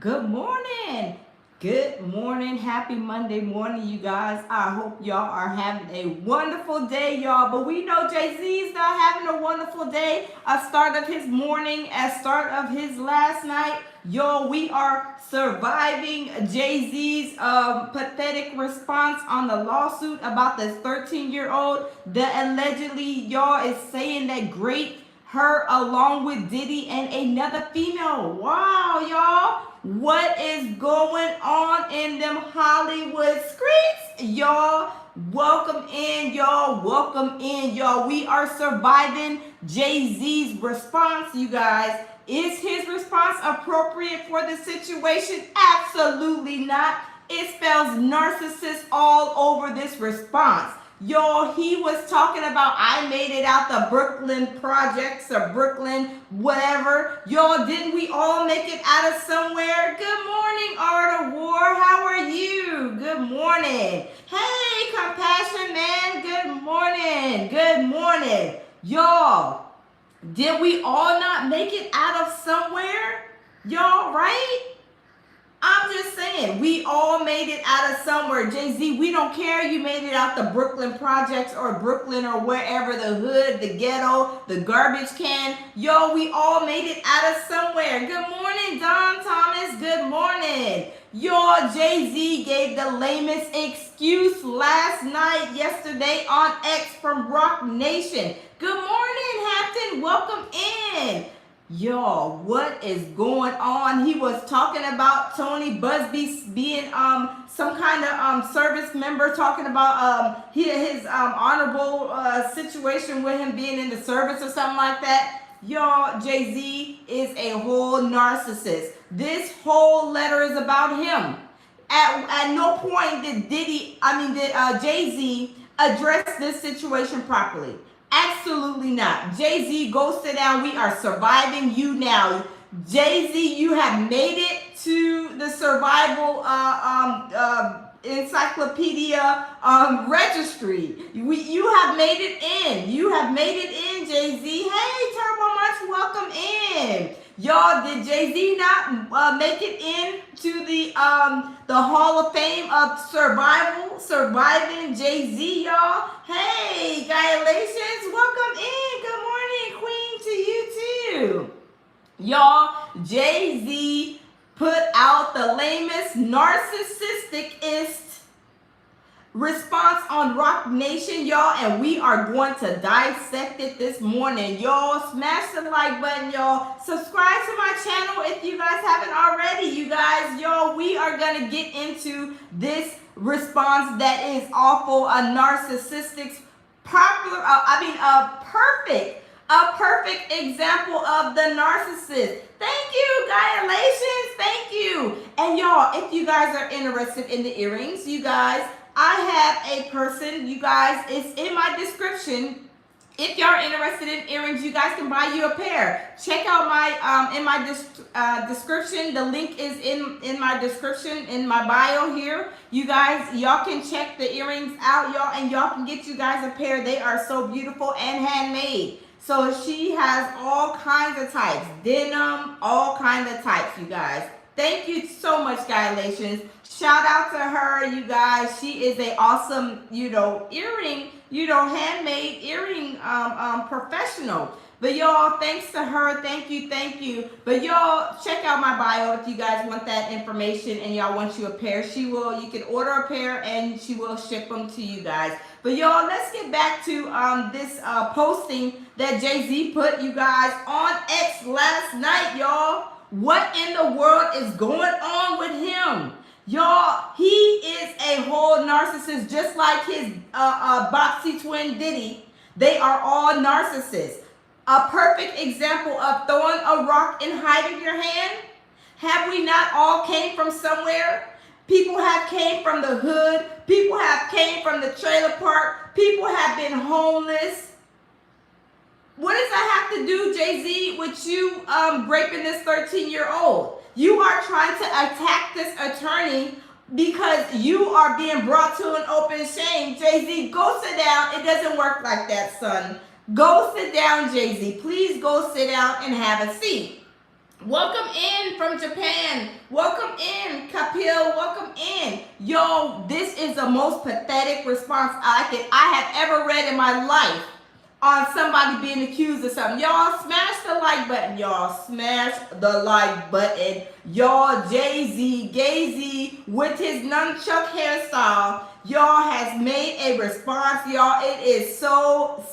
Good morning. Good morning. Happy Monday morning, you guys. I hope y'all are having a wonderful day, y'all. But we know Jay-Z's not having a wonderful day. A start of his morning, a start of his last night. Y'all, we are surviving Jay-Z's pathetic response on the lawsuit about this 13-year-old that allegedly, y'all, is saying that Great her along with Diddy and another female. Wow, y'all. What is going on in them Hollywood streets? Y'all, welcome in, y'all. Welcome in, y'all. We are surviving Jay-Z's response, you guys. Is his response appropriate for the situation? Absolutely not. It spells narcissist all over this response. Y'all, he was talking about I made it out the Brooklyn projects or Brooklyn whatever. Y'all, didn't we all make it out of somewhere? Good morning, Art of War. How are you? Good morning. Hey, Compassion Man. Good morning. Good morning. Y'all, did we all not make it out of somewhere? Y'all, right? I'm just saying, we all made it out of somewhere. Jay-Z, we don't care you made it out the Brooklyn projects or Brooklyn or wherever, the hood, the ghetto, the garbage can. Yo, we all made it out of somewhere. Good morning, Don Thomas. Good morning. Yo, Jay-Z gave the lamest excuse last night, yesterday on X from Rock Nation. Good morning, Hampton. Welcome in. Y'all, what is going on? He was talking about Tony Busby being some kind of service member, talking about his honorable situation with him being in the service or something like that. Y'all, Jay-Z is a whole narcissist. This whole letter is about him. At no point did Jay-Z address this situation properly. Absolutely not. Jay-Z, go sit down. We are surviving you now. Jay-Z, you have made it to the survival encyclopedia registry. You have made it in. You have made it in, Jay-Z. Hey, Turbo March, welcome in. Y'all, did Jay-Z not make it in to the Hall of Fame of surviving Jay-Z, y'all? Hey, Gyalations, welcome in. Good morning, Queen, to you too. Y'all, Jay-Z put out the lamest narcissistic-ist response on Rock Nation, y'all, and we are going to dissect it this morning. Y'all, smash the like button, y'all. Subscribe to my channel if you guys haven't already, you guys. Y'all, we are going to get into this response that is awful, a narcissistic, a perfect example of the narcissist. Thank you, Gyalations. Thank you. And y'all, if you guys are interested in the earrings, you guys, I have a person, you guys, it's in my description. If y'all are interested in earrings, you guys can buy you a pair. Check out my description. The link is in my description, in my bio here. You guys, y'all can check the earrings out, y'all, and y'all can get you guys a pair. They are so beautiful and handmade. So she has all kinds of types, denim, all kinds of types, you guys. Thank you so much, Gyalations. Shout out to her, you guys. She is a awesome, earring, handmade earring professional. But y'all, thanks to her, thank you. But y'all, check out my bio if you guys want that information and y'all want you a pair. You can order a pair and she will ship them to you guys. But y'all, let's get back to this posting that Jay-Z put, you guys, on X last night, y'all. What in the world is going on with him? Y'all, he is a whole narcissist, just like his boxy twin Diddy. They are all narcissists. A perfect example of throwing a rock and hiding your hand. Have we not all came from somewhere? People have came from the hood. People have came from the trailer park. People have been homeless. What does that have to do, Jay-Z, with you raping this 13-year-old? You are trying to attack this attorney because you are being brought to an open shame. Jay-Z, go sit down. It doesn't work like that, son. Go sit down, Jay-Z. Please go sit down and have a seat. Welcome in from Japan. Welcome in, Kapil. Welcome in. Yo, this is the most pathetic response I have ever read in my life on somebody being accused of something. Y'all smash the like button. Y'all smash the like button. Y'all, Jay-Z, Gay-Z with his nunchuck hairstyle, y'all has made a response. Y'all, it is so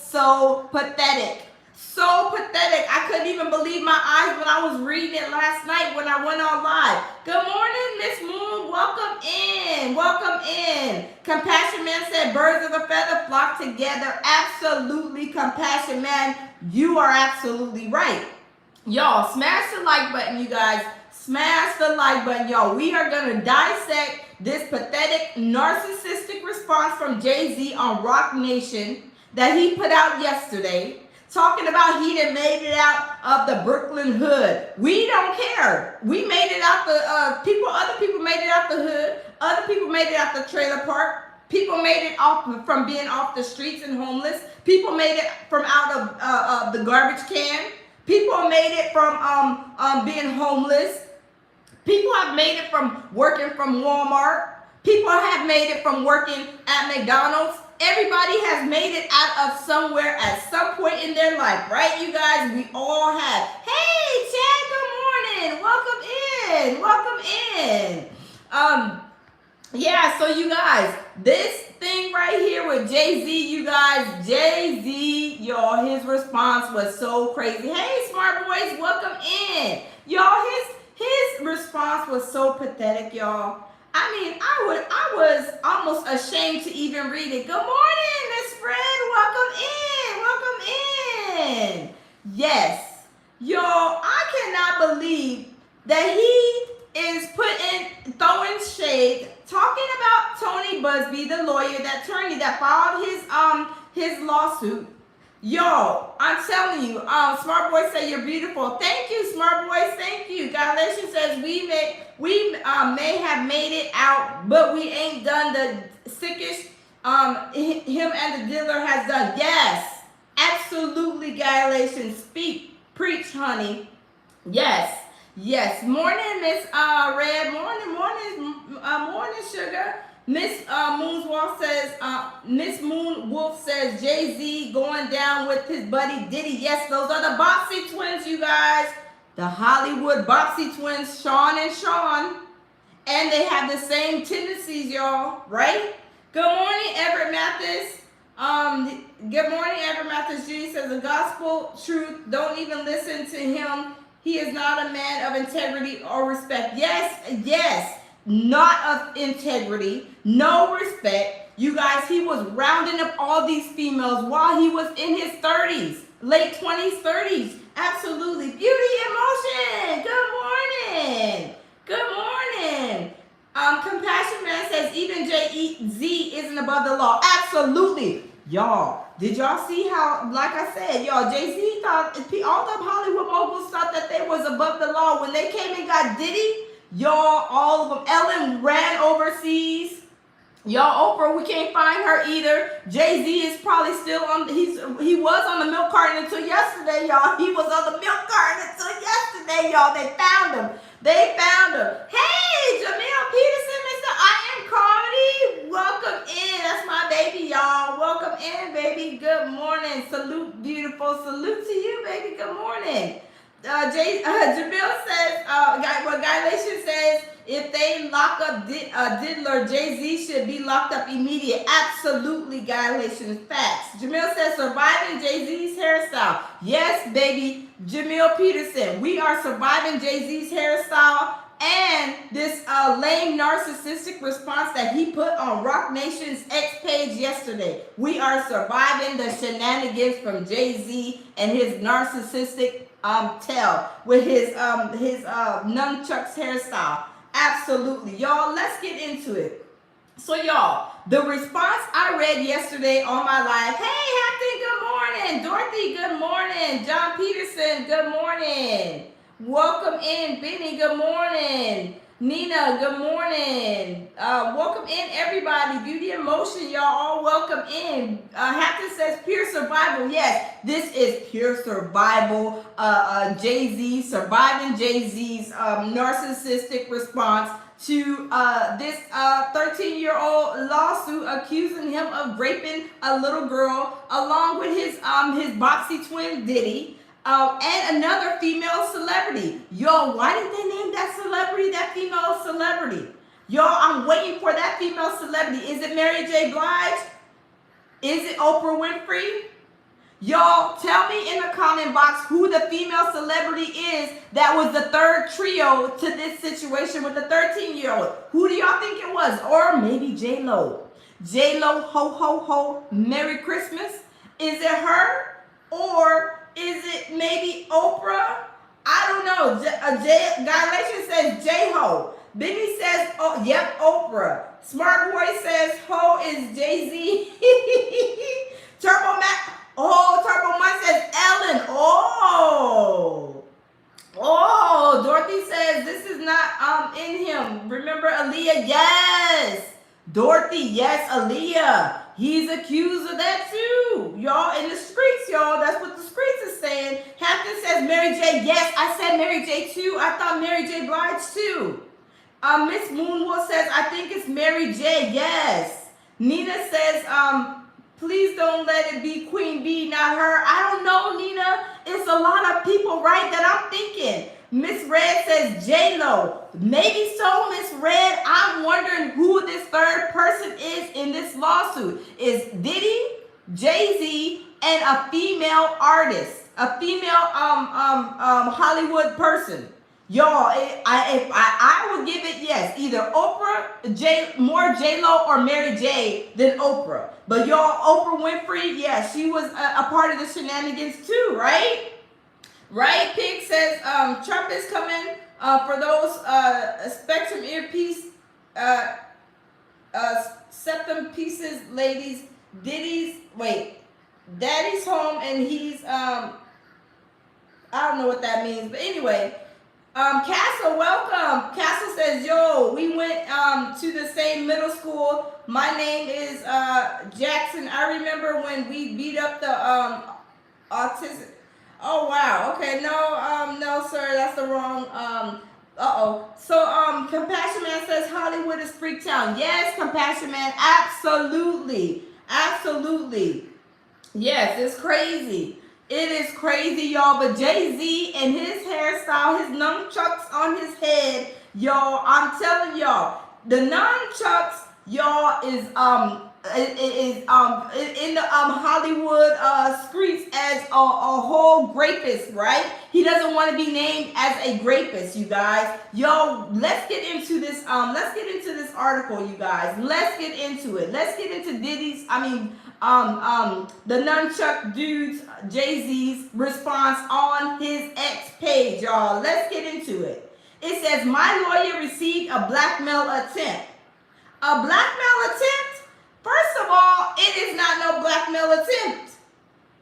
pathetic. So pathetic. I couldn't even believe my eyes when I was reading it last night when I went on live. Good morning, Miss Moon. Welcome in. Welcome in. Compassion Man said birds of a feather flock together. Absolutely, Compassion Man. You are absolutely right. Y'all, smash the like button, you guys. Smash the like button, y'all. We are going to dissect this pathetic, narcissistic response from Jay-Z on Rock Nation that he put out yesterday, talking about he done made it out of the Brooklyn hood. We don't care. We made it out the other people made it out the hood. Other people made it out the trailer park. People made it off from being off the streets and homeless. People made it from out of the garbage can. People made it from being homeless. People have made it from working from Walmart. People have made it from working at McDonald's. Everybody has made it out of somewhere at some point in their life, right, you guys? We all have. Hey, Chad, good morning. Welcome in. Welcome in. Yeah, so you guys, this thing right here with Jay-Z, you guys, Jay-Z, y'all, his response was so crazy. Hey, smart boys, welcome in. Y'all, his response was so pathetic, y'all. I mean, I was almost ashamed to even read it. Good morning, Miss Fred. Welcome in. Welcome in. Yes. Y'all, I cannot believe that he is throwing shade, talking about Tony Busby, the lawyer, that attorney that filed his lawsuit. Yo, I'm telling you, Smart Boy say you're beautiful. Thank you, Smart Boys. Thank you. Galatians says we may have made it out, but we ain't done the sickest him and the dealer has done. Yes, absolutely, Galatians. Speak, preach, honey. Yes, yes. Morning, Miss Red. Morning, Sugar. Miss Moon Wolf says Jay-Z going down with his buddy Diddy. Yes, those are the Boxy twins, you guys. The Hollywood Boxy twins, Sean and Sean. And they have the same tendencies, y'all, right? Good morning, Everett Mathis. Good morning, Everett Mathis. Judy says the gospel truth. Don't even listen to him. He is not a man of integrity or respect. Yes. Not of integrity, no respect. You guys, he was rounding up all these females while he was in his 30s, late 20s, 30s. Absolutely. Beauty in motion. Good morning. Good morning. Compassion Man says even Jay-Z isn't above the law. Absolutely. Y'all, did y'all see how, like I said, y'all, Jay-Z thought, all the Hollywood moguls thought that they was above the law when they came and got Diddy. Y'all, all of them. Ellen ran overseas. Y'all, Oprah, we can't find her either. Jay-Z is probably still on, he was on the milk carton until yesterday, y'all. He was on the milk carton until yesterday, y'all. They found him. Hey, Jamil Peterson, Mr. I Am Comedy. Welcome in. That's my baby, y'all. Welcome in, baby. Good morning. Salute, beautiful. Salute to you, baby. Good morning. Jamil says, Galatians says, if they lock up Diddler, Jay-Z should be locked up immediately. Absolutely, Galatians, facts. Jamil says, surviving Jay-Z's hairstyle. Yes, baby, Jamil Peterson. We are surviving Jay-Z's hairstyle and this lame narcissistic response that he put on Rock Nation's X page yesterday. We are surviving the shenanigans from Jay-Z and his narcissistic tell with his nunchucks hairstyle. Absolutely. Y'all, let's get into it. So y'all, the response I read yesterday on my live. Hey, Hampton, good morning. Dorothy, good morning. John Peterson, good morning. Welcome in, Benny, good morning. Nina, good morning. Welcome in, everybody. Beauty and Motion, y'all all welcome in. Hampton says pure survival. Yes, this is pure survival. Jay-Z, surviving Jay-Z's narcissistic response to this 13-year-old lawsuit accusing him of raping a little girl, along with his boxy twin Diddy. And another female celebrity. Yo, why did they name that celebrity that female celebrity? Yo, I'm waiting for that female celebrity. Is it Mary J. Blige? Is it Oprah Winfrey? Y'all, tell me in the comment box who the female celebrity is that was the third trio to this situation with the 13-year-old. Who do y'all think it was? Or maybe J-Lo. J-Lo, ho, ho, ho, Merry Christmas. Is it her? Or is it maybe Oprah? I don't know. Galatians says J-Ho. Biggie says, oh, yep, Oprah. Smart Boy says, Ho is Jay-Z. Turbo Man says Ellen. Oh, Dorothy says this is not in him. Remember Aaliyah? Yes. Dorothy, yes, Aaliyah. He's accused of that too. Y'all, in the streets, y'all. That's what the streets is saying. Hampton says Mary J. Yes, I said Mary J. too. I thought Mary J. Blige too. Miss Moonwolf says, I think it's Mary J. Yes. Nina says, please don't let it be Queen B, not her. I don't know, Nina. It's a lot of people, right, that I'm thinking. Miss Red says J-Lo. Maybe so, Miss Red. I'm wondering who this third person is in this lawsuit. Is Diddy, Jay-Z, and a female artist, a female Hollywood person. Y'all, I would give it yes, either Oprah, more J-Lo, or Mary J than Oprah. But y'all, Oprah Winfrey, yeah, she was a part of the shenanigans too, right? Right? Pig says Trump is coming for those Spectrum earpiece, septum pieces, ladies. Daddy's home and he's I don't know what that means, but anyway. Castle, welcome. Castle says, yo, we went to the same middle school. My name is Jackson. I remember when we beat up the autism. Oh, wow. Okay, no, sir, that's the wrong, So, Compassion Man says Hollywood is freak town. Yes, Compassion Man, absolutely. Absolutely. Yes, it's crazy. It is crazy, y'all, but Jay-Z and his hairstyle, his nunchucks on his head, y'all, I'm telling y'all, the nunchucks, y'all, is in the Hollywood streets as a whole rapist, right? He doesn't want to be named as a rapist, you guys. Yo, let's get into this article, you guys. Let's get into it. Let's get into Diddy's, the nunchuck dude's, Jay-Z's response on his X page, y'all. Let's get into it. It says, my lawyer received a blackmail attempt. A blackmail attempt? First of all, it is not no blackmail attempt.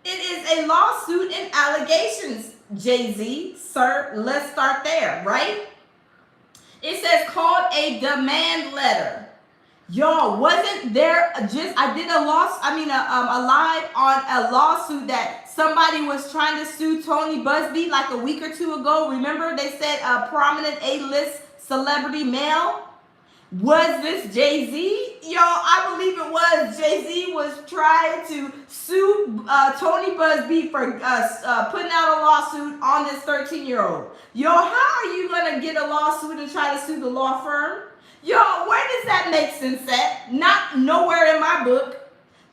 It is a lawsuit and allegations, Jay-Z. Sir, let's start there, right? It says called a demand letter. Y'all, wasn't there I did a live on a lawsuit that somebody was trying to sue Tony Busby like a week or two ago. Remember they said a prominent A-list celebrity male? Was this Jay-Z? Y'all, I believe it was. Jay-Z was trying to sue Tony Busby for putting out a lawsuit on this 13-year-old. Y'all, how are you going to get a lawsuit and try to sue the law firm? Y'all, where does that make sense at? Not nowhere in my book.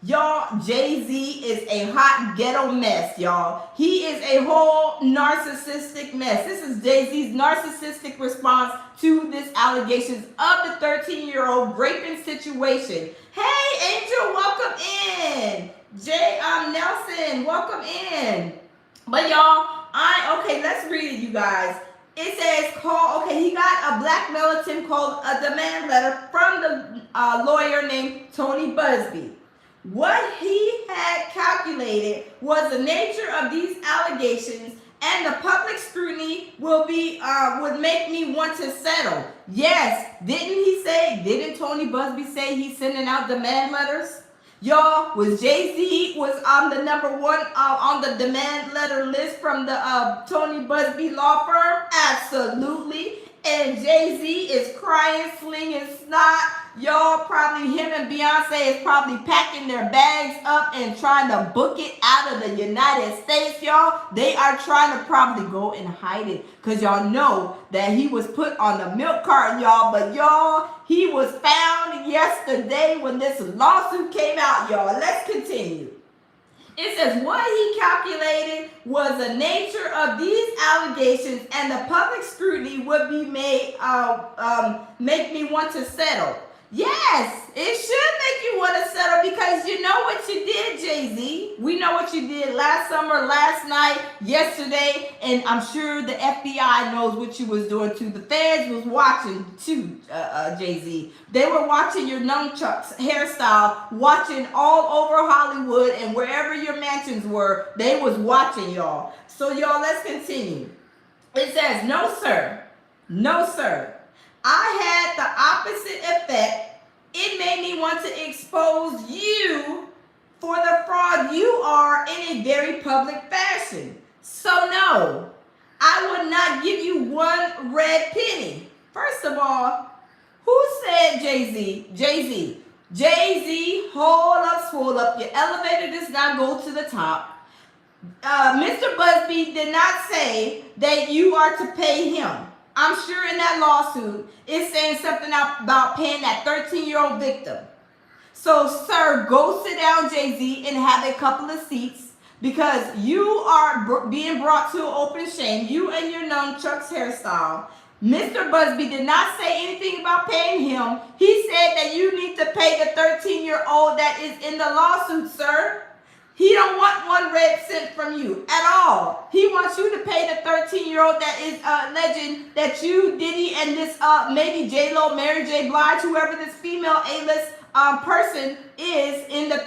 Y'all, Jay-Z is a hot ghetto mess, y'all. He is a whole narcissistic mess. This is Jay-Z's narcissistic response to this allegations of the 13-year-old raping situation. Hey, Angel, welcome in. Nelson, welcome in. But y'all, okay, let's read it, you guys. It says, he got a blackmail attempt called a demand letter from the lawyer named Tony Busby. What he had calculated was the nature of these allegations and the public scrutiny would make me want to settle. Yes, didn't Tony Busby say he's sending out demand letters? Y'all, was Jay-Z was the number one on the demand letter list from the Tony Busby law firm? Absolutely. And Jay-Z is crying, slinging snot. Y'all, probably him and Beyonce is probably packing their bags up and trying to book it out of the United States, y'all. They are trying to probably go and hide it because y'all know that he was put on the milk carton, y'all. But y'all, he was found yesterday when this lawsuit came out, y'all. Let's continue. It says what he calculated was the nature of these allegations and the public scrutiny would be make me want to settle. Yes, it should make you want to settle because you know what you did, Jay-Z. We know what you did last summer, last night, yesterday, and I'm sure the FBI knows what you was doing too. The feds was watching too, Jay-Z. They were watching your nunchucks hairstyle, watching all over Hollywood and wherever your mansions were. They was watching y'all. So y'all, let's continue. It says, no, sir. No, sir. I had the opposite effect. It made me want to expose you for the fraud you are in a very public fashion. So no, I would not give you one red penny. First of all, who said Jay-Z? Jay-Z. Jay-Z, hold up, swole up. Your elevator does not go to the top. Mr. Busby did not say that you are to pay him. I'm sure in that lawsuit, it's saying something about paying that 13-year-old victim. So, sir, go sit down, Jay-Z, and have a couple of seats because you are being brought to an open shame. You and your nunchucks hairstyle. Mr. Busby did not say anything about paying him. He said that you need to pay the 13-year-old that is in the lawsuit, sir. He don't want one red cent from you at all. He wants you to pay the 13-year-old that is alleging that you, Diddy, and this maybe J-Lo, Mary J. Blige, whoever this female A-list person is in the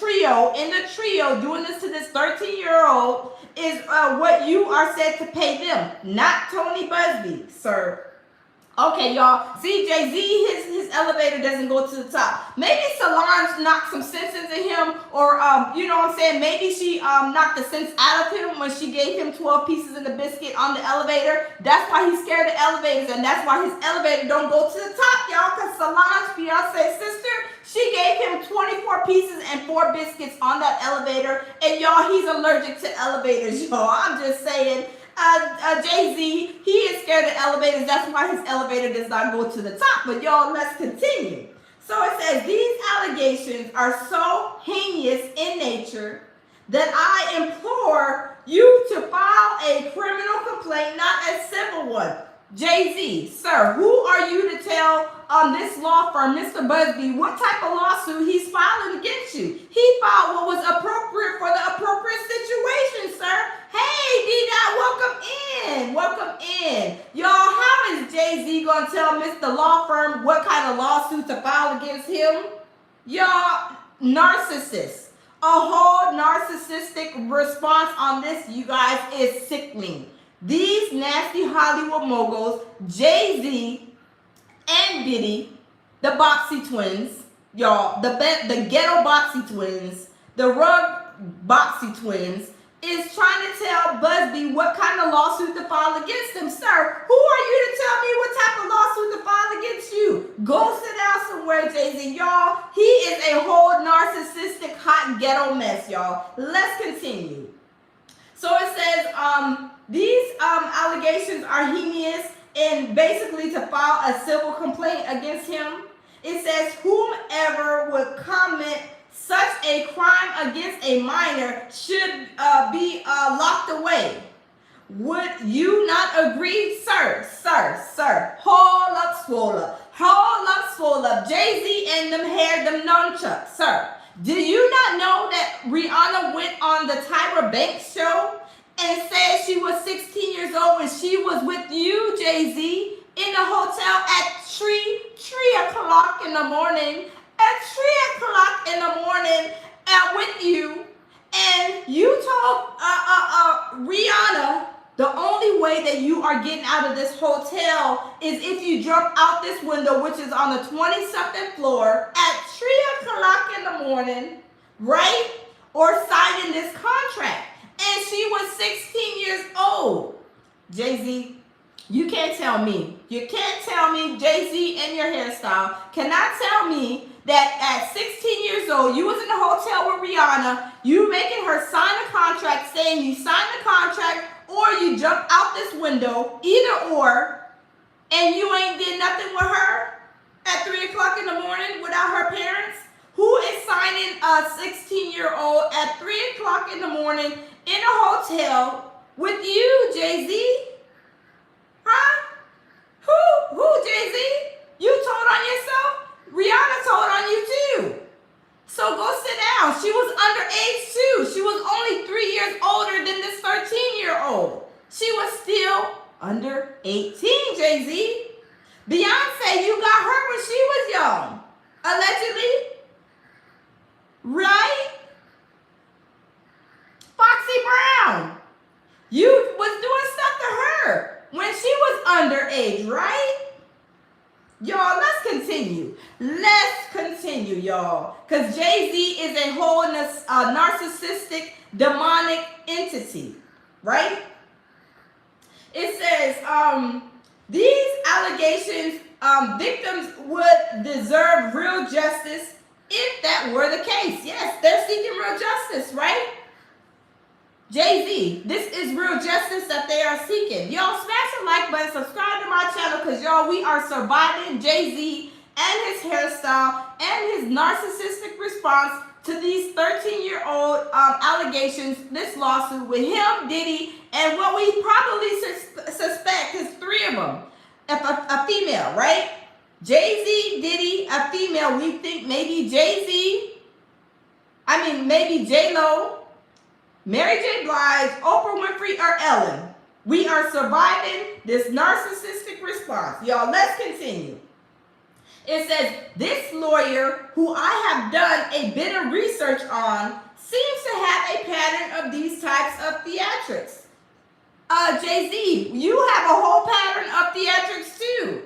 trio doing this to this 13-year-old is what you are said to pay them, not Tony Busby, sir. Okay, y'all. See, Jay-Z, his elevator doesn't go to the top. Maybe Solange knocked some sense into him, or you know what I'm saying? Maybe she knocked the sense out of him when she gave him 12 pieces of the biscuit on the elevator. That's why he's scared of elevators, and that's why his elevator don't go to the top, y'all. Because Solange, Beyonce's sister, she gave him 24 pieces and 4 biscuits on that elevator, and y'all, he's allergic to elevators, y'all. I'm just saying. Jay-Z, he is scared of elevators. That's why his elevator does not go to the top. But y'all, let's continue. So it says, these allegations are so heinous in nature that I implore you to file a criminal complaint, not a civil one. Jay-Z, sir, who are you to tell this law firm, Mr. Busby, what type of lawsuit he's filing against you? He filed what was appropriate for the appropriate situation, sir. Hey, D-Dot, welcome in. Welcome in. Y'all, how is Jay-Z going to tell Mr. Law Firm what kind of lawsuit to file against him? Y'all, narcissist. A whole narcissistic response on this, you guys, is sickening. These nasty Hollywood moguls, Jay-Z and Diddy, the Boxy twins, y'all, the ghetto Boxy twins, the rug Boxy twins, is trying to tell Busby what kind of lawsuit to file against him. Sir, who are you to tell me what type of lawsuit to file against you? Go sit down somewhere, Jay-Z. Y'all, he is a whole narcissistic hot ghetto mess, y'all. Let's continue. So it says, these allegations are heinous, and basically to file a civil complaint against him, it says, whomever would commit such a crime against a minor should be locked away. Would you not agree, sir? Sir. Hold up, swole up. Hold up, swole up. Jay-Z and them hair, them nunchucks, sir. Do you not know that Rihanna went on the Tyra Banks show and said she was 16 years old when she was with you, Jay-Z, in the hotel at 3 o'clock in the morning? At 3 o'clock in the morning with you, And you told Rihanna the only way that you are getting out of this hotel is if you jump out this window, which is on the 20-something floor at 3 o'clock in the morning, right? Or signing this contract. And she was 16 years old. Jay-Z, you can't tell me. You can't tell me, Jay-Z and your hairstyle cannot tell me that at 16 years old, you was in a hotel with Rihanna, you making her sign a contract saying you signed the contract or you jumped out this window, either or, and you ain't did nothing with her at 3 o'clock in the morning without her parents? Who is signing a 16-year-old at 3 o'clock in the morning in a hotel with you, Jay-Z? Huh? Who, Jay-Z? You told on yourself? Rihanna told on you too. So go sit down. She was underage too. She was only 3 years older than this 13-year-old. She was still under 18, Jay-Z. Beyonce, you got her when she was young. Allegedly. Right? Foxy Brown. You was doing stuff to her when she was underage, right? Y'all, let's continue. Let's continue, y'all. Because Jay-Z is a whole narcissistic, demonic entity, right? It says, these allegations, victims would deserve real justice if that were the case. Yes, they're seeking real justice, right? Jay-Z, this is real justice that they are seeking. Y'all smash the like button, subscribe to my channel, because y'all, we are surviving Jay-Z and his hairstyle and his narcissistic response to these 13-year-old allegations, this lawsuit with him, Diddy, and what we probably suspect is 3 of them, a female, right? Jay-Z, Diddy, a female. We think maybe maybe J-Lo, Mary J. Blige, Oprah Winfrey, or Ellen. We are surviving this narcissistic response. Y'all, let's continue. It says, this lawyer, who I have done a bit of research on, seems to have a pattern of these types of theatrics. Jay-Z, you have a whole pattern of theatrics too.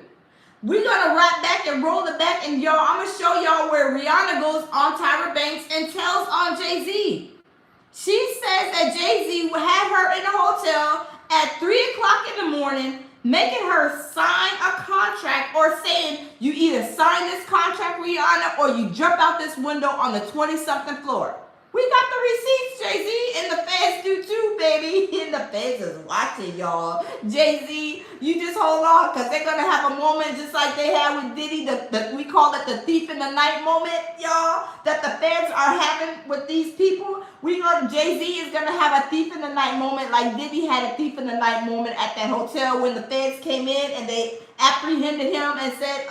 We're going to wrap back and roll it back, and y'all, I'm going to show y'all where Rihanna goes on Tyra Banks and tells on Jay-Z. She says that Jay-Z had her in a hotel at 3 o'clock in the morning, making her sign a contract or saying you either sign this contract, Rihanna, or you jump out this window on the 20-something floor. We got the receipts, Jay-Z, and the feds do too, baby. And the feds is watching, y'all. Jay-Z, you just hold on, because they're going to have a moment just like they had with Diddy. We call it the thief in the night moment, y'all, that the feds are having with these people. Jay-Z is going to have a thief in the night moment like Diddy had a thief in the night moment at that hotel when the feds came in and they apprehended him and said,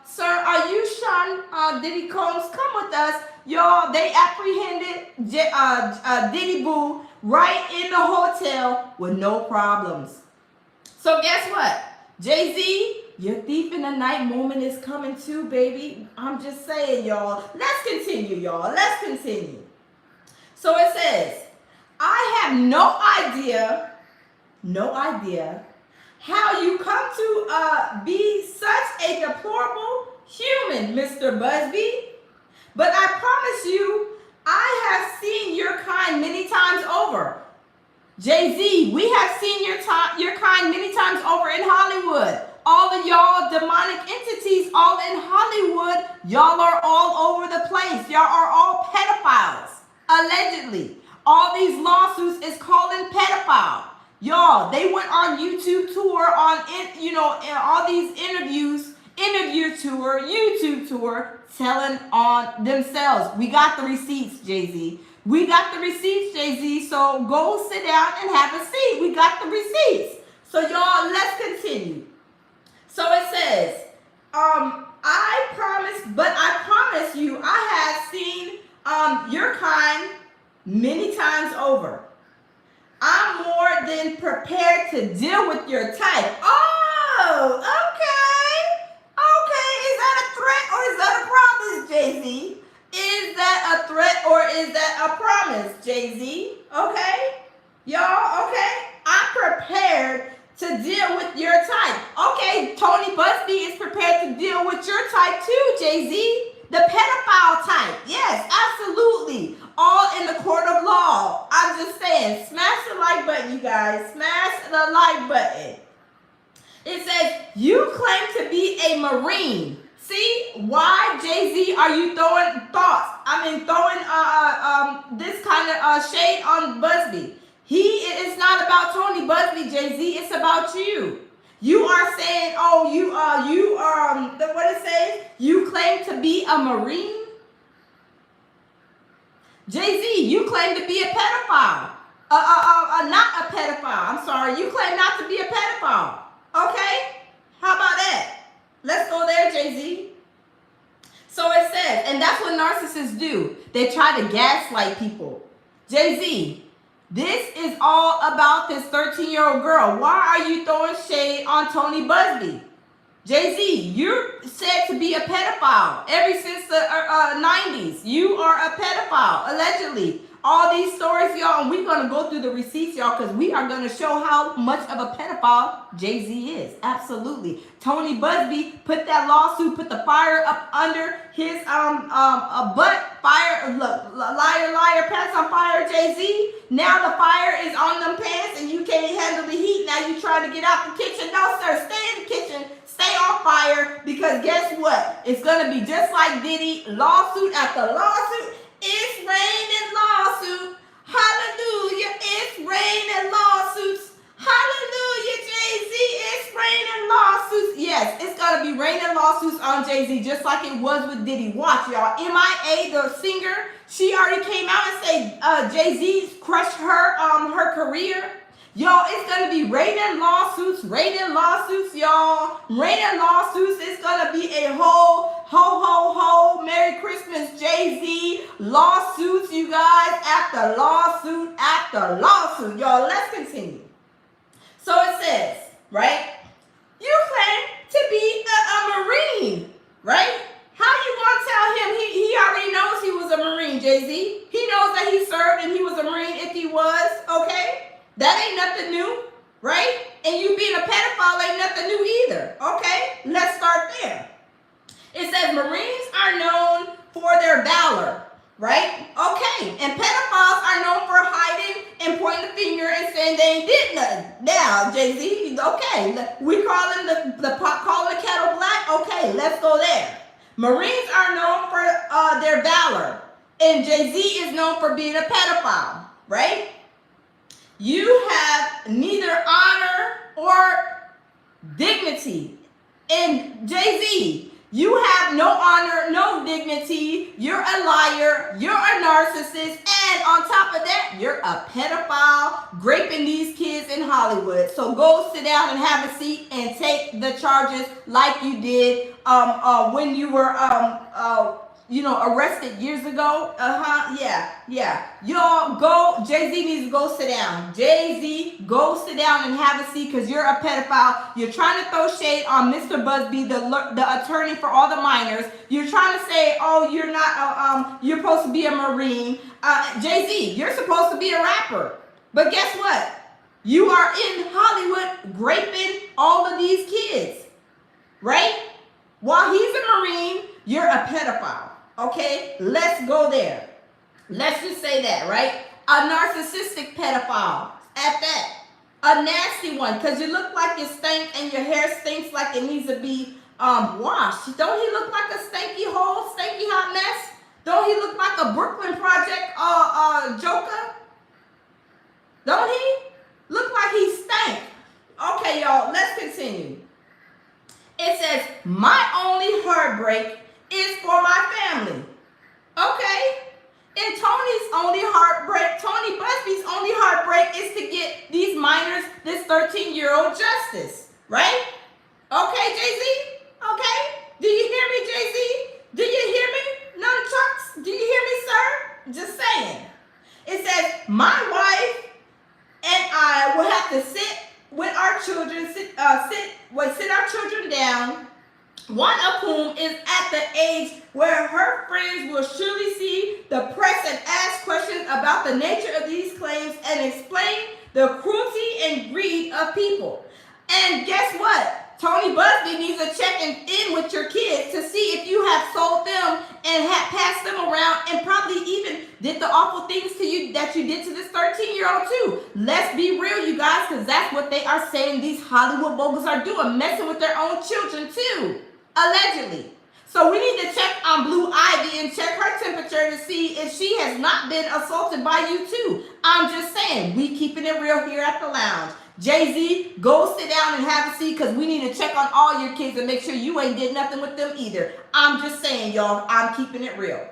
sir, are you Sean Diddy Combs? Come with us. Y'all, they apprehended Diddy Boo right in the hotel with no problems. So guess what? Jay-Z, your thief in the night moment is coming too, baby. I'm just saying, y'all. Let's continue, y'all. Let's continue. So it says, I have no idea how you come to be such a deplorable human, Mr. Busby. But I promise you, I have seen your kind many times over. Jay-Z, we have seen your kind many times over in Hollywood. All of y'all demonic entities all in Hollywood, y'all are all over the place. Y'all are all pedophiles, allegedly. All these lawsuits is calling pedophile. Y'all, they went on YouTube tour all these YouTube tour, telling on themselves. We got the receipts, Jay-Z. We got the receipts, Jay-Z. So go sit down and have a seat. We got the receipts. So y'all, let's continue. So it says, I promise you, I have seen your kind many times over. I'm more than prepared to deal with your type. Oh, okay. Okay, is that a threat or is that a promise, Jay-Z? Is that a threat or is that a promise, Jay-Z? Okay? Y'all, okay? I'm prepared to deal with your type. Okay, Tony Busby is prepared to deal with your type too, Jay-Z. The pedophile type. Yes, absolutely. All in the court of law. I'm just saying, smash the like button, you guys. Smash the like button. It says, you claim to be a Marine. See, why, Jay-Z, are you throwing this kind of shade on Busby? It's not about Tony Busby, Jay-Z, it's about you. You are saying, oh, what it says? You claim to be a Marine? Jay-Z, you claim to be a pedophile. Not a pedophile, I'm sorry. You claim not to be a pedophile. Okay? How about that? Let's go there, Jay-Z. So it says, and that's what narcissists do. They try to gaslight people. Jay-Z, this is all about this 13-year-old girl. Why are you throwing shade on Tony Busby? Jay-Z, you're said to be a pedophile ever since the 90s. You are a pedophile, allegedly. All these stories, y'all, and we're going to go through the receipts, y'all, because we are going to show how much of a pedophile Jay-Z is. Absolutely. Tony Busby put that lawsuit, put the fire up under his butt. Fire, look, liar, pants on fire, Jay-Z. Now the fire is on them pants and you can't handle the heat. Now you trying to get out the kitchen. No, sir, stay in the kitchen. Stay on fire, because guess what? It's going to be just like Diddy, lawsuit after lawsuit. It's raining lawsuits. Hallelujah. It's raining lawsuits. Hallelujah, Jay-Z. It's raining lawsuits. Yes, it's going to be raining lawsuits on Jay-Z, just like it was with Diddy. Watch, y'all. MIA, the singer, she already came out and said Jay-Z crushed her career. Y'all, it's going to be raining lawsuits, y'all. Raining lawsuits. It's going to be a ho, Merry Christmas, Jay-Z. Lawsuits, you guys, after lawsuit, after lawsuit. Y'all, let's continue. So it says, right, you claim to be a Marine, right? How you going to tell him he already knows he was a Marine, Jay-Z? He knows that he served and he was a Marine if he was, okay? That ain't nothing new, right? And you being a pedophile ain't nothing new either, okay? Let's start there. It says Marines are known for their valor, right? Okay, and pedophiles are known for hiding and pointing the finger and saying they ain't did nothing. Now, Jay-Z, okay, we calling calling the kettle black? Okay, let's go there. Marines are known for their valor, and Jay-Z is known for being a pedophile, right? You have neither honor or dignity. And Jay-Z, you have no honor, no dignity. You're a liar. You're a narcissist. And on top of that, you're a pedophile, graping these kids in Hollywood. So go sit down and have a seat and take the charges like you did when you were arrested years ago. Yeah. Y'all go, Jay-Z needs to go sit down. Jay-Z, go sit down and have a seat, because you're a pedophile. You're trying to throw shade on Mr. Busby, the attorney for all the minors. You're trying to say, oh, you're not, you're supposed to be a Marine. Jay-Z, you're supposed to be a rapper. But guess what? You are in Hollywood graping all of these kids, right? While he's a Marine, you're a pedophile. Okay, let's go there. Let's just say that, right? A narcissistic pedophile at that. A nasty one, because you look like you stink and your hair stinks like it needs to be washed. Don't he look like a stanky hot mess? Don't he look like a Brooklyn Project Joker? Don't he? Look like he stank. Okay, y'all, let's continue. It says, my only heartbreak is for my family. Okay? And Tony Busby's only heartbreak is to get these minors, this 13-year-old justice. Right? Okay, Jay-Z? Okay? Do you hear me, Jay-Z? Do you hear me? Nunchucks? Do you hear me, sir? Just saying. It says, my wife and I will have to sit with our children, sit our children down one of whom is at the age where her friends will surely see the press and ask questions about the nature of these claims and explain the cruelty and greed of people. And guess what? Tony Busby needs to check in with your kids to see if you have sold them and have passed them around and probably even did the awful things to you that you did to this 13-year-old too. Let's be real, you guys, because that's what they are saying these Hollywood moguls are doing, messing with their own children too, allegedly. So we need to check on Blue Ivy and check her temperature to see if she has not been assaulted by you too. I'm just saying, we keeping it real here at the lounge. Jay-Z, go sit down and have a seat because we need to check on all your kids and make sure you ain't did nothing with them either. I'm just saying, y'all, I'm keeping it real.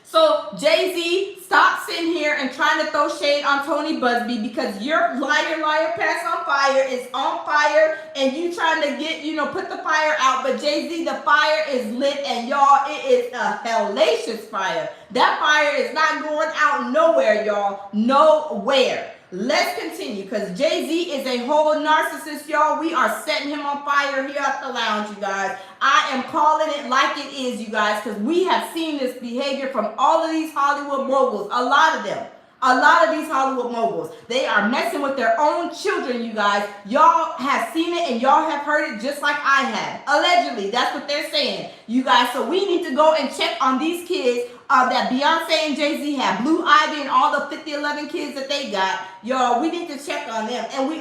So Jay-Z, stop sitting here and trying to throw shade on Tony Busby because your liar pants on fire is on fire and you trying to get, put the fire out. But Jay-Z, the fire is lit and y'all, it is a hellacious fire. That fire is not going out nowhere, y'all. Nowhere. Let's continue because Jay-Z is a whole narcissist, y'all. We are setting him on fire here at the lounge, you guys. I am calling it like it is, you guys, because we have seen this behavior from all of these Hollywood moguls, a lot of them. A lot of these Hollywood moguls, they are messing with their own children, you guys. Y'all have seen it and y'all have heard it just like I have. Allegedly, that's what they're saying, you guys. So we need to go and check on these kids that Beyonce and Jay-Z have. Blue Ivy and all the 5011 kids that they got. Y'all, we need to check on them. And we're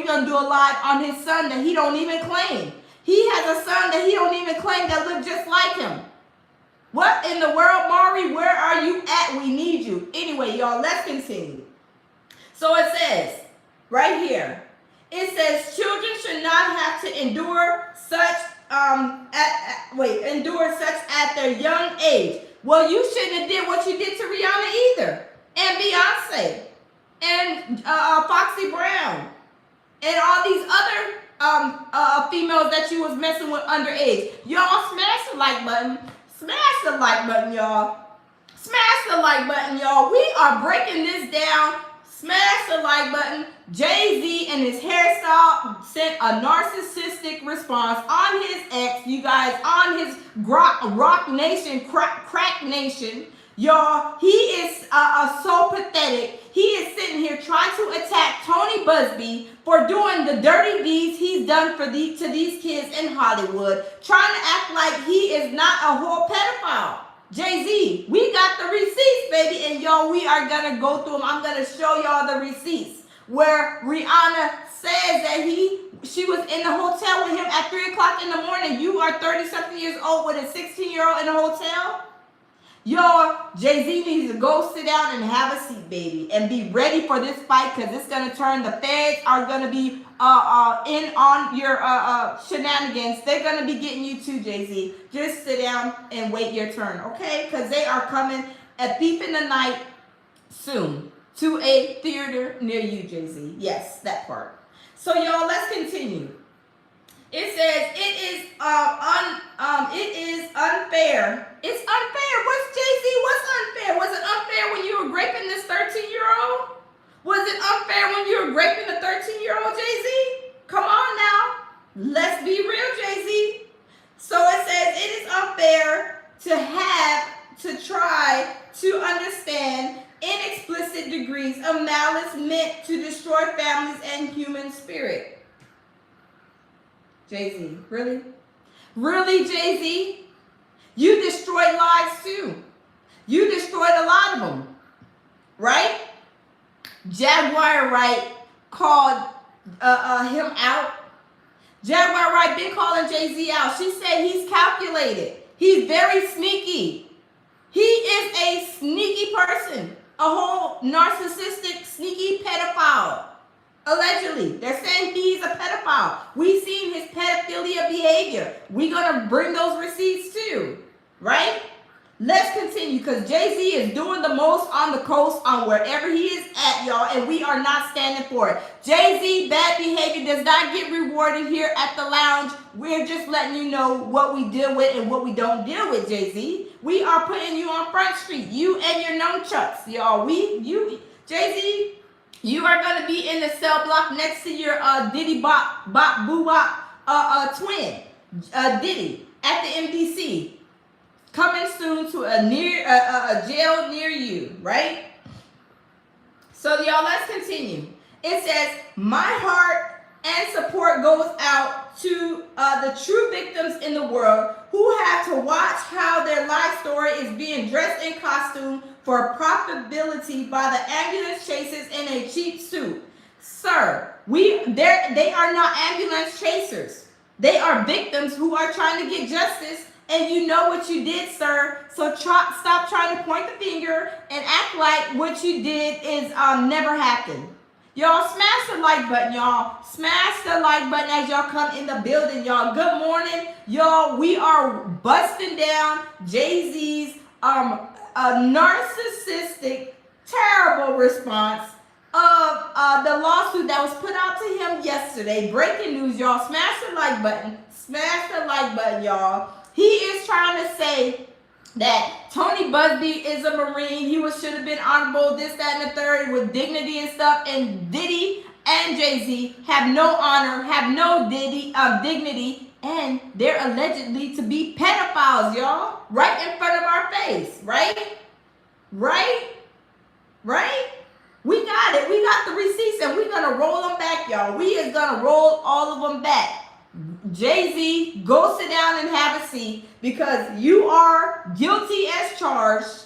going to do a live on his son that he don't even claim. He has a son that he don't even claim that look just like him. What in the world, Maury? Where are you at? We need you. Anyway, y'all, let's continue. So it says, right here, it says children should not have to endure such at their young age. Well, you shouldn't have did what you did to Rihanna either, and Beyonce, and Foxy Brown, and all these other females that you was messing with underage. Y'all smash the like button. Smash the like button, y'all. Smash the like button, y'all. We are breaking this down. Smash the like button. Jay-Z and his hairstyle sent a narcissistic response on his ex, you guys, on his Rock Nation, Crack Nation. Y'all, he is so pathetic. He is sitting here trying to attack Tony Busby for doing the dirty deeds he's done to these kids in Hollywood, trying to act like he is not a whole pedophile. Jay-Z, we got the receipts, baby, and y'all, we are going to go through them. I'm going to show y'all the receipts where Rihanna says that she was in the hotel with him at 3 o'clock in the morning. You are 30-something years old with a 16-year-old in a hotel? Y'all, Jay-Z needs to go sit down and have a seat, baby, and be ready for this fight because it's going to turn. The feds are going to be in on your shenanigans. They're going to be getting you too, Jay-Z. Just sit down and wait your turn, okay? Because they are coming a thief in the night soon to a theater near you, Jay-Z. Yes, that part. So, y'all, let's continue. It says it is unfair. It's unfair. What's Jay-Z? What's unfair? Was it unfair when you were raping this 13-year-old? Was it unfair when you were raping the 13-year-old, Jay-Z? Come on now. Let's be real, Jay-Z. So it says it is unfair to try to understand inexplicit degrees of malice meant to destroy families and human spirit. Jay-Z, really? Really, Jay-Z? You destroyed lives too. You destroyed a lot of them, right? Jaguar Wright called him out. Jaguar Wright been calling Jay-Z out. She said he's calculated. He's very sneaky. He is a sneaky person, a whole narcissistic, sneaky pedophile. Allegedly, they're saying he's a pedophile. We've seen his pedophilia behavior. We're going to bring those receipts too, right? Let's continue because Jay-Z is doing the most on the coast on wherever he is at, y'all, and we are not standing for it. Jay-Z, bad behavior does not get rewarded here at the lounge. We're just letting you know what we deal with and what we don't deal with, Jay-Z. We are putting you on Front Street, you and your nunchucks, y'all. Jay-Z, you are going to be in the cell block next to your Diddy Bop Boo Bop twin. Diddy at the MDC. Coming soon to a jail near you, right? So y'all, let's continue. It says, my heart and support goes out to the true victims in the world who have to watch how their life story is being dressed in costume for profitability by the ambulance chasers in a cheap suit. Sir, they are not ambulance chasers. They are victims who are trying to get justice, and you know what you did, sir. So stop trying to point the finger and act like what you did is never happened. Y'all, smash the like button, y'all. Smash the like button as y'all come in the building, y'all. Good morning, y'all. We are busting down Jay-Z's narcissistic, terrible response of the lawsuit that was put out to him yesterday. Breaking news, y'all. Smash the like button. Smash the like button, y'all. He is trying to say that Tony Busby is a Marine. He should have been honorable, this, that, and the third, with dignity and stuff. And Diddy and Jay-Z have no honor, have no dignity, and they're allegedly to be pedophiles, y'all. Right in front of our face, right? Right? Right? We got it. We got the receipts, and we're going to roll them back, y'all. We is going to roll all of them back. Jay-Z, go sit down and have a seat, because you are guilty as charged.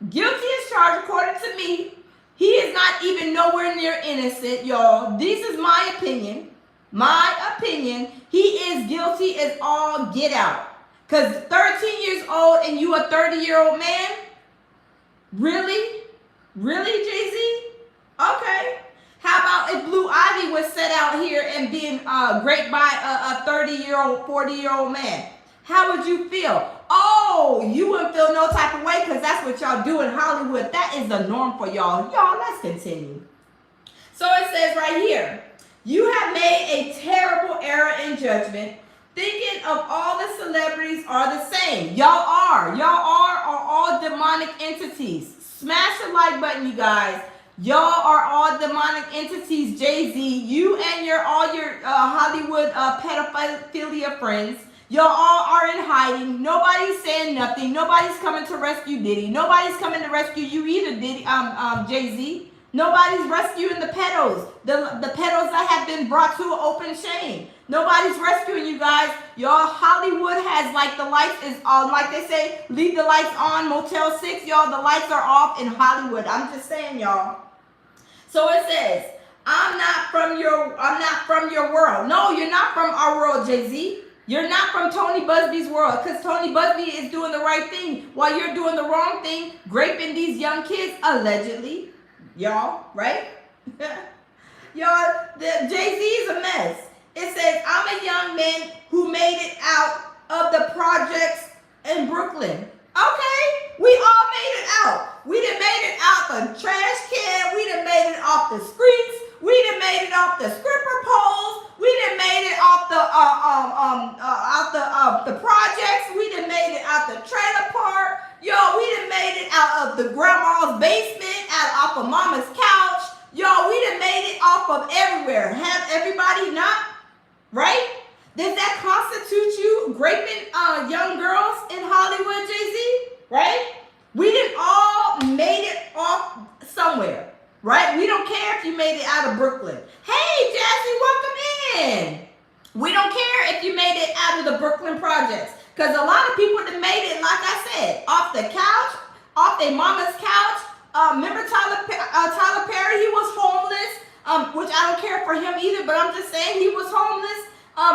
Guilty as charged, according to me. He is not even nowhere near innocent, y'all. This is my opinion. My opinion. He is guilty as all get out. Because 13 years old and you a 30-year-old man? Really? Really, Jay-Z? Okay. How about if Blue Ivy was set out here and being raped by a 30-year-old, 40-year-old man? How would you feel? Oh, you wouldn't feel no type of way, because that's what y'all do in Hollywood. That is the norm for y'all. Y'all, let's continue. So it says right here, you have made a terrible error in judgment, thinking of all the celebrities are the same. Y'all are. Y'all are all demonic entities. Smash the like button, you guys. Y'all are all demonic entities, Jay-Z. You and all your Hollywood pedophilia friends. Y'all all are in hiding. Nobody's saying nothing. Nobody's coming to rescue Diddy. Nobody's coming to rescue you either, Diddy, Jay-Z. Nobody's rescuing the pedos. The pedos that have been brought to an open shame. Nobody's rescuing you guys. Y'all, Hollywood has, like, the lights is on. Like they say, leave the lights on, Motel 6. Y'all, the lights are off in Hollywood. I'm just saying, y'all. So it says, I'm not from your world. No, you're not from our world, Jay-Z. You're not from Tony Busby's world, because Tony Busby is doing the right thing while you're doing the wrong thing, raping these young kids, allegedly. Y'all, right? Y'all, Jay-Z is a mess. It says, I'm a young man who made it out of the projects in Brooklyn. Okay, we all made it out. We done made it out the trash can. We done made it off the streets. We done made it off the stripper poles. We done made it off the projects. We done made it out the trailer park. Yo, we done made it out of the grandma's basement, off of mama's couch. Yo, we done made it off of everywhere. Have everybody not? Right? Does that constitute you raping young girls in Hollywood, Jay-Z? Right? We done all made it off somewhere. Right? We don't care if you made it out of Brooklyn. Hey, Jazzy, welcome in. We don't care if you made it out of the Brooklyn projects. Because a lot of people that made it, like I said, off the couch, off their mama's couch. Remember Tyler Perry? He was homeless, which I don't care for him either, but I'm just saying he was homeless.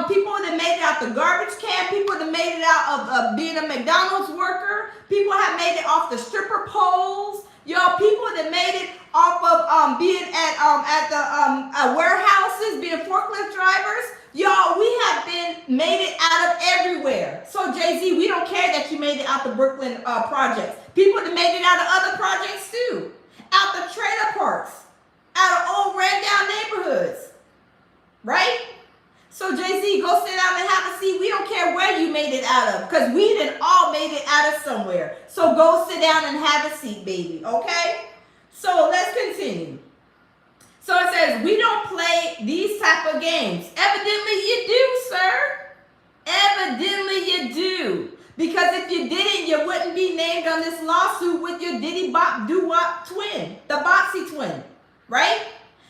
People that made it out the garbage can, people that made it out of being a McDonald's worker, people have made it off the stripper poles. Y'all, people that made it off of being at the warehouses, being forklift drivers. Y'all, we have been made it out of everywhere. So Jay-Z, we don't care that you made it out the Brooklyn projects. People that made it out of other projects too. Out the trailer parks. Out of old ran down neighborhoods. Right? So Jay-Z, go sit down and have a seat. We don't care where you made it out of, because we done all made it out of somewhere. So go sit down and have a seat, baby. Okay? So let's continue. So it says, we don't play these type of games. Evidently you do, sir. Evidently you do. Because if you didn't, you wouldn't be named on this lawsuit with your Diddy Bop Doo Wop twin, the Boxy twin, right?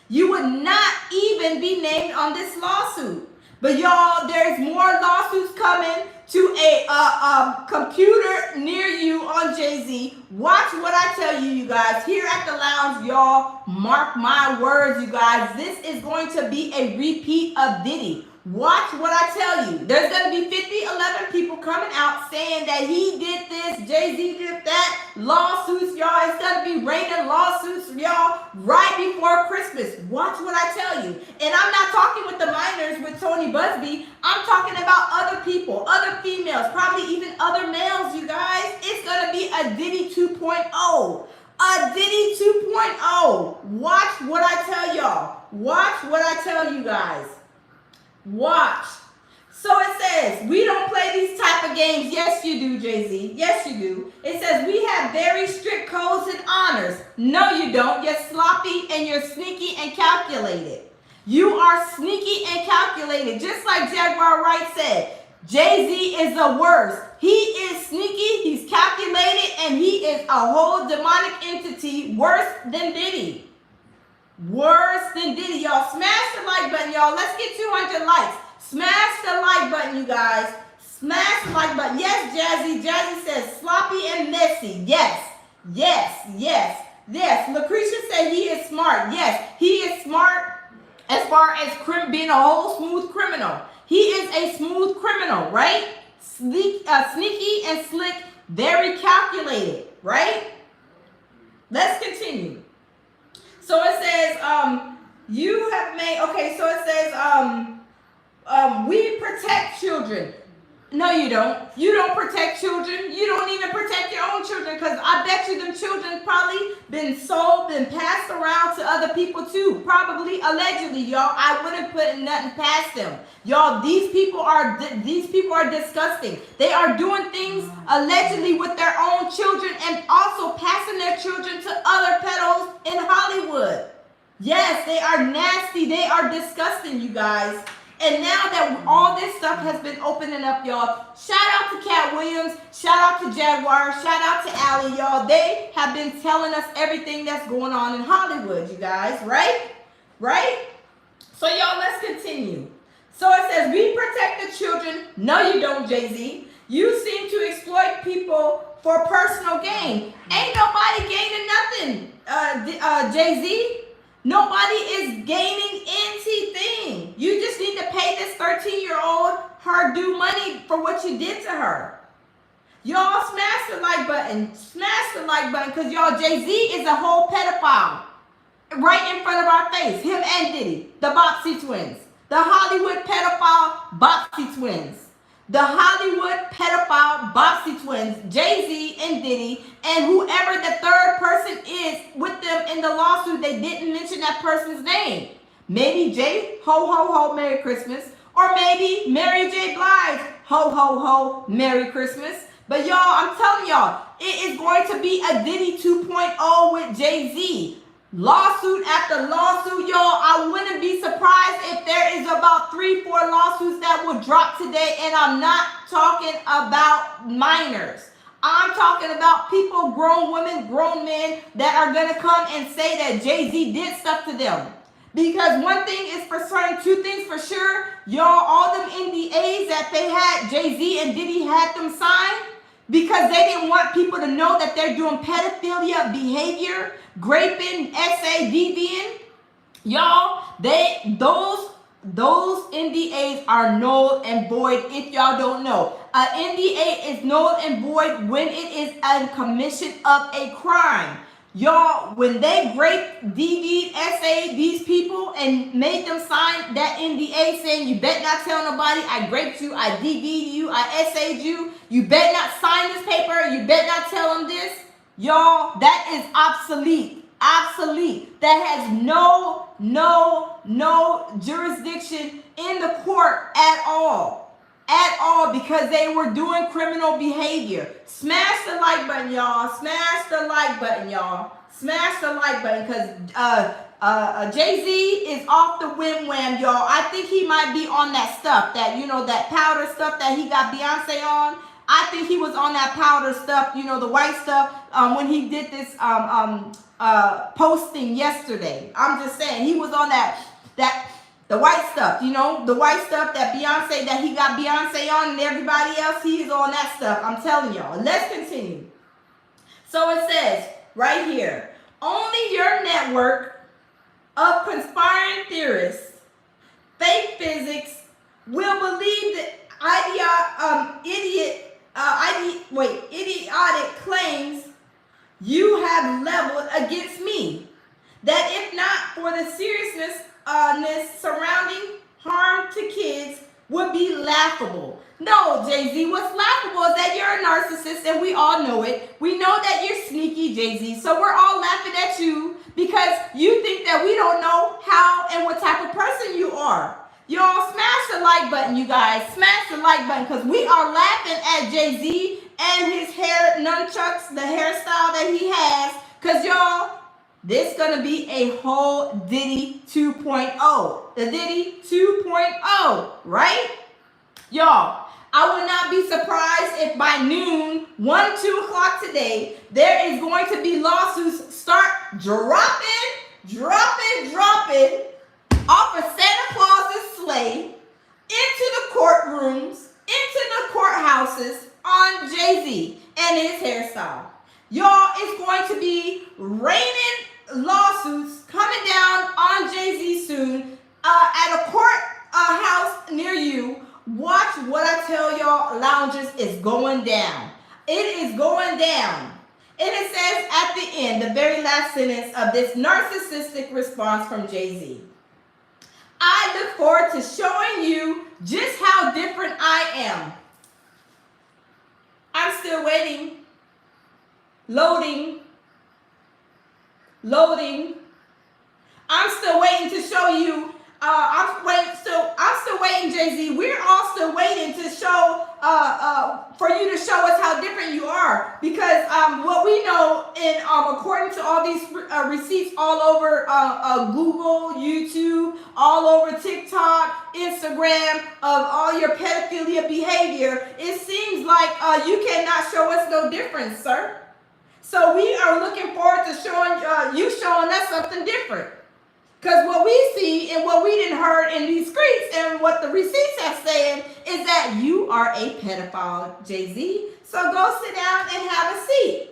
You would not even be named on this lawsuit. But y'all, there's more lawsuits coming to a computer near you on Jay-Z. Watch what I tell you, you guys. Here at the lounge, y'all, mark my words, you guys. This is going to be a repeat of Diddy. Watch what I tell you. There's going to be 11 people coming out saying that he did this, Jay-Z did that, lawsuits, y'all. It's going to be raining lawsuits, y'all, right before Christmas. Watch what I tell you. And I'm not talking with the minors with Tony Busby. I'm talking about other people, other females, probably even other males, you guys. It's going to be a Diddy 2.0. A Diddy 2.0. Watch what I tell y'all. Watch what I tell you guys. Watch. So it says, we don't play these type of games. Yes, you do, Jay-Z. Yes, you do. It says, we have very strict codes and honors. No, you don't. You're sloppy and you're sneaky and calculated. You are sneaky and calculated. Just like Jaguar Wright said, Jay-Z is the worst. He is sneaky, he's calculated, and he is a whole demonic entity worse than Diddy. Worse than Diddy, y'all. Smash the like button, y'all. Let's get 200 likes. Smash the like button, you guys. Smash the like button. Yes, Jazzy. Jazzy says sloppy and messy. Yes. Yes. Yes. Yes. Lucretia said he is smart. Yes, he is smart as far as being a whole smooth criminal. He is a smooth criminal, right? Sneaky and slick, very calculated, right? Let's continue. So it says, you have made, okay, so it says, we protect children. No, you don't. You don't protect children. You don't even protect your own children, because I bet you them children probably been sold and passed around to other people too. Probably, allegedly, y'all. I wouldn't put nothing past them. Y'all, these people are disgusting. They are doing things allegedly with their own children and also passing their children to other pedos in Hollywood. Yes, they are nasty. They are disgusting, you guys. And now that all this stuff has been opening up, y'all, shout out to Cat Williams, shout out to Jaguar, shout out to Allie, y'all. They have been telling us everything that's going on in Hollywood, you guys, right? Right? So, y'all, let's continue. So it says, we protect the children. No, you don't, Jay-Z. You seem to exploit people for personal gain. Ain't nobody gaining nothing, Jay-Z. Nobody is gaining anything. You just need to pay this 13-year-old her due money for what you did to her. Y'all smash the like button. Smash the like button, because y'all, Jay-Z is a whole pedophile right in front of our face. Him and Diddy, the Boxy twins. The Hollywood pedophile Boxy twins. The Hollywood pedophile Boxy twins, Jay-Z and Diddy, and whoever the third person is with them in the lawsuit, they didn't mention that person's name. Maybe Jay, ho, ho, ho, Merry Christmas. Or maybe Mary J. Blige, ho, ho, ho, Merry Christmas. But y'all, I'm telling y'all, it is going to be a Diddy 2.0 with Jay-Z. Lawsuit after lawsuit, y'all. I wouldn't be surprised if there is about 3-4 lawsuits that will drop today. And I'm not talking about minors. I'm talking about people, grown women, grown men, that are going to come and say that Jay-Z did stuff to them. Because one thing is for certain, two things for sure. Y'all, all them NDAs that they had, Jay-Z and Diddy had them sign, because they didn't want people to know that they're doing pedophilia behavior, graping, DVing. Y'all, those NDAs are null and void if y'all don't know. An NDA is null and void when it is a commission of a crime. Y'all, when they raped, DV'd, these people and made them sign that NDA saying, you bet not tell nobody I raped you, I DV'd you, I SA'd you, you bet not sign this paper, you bet not tell them this. Y'all, that is obsolete. Obsolete. That has no jurisdiction in the court at all. At all, because they were doing criminal behavior. Smash the like button, y'all. Smash the like button, y'all. Smash the like button, because Jay-Z is off the whim, y'all. I think he might be on that stuff, that, you know, that powder stuff that he got Beyonce on. I think he was on that powder stuff, you know, the white stuff, when he did this posting yesterday. I'm just saying, he was on the white stuff, you know, the white stuff that Beyonce, that he got Beyonce on, and everybody else, he's on that stuff. I'm telling y'all. Let's continue. So it says right here, only your network of conspiring theorists, fake physics, will believe the idiotic claims you have leveled against me. That if not for the seriousness surrounding harm to kids, would be laughable. No, Jay-Z, what's laughable is that you're a narcissist, and we all know it. We know that you're sneaky, Jay-Z, so we're all laughing at you because you think that we don't know how and what type of person you are. Y'all, smash the like button, you guys. Smash the like button, because we are laughing at Jay-Z and his hair nunchucks, the hairstyle that he has, because y'all, this gonna be a whole Diddy 2.0. The Diddy 2.0, right? Y'all, I would not be surprised if by noon, 2 o'clock today, there is going to be lawsuits start dropping off of Santa Claus's sleigh into the courtrooms, into the courthouses on Jay-Z and his hairstyle. Y'all, it's going to be raining lawsuits coming down on Jay-Z soon at a courthouse near you. Watch what I tell y'all, loungers, is going down. It is going down. And it says at the end, the very last sentence of this narcissistic response from Jay-Z. I look forward to showing you just how different I am. I'm still waiting. Loading. I'm still waiting to show you. I'm still waiting, Jay-Z. We're all still waiting to show, for you to show us how different you are. Because what we know, in according to all these receipts all over Google, YouTube, all over TikTok, Instagram, of all your pedophilia behavior, it seems like you cannot show us no difference, sir. So we are looking forward to showing us something different. Because what we see and what we didn't heard in these streets and what the receipts have said is that you are a pedophile, Jay-Z. So go sit down and have a seat.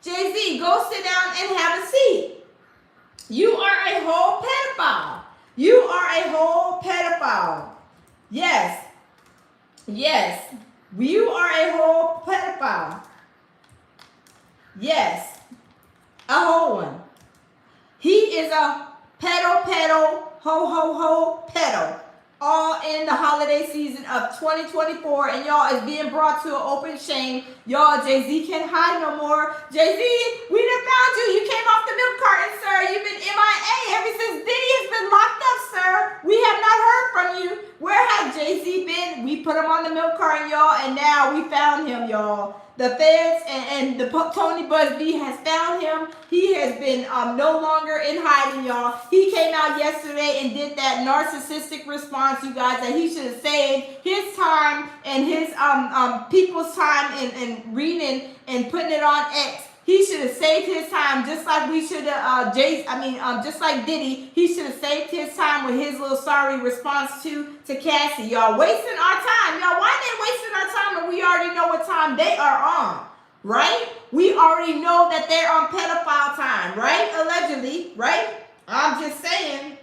Jay-Z, go sit down and have a seat. You are a whole pedophile. You are a whole pedophile. Yes. Yes. You are a whole pedophile. Yes. A whole one. He is a pedo, pedo, all in the holiday season of 2024, and y'all is being brought to an open shame. Y'all, Jay-Z can't hide no more. Jay-Z, we done found you. You came off the milk carton, sir. You've been MIA ever since Diddy has been locked up, sir. We have not heard from you. Where has Jay-Z been? We put him on the milk carton, y'all, and now we found him, y'all. The feds and the Tony Busby has found him. He has been no longer in hiding, y'all. He came out yesterday and did that narcissistic response, you guys, that he should have saved his time and his people's time and reading and putting it on X. He should have saved his time, just like we should have, just like Diddy. He should have saved his time with his little sorry response to Cassie. Y'all wasting our time. Y'all, why they wasting our time when we already know what time they are on, right? We already know that they're on pedophile time, right? Allegedly, right? I'm just saying.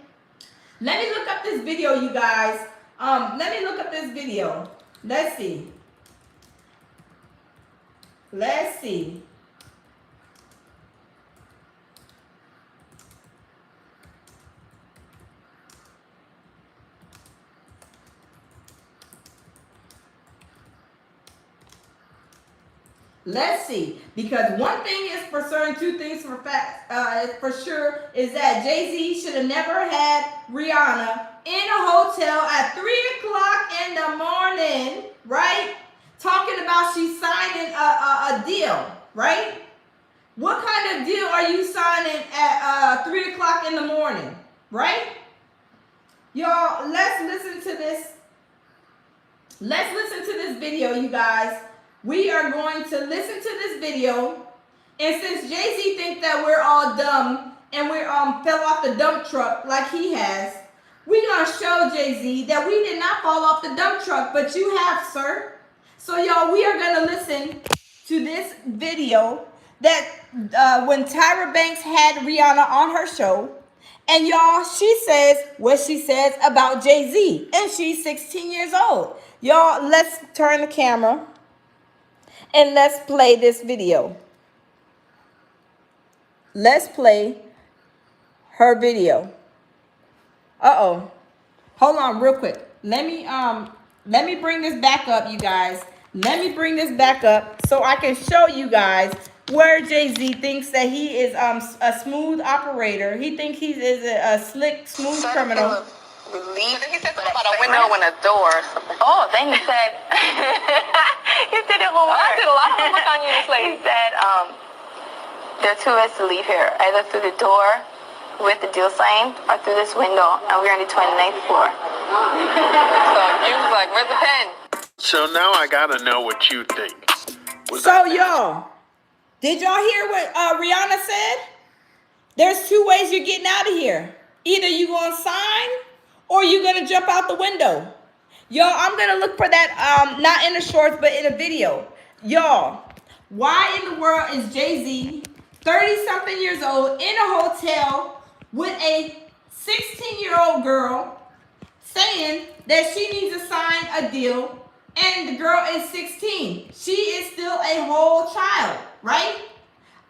Let me look up this video, you guys. Let me look up this video. Let's see. Let's see. Let's see, because one thing is for certain, two things for sure is that Jay-Z should have never had Rihanna in a hotel at 3 o'clock in the morning, right? Talking about she's signing a deal, right? What kind of deal are you signing at 3 o'clock in the morning, right? Y'all, let's listen to this. Let's listen to this video, you guys. We are going to listen to this video. And since Jay-Z thinks that we're all dumb and we fell off the dump truck like he has, we're going to show Jay-Z that we did not fall off the dump truck, but you have, sir. So, y'all, we are going to listen to this video that when Tyra Banks had Rihanna on her show. And, y'all, she says what she says about Jay-Z. And she's 16 years old. Y'all, let's turn the camera and let's play this video. Let's play her video. Uh-oh. Hold on real quick. Let me bring this back up, you guys. Let me bring this back up so I can show you guys where Jay-Z thinks that he is a smooth operator. He thinks he is a slick, smooth criminal. Relief, he said something about a window and a door or something. Oh, then he said, he did it homework. I did a lot of homework on you, this lady. He said, there are two ways to leave here, either through the door with the deal sign or through this window, and we're on the 29th floor. So you was like, where's the pen? So now I gotta know what you think. So y'all, did y'all hear what Rihanna said? There's two ways you're getting out of here. Either you're going to sign or you're going to jump out the window. Y'all, I'm going to look for that, not in the shorts, but in a video. Y'all, why in the world is Jay-Z, 30-something years old, in a hotel with a 16-year-old girl saying that she needs to sign a deal, and the girl is 16. She is still a whole child, right?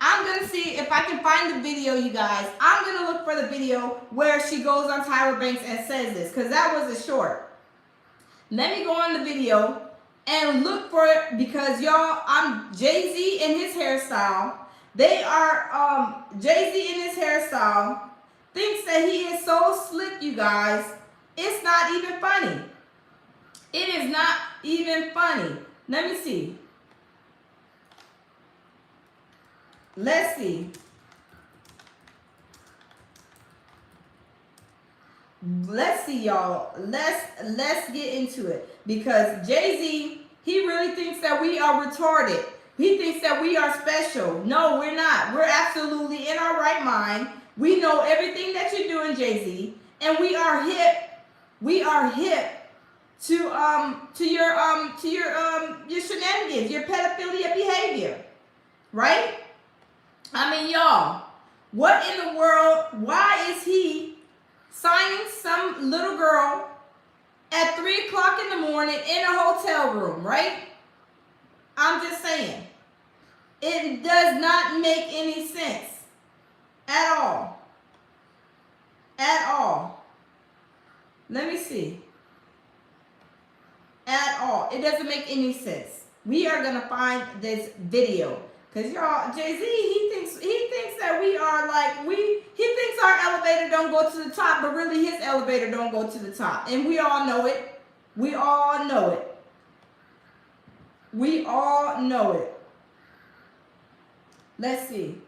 I'm going to see if I can find the video, you guys. I'm going to look for the video where she goes on Tyra Banks and says this, because that was a short. Let me go on the video and look for it, because y'all, I'm Jay-Z in his hairstyle. They are, Jay-Z in his hairstyle thinks that he is so slick, you guys. It's not even funny. It is not even funny. Let me see. Let's see. Let's see, y'all. Let's get into it, because Jay-Z, he really thinks that we are retarded. He thinks that we are special. No, we're not. We're absolutely in our right mind. We know everything that you're doing, Jay-Z, and we are hip. We are hip to your shenanigans, your pedophilia behavior, right? I mean, y'all, what in the world? Why is he signing some little girl at 3 o'clock in the morning in a hotel room, right? I'm just saying. It does not make any sense at all. At all. Let me see. At all. It doesn't make any sense. We are going to find this video. Because y'all, Jay-Z, he thinks that we are like, he thinks our elevator don't go to the top, but really his elevator don't go to the top. And we all know it. We all know it. We all know it. Let's see.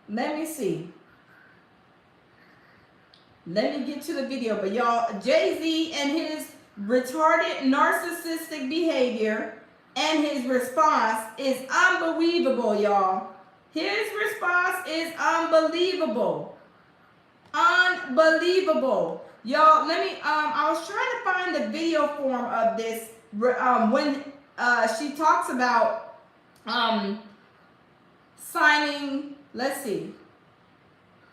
Let me see. Let me get to the video. But y'all, Jay-Z and his retarded narcissistic behavior and his response is unbelievable, y'all. His response is unbelievable. Unbelievable. Y'all, let me, I was trying to find the video form of this when she talks about signing. Let's see.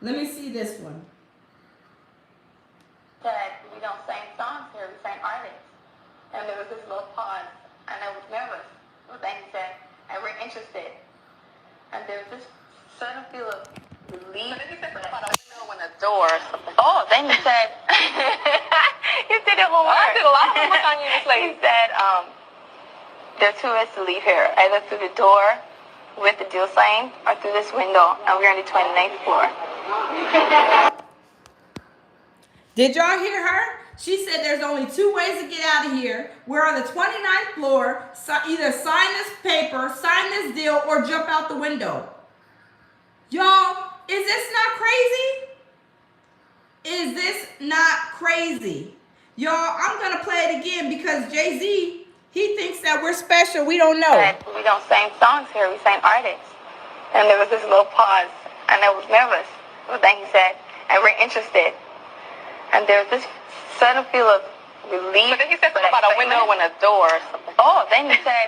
Let me see this one. That we don't sing songs here, we sing artists. And there was this little pause, and I was nervous. But then he said, and we're interested. And there was this sudden feel of relief. But then he said something about a window and a door or something. Oh, then he said, you did it homework. I did a lot of homework on you, this lady. He said, there are two ways to leave here, either through the door with the deal sign or through this window, and we're on the 29th floor. Did y'all hear her? She said there's only two ways to get out of here. We're on the 29th floor. So either sign this paper, sign this deal, or jump out the window. Y'all, is this not crazy? Is this not crazy? Y'all, I'm going to play it again because Jay-Z, he thinks that we're special. We don't know. We don't sing songs here, we sing artists. And there was this little pause, and I was nervous. But then he said, and we're interested. And there was this sudden feel of relief. But then he said something about a window and a door or something. Oh, then he said,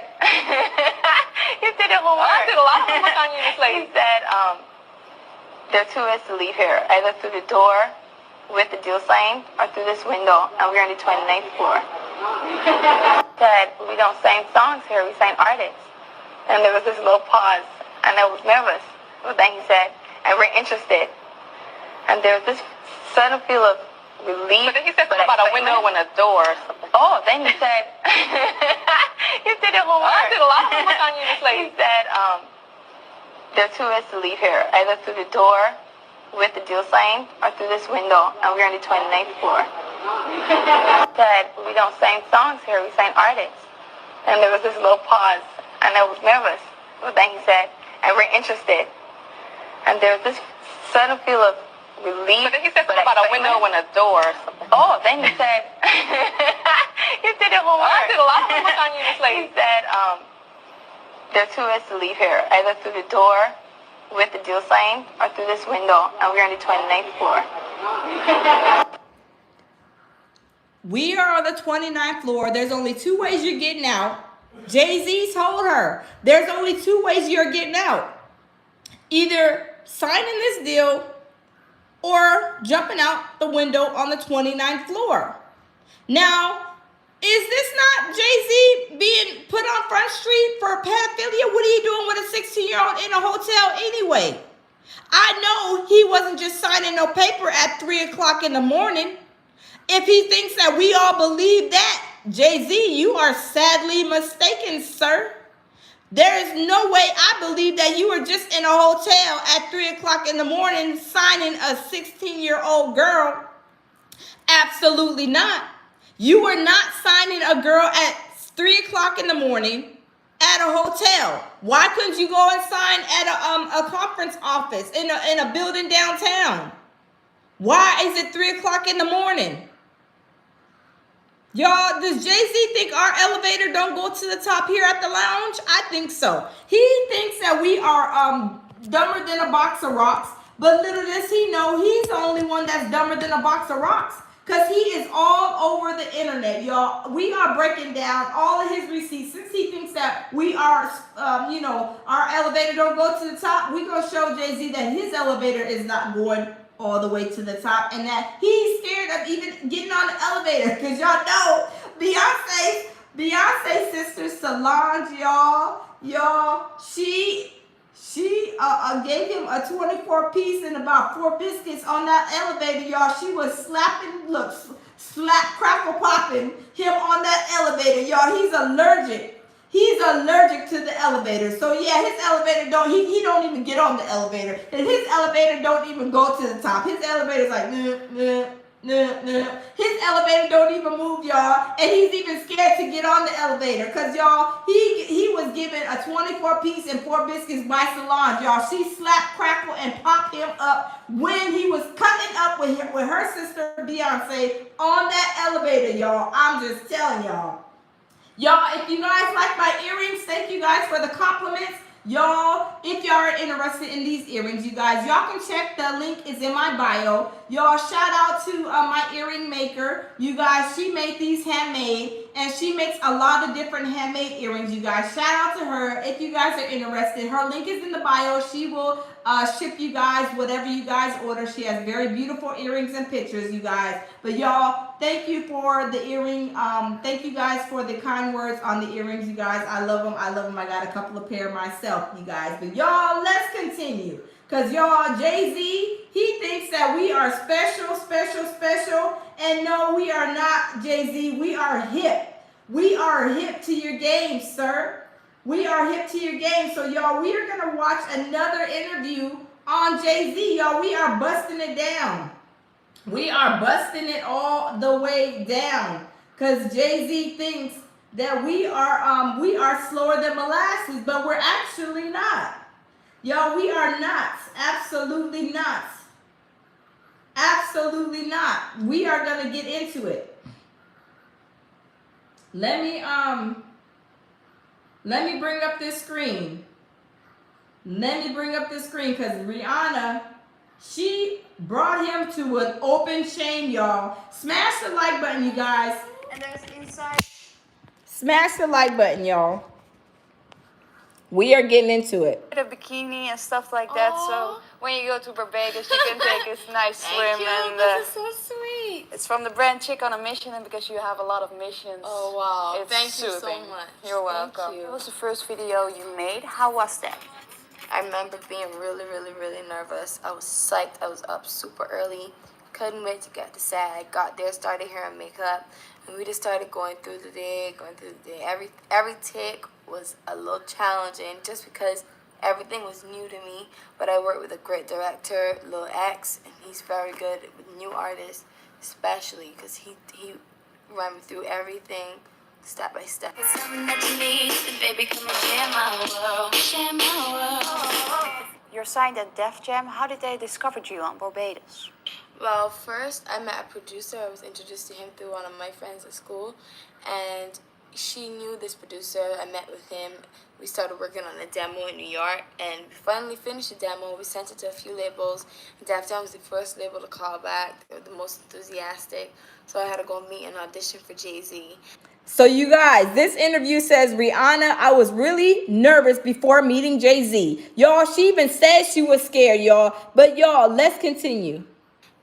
you did it homework. I did a lot of homework on you this lady. He said, there are two ways to leave here, either through the door with the deal signed or through this window, and we're on the 29th floor. Said, we don't sing songs here, we sing artists. And there was this little pause, and I was nervous. But then he said, and we're interested. And there was this sudden feel of relief. But then he said something about a window and a door or something. Oh, then he said, you did it homework. I did a lot of homework on you this lady. He said, there are two ways to leave here, either through the door with the deal signed or through this window, and we're on the 29th floor. Said, we don't sing songs here, we sing artists. And there was this little pause, and I was nervous. But then he said, and we're interested. And there was this sudden feel of relief. But then he said something about a window and a door or something. Oh, then he said, you did it homework. I did a lot of homework on you this lady. He said, there are two ways to leave here, either through the door with the deal signed or through this window, and we're on the 29th floor. We are on the 29th floor. There's only two ways you're getting out. Jay-Z told her there's only two ways you're getting out. Either signing this deal or jumping out the window on the 29th floor. Now, is this not Jay-Z being put on Front Street for pedophilia? What are you doing with a 16-year-old in a hotel anyway? I know he wasn't just signing no paper at 3 o'clock in the morning. If he thinks that we all believe that, Jay-Z, you are sadly mistaken, sir. There is no way I believe that you were just in a hotel at 3 o'clock in the morning signing a 16-year-old girl. Absolutely not. You were not signing a girl at 3 o'clock in the morning at a hotel. Why couldn't you go and sign at a conference office in a building downtown? Why is it 3 o'clock in the morning? Y'all, does Jay-Z think our elevator don't go to the top here at the lounge? I think so. He thinks that we are dumber than a box of rocks, but little does he know he's the only one that's dumber than a box of rocks. Because he is all over the internet, y'all. We are breaking down all of his receipts. Since he thinks that we are, our elevator don't go to the top, we're going to show Jay-Z that his elevator is not going all the way to the top, and that he's scared of even getting on the elevator. Because y'all know Beyonce's sister Solange, y'all, she gave him a 24-piece and about 4 biscuits on that elevator, y'all. She was slap, crackle, popping him on that elevator, y'all. He's allergic. He's allergic to the elevator. So yeah, his elevator he don't even get on the elevator. And his elevator don't even go to the top. His elevator's like, nah. His elevator don't even move, y'all. And he's even scared to get on the elevator. Because, y'all, he was given a 24-piece and 4 biscuits by Solange, y'all. She slapped, crackled, and popped him up when he was cutting up with her sister, Beyonce, on that elevator, y'all. I'm just telling y'all. Y'all, if you guys like my earrings, thank you guys for the compliments. Y'all, if y'all are interested in these earrings, you guys, y'all can check. The link is in my bio. Y'all, shout out to my earring maker. You guys, she made these handmade, and she makes a lot of different handmade earrings, you guys. Shout out to her if you guys are interested. Her link is in the bio. She will ship you guys whatever you guys order. She has very beautiful earrings and pictures, you guys. But y'all, thank you for the earring. Thank you guys for the kind words on the earrings, you guys. I love them. I love them. I got a couple of pair myself, you guys. But y'all, let's continue. Because y'all, Jay-Z, he thinks that we are special, special, special. And no, we are not, Jay-Z. We are hip. We are hip to your game, sir. We are hip to your game. So y'all, we are going to watch another interview on Jay-Z, y'all. We are busting it down. We are busting it all the way down because Jay-Z thinks that we are slower than molasses, but we're actually not. Y'all, we are not. Absolutely not. Absolutely not. We are gonna get into it. Let me bring up this screen. Let me bring up this screen because Rihanna, she brought him to an open shame, y'all. Smash the like button, you guys. And there's inside. Smash the like button, y'all. We are getting into it. A bikini and stuff like that. So when you go to Barbados, you can take a nice swim. And This is so sweet. it's from the brand Chick on a Mission, and because you have a lot of missions. Oh wow! It's Thank you so soothing. much. You're welcome. Thank you. What was the first video you made? How was that? I remember being really, really, really nervous. I was psyched. I was up super early. Couldn't wait to get to set. I got there, started hair and makeup, and we just started going through the day. Every take was a little challenging just because everything was new to me. But I worked with a great director, Lil X, and he's very good with new artists, especially because he ran me through everything step by step. It's something that you need, then baby, come and share my world, share my world. You're signed at Def Jam. How did they discover you on Barbados? Well, first I met a producer. I was introduced to him through one of my friends at school, and she knew this producer. I met with him. We started working on a demo in New York, and we finally finished the demo. We sent it to a few labels. Def Jam was the first label to call back. They were the most enthusiastic, so I had to go meet and audition for Jay-Z. So you guys, this interview says, Rihanna, I was really nervous before meeting Jay-Z. Y'all, she even said she was scared, y'all. But y'all, let's continue.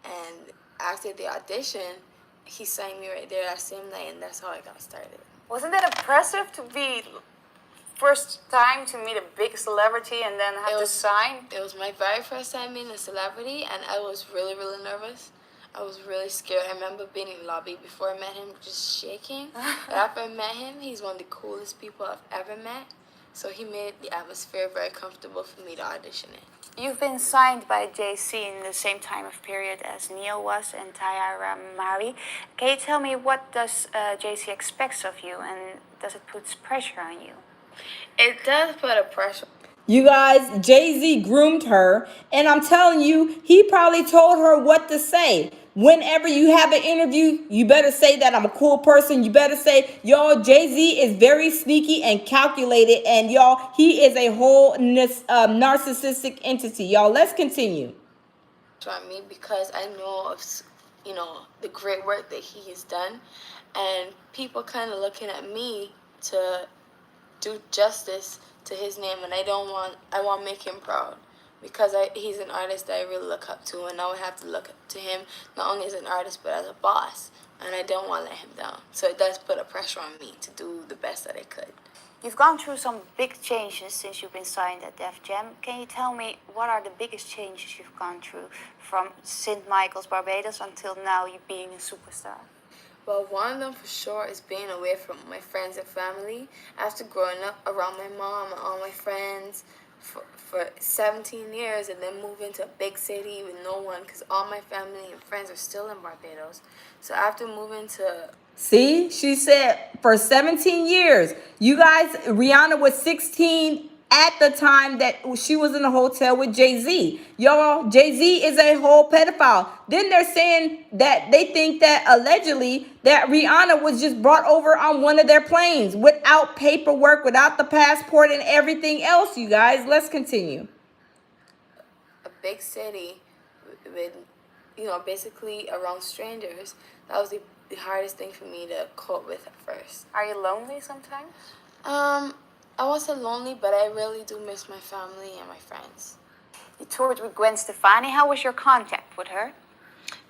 And after the audition, he signed me right there that same night, and that's how I got started. Wasn't that impressive to be first time to meet a big celebrity and then have to sign? It was my very first time meeting a celebrity, and I was really, really nervous. I was really scared. I remember being in the lobby before I met him, just shaking. But after I met him, he's one of the coolest people I've ever met. So he made the atmosphere very comfortable for me to audition in. You've been signed by Jay-Z in the same time of period as Neo was and Tyra Mari. Can you tell me what does Jay-Z expects of you, and does it put pressure on you? It does put a pressure. You guys, Jay-Z groomed her, and I'm telling you, he probably told her what to say. Whenever you have an interview, you better say that I'm a cool person. You better say, y'all, Jay-Z is very sneaky and calculated, and y'all, he is a whole narcissistic entity. Y'all, let's continue. On me because I know of, the great work that he has done, and people kind of looking at me to do justice to his name, and I want to make him proud because he's an artist that I really look up to, and I would have to look up to him not only as an artist but as a boss, and I don't want to let him down. So it does put a pressure on me to do the best that I could. You've gone through some big changes since you've been signed at Def Jam. Can you tell me what are the biggest changes you've gone through from St. Michael's, Barbados until now you being a superstar? Well, one of them for sure is being away from my friends and family. After growing up around my mom and all my friends for 17 years and then moving to a big city with no one because all my family and friends are still in Barbados. So after moving to... See, she said for 17 years. You guys, Rihanna was 16 at the time that she was in a hotel with Jay-Z. Y'all, Jay-Z is a whole pedophile. Then they're saying that they think that allegedly that Rihanna was just brought over on one of their planes without paperwork, without the passport and everything else, you guys. Let's continue. A big city with, basically around strangers. That was the hardest thing for me to cope with at first. Are you lonely sometimes? I wasn't lonely, but I really do miss my family and my friends. You toured with Gwen Stefani. How was your contact with her?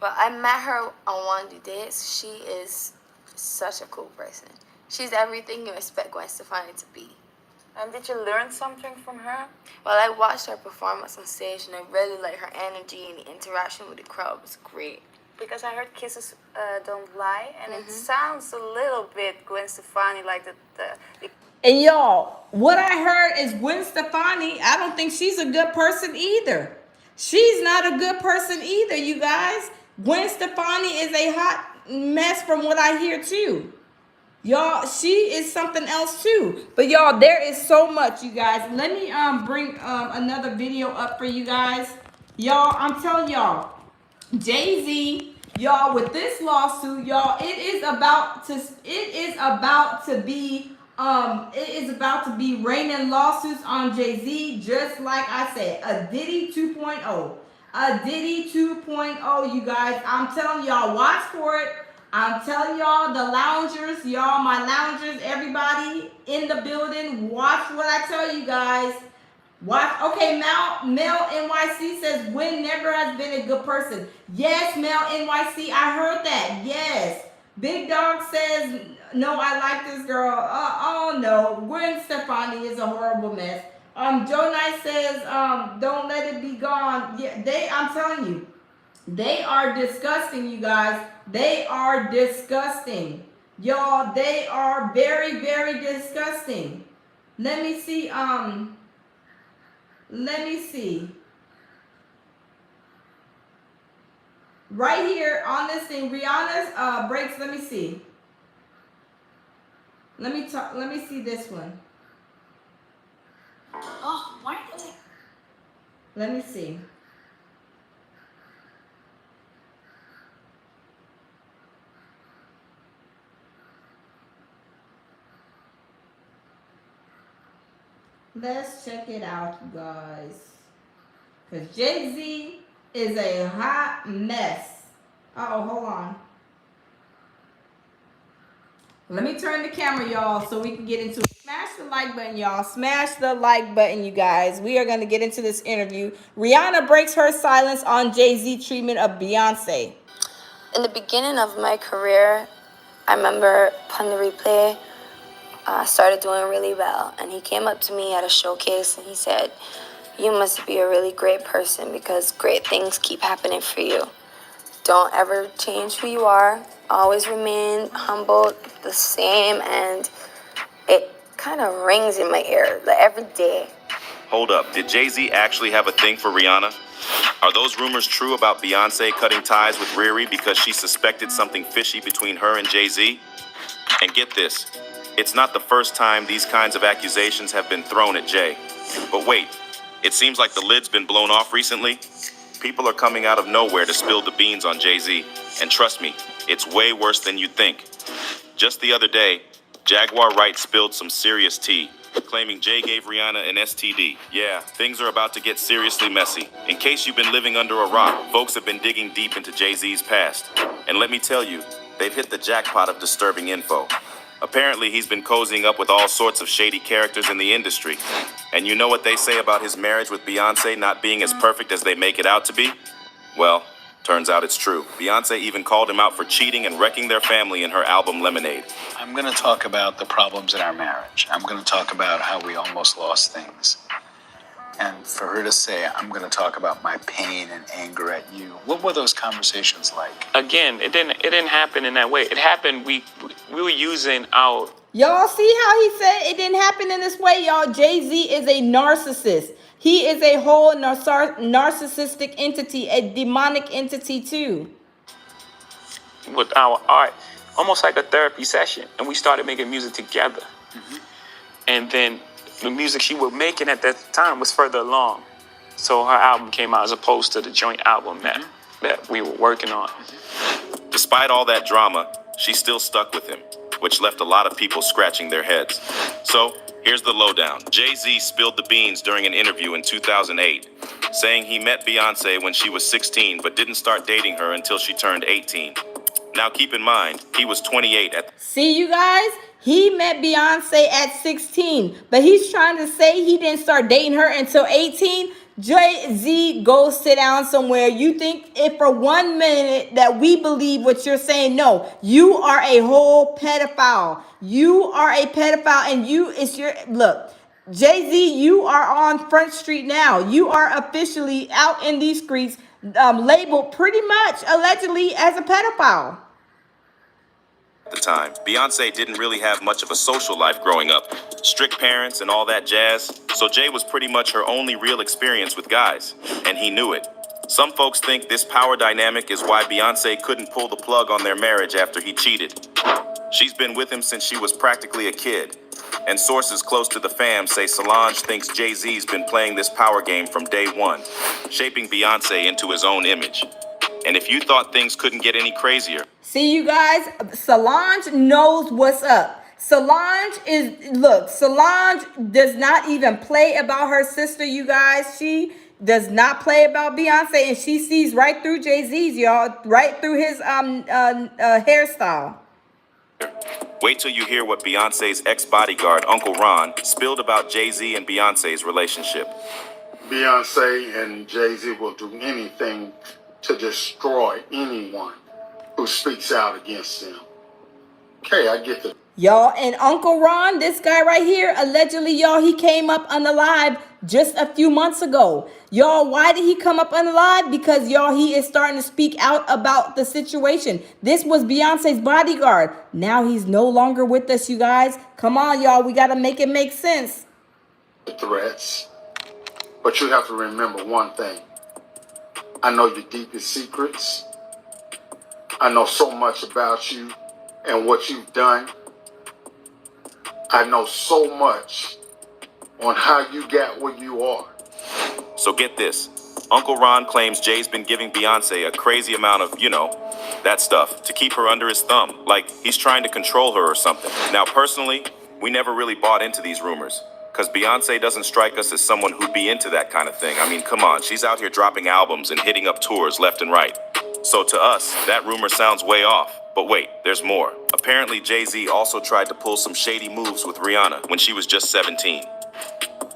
Well, I met her on one of the dates. She is such a cool person. She's everything you expect Gwen Stefani to be. And did you learn something from her? Well, I watched her performance on stage, and I really liked her energy, and the interaction with the crowd was great. Because I heard Kisses Don't Lie, and it sounds a little bit Gwen Stefani, like the And y'all, what I heard is Gwen Stefani, I don't think she's a good person either. She's not a good person either, you guys. Gwen Stefani is a hot mess from what I hear too. Y'all, she is something else too. But y'all, there is so much, you guys. Let me bring another video up for you guys. Y'all, I'm telling y'all, Jay-Z, y'all, with this lawsuit, y'all, it is about to be raining lawsuits on Jay-Z, just like I said, a Diddy 2.0. A Diddy 2.0, you guys. I'm telling y'all, watch for it. I'm telling y'all, the loungers, y'all, my loungers, everybody in the building, watch what I tell you guys. Watch. Okay, Mel NYC says Gwen never has been a good person. Yes, Mel NYC, I heard that. Yes. Big Dog says, no, I like this girl. Oh no, Gwen Stefani is a horrible mess. Joe Knight says, don't let it be gone. Yeah, I'm telling you, they are disgusting, you guys. They are disgusting. Y'all, they are very, very disgusting. Let me see. Let me see. Right here on this thing, Rihanna's breaks. Let me see. Let me see this one. Oh, why did it? Let me see. Let's check it out, you guys. Because Jay-Z is a hot mess. Uh-oh, hold on. Let me turn the camera, y'all, so we can get into it. Smash the like button, y'all. Smash the like button, you guys. We are going to get into this interview. Rihanna breaks her silence on Jay-Z treatment of Beyonce. In the beginning of my career, I remember Pun the Replay started doing really well. And he came up to me at a showcase and he said, "You must be a really great person because great things keep happening for you. Don't ever change who you are. Always remain humble, the same." And it kind of rings in my ear like every day. Hold up, did Jay-Z actually have a thing for Rihanna? Are those rumors true about Beyonce cutting ties with Riri because she suspected something fishy between her and Jay-Z? And get this, it's not the first time these kinds of accusations have been thrown at Jay. But wait, it seems like the lid's been blown off recently. People are coming out of nowhere to spill the beans on Jay-Z. And trust me, it's way worse than you'd think. Just the other day, Jaguar Wright spilled some serious tea, claiming Jay gave Rihanna an STD. Yeah, things are about to get seriously messy. In case you've been living under a rock, folks have been digging deep into Jay-Z's past. And let me tell you, they've hit the jackpot of disturbing info. Apparently, he's been cozying up with all sorts of shady characters in the industry. And you know what they say about his marriage with Beyonce not being as perfect as they make it out to be? Well, turns out it's true. Beyonce even called him out for cheating and wrecking their family in her album Lemonade. I'm going to talk about the problems in our marriage. I'm going to talk about how we almost lost things. And for her to say, I'm going to talk about my pain and anger at you. What were those conversations like? Again, it didn't happen in that way. It happened, we were using our... Y'all see how he said it didn't happen in this way, y'all? Jay-Z is a narcissist. He is a whole narcissistic entity, a demonic entity too. with our art, almost like a therapy session. And we started making music together. Mm-hmm. And then the music she was making at that time was further along. So her album came out as opposed to the joint album that we were working on. Despite all that drama, she still stuck with him, which left a lot of people scratching their heads. So, here's the lowdown. Jay-Z spilled the beans during an interview in 2008, saying he met Beyonce when she was 16 but didn't start dating her until she turned 18. Now keep in mind, he was 28 at... See, you guys? He met Beyonce at 16, but he's trying to say he didn't start dating her until 18. Jay-Z, go sit down somewhere. You think if for 1 minute that we believe what you're saying? No, you are a whole pedophile. You are a pedophile, and look, Jay-Z, you are on Front Street now. You are officially out in these streets, labeled pretty much allegedly as a pedophile. the time. Beyonce didn't really have much of a social life growing up. Strict parents and all that jazz. So Jay was pretty much her only real experience with guys. And he knew it. Some folks think this power dynamic is why Beyonce couldn't pull the plug on their marriage after he cheated. She's been with him since she was practically a kid. And sources close to the fam say Solange thinks Jay-Z's been playing this power game from day one, shaping Beyonce into his own image. And if you thought things couldn't get any crazier. See, you guys, Solange knows what's up. Solange does not even play about her sister, you guys. She does not play about Beyonce, and she sees right through Jay-Z's, y'all, right through his hairstyle. Wait till you hear what Beyonce's ex-bodyguard, Uncle Ron, spilled about Jay-Z and Beyonce's relationship. Beyonce and Jay-Z will do anything to destroy anyone who speaks out against them. Okay, I get the... Y'all, and Uncle Ron, this guy right here, allegedly, y'all, he came up unalive just a few months ago. Y'all, why did he come up unalive? Because, y'all, he is starting to speak out about the situation. This was Beyonce's bodyguard. Now he's no longer with us, you guys. Come on, y'all, we got to make it make sense. Threats. But you have to remember one thing. I know your deepest secrets. I know so much about you and what you've done. I know so much on how you got where you are. So get this. Uncle Ron claims Jay's been giving Beyonce a crazy amount of, that stuff to keep her under his thumb. Like he's trying to control her or something. Now, personally, we never really bought into these rumors. Because Beyonce doesn't strike us as someone who'd be into that kind of thing. I mean, come on, she's out here dropping albums and hitting up tours left and right. So to us, that rumor sounds way off. But wait, there's more. Apparently, Jay-Z also tried to pull some shady moves with Rihanna when she was just 17.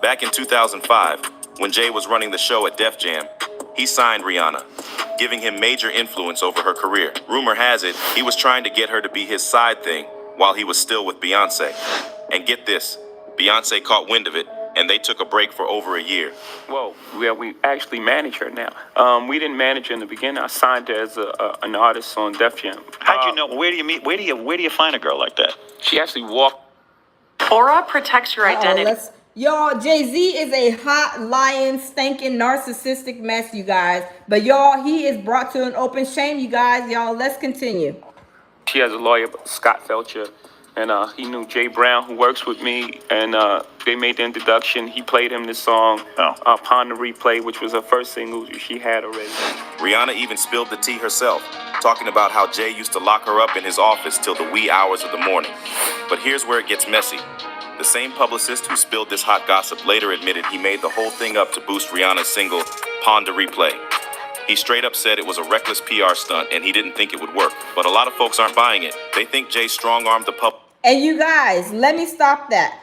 Back in 2005, when Jay was running the show at Def Jam, he signed Rihanna, giving him major influence over her career. Rumor has it, he was trying to get her to be his side thing while he was still with Beyonce. And get this, Beyonce caught wind of it, and they took a break for over a year. Well, we actually manage her now. We didn't manage her in the beginning. I signed her as an artist on Def Jam. How'd you know? Where do you meet? Where do you find a girl like that? She actually walked. Aura protects your identity. Y'all, Jay-Z is a hot, lying, stinking, narcissistic mess, you guys. But y'all, he is brought to an open shame, you guys. Y'all, let's continue. She has a lawyer, Scott Felcher. And he knew Jay Brown, who works with me, and they made the introduction. He played him this song, Upon the Replay, which was her first single she had already. Rihanna even spilled the tea herself, talking about how Jay used to lock her up in his office till the wee hours of the morning. But here's where it gets messy. The same publicist who spilled this hot gossip later admitted he made the whole thing up to boost Rihanna's single, Upon the Replay. He straight up said it was a reckless PR stunt and he didn't think it would work. But a lot of folks aren't buying it. They think Jay strong-armed the public. And you guys, let me stop that.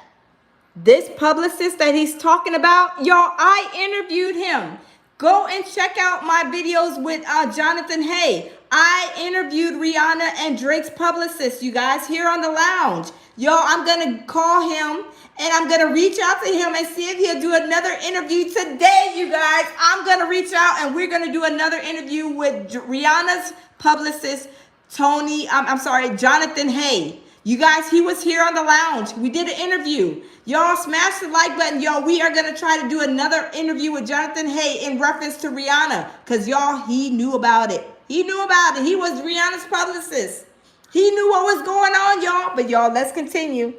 This publicist that he's talking about, y'all, I interviewed him. Go and check out my videos with Jonathan Hay. I interviewed Rihanna and Drake's publicist, you guys, here on the lounge. Y'all, I'm going to call him and I'm going to reach out to him and see if he'll do another interview today, you guys. I'm going to reach out and we're going to do another interview with Rihanna's publicist, Jonathan Hay. You guys, he was here on the lounge. We did an interview. Y'all smash the like button. Y'all, we are going to try to do another interview with Jonathan Hay in reference to Rihanna. Because, y'all, he knew about it. He knew about it. He was Rihanna's publicist. He knew what was going on, y'all. But, y'all, let's continue.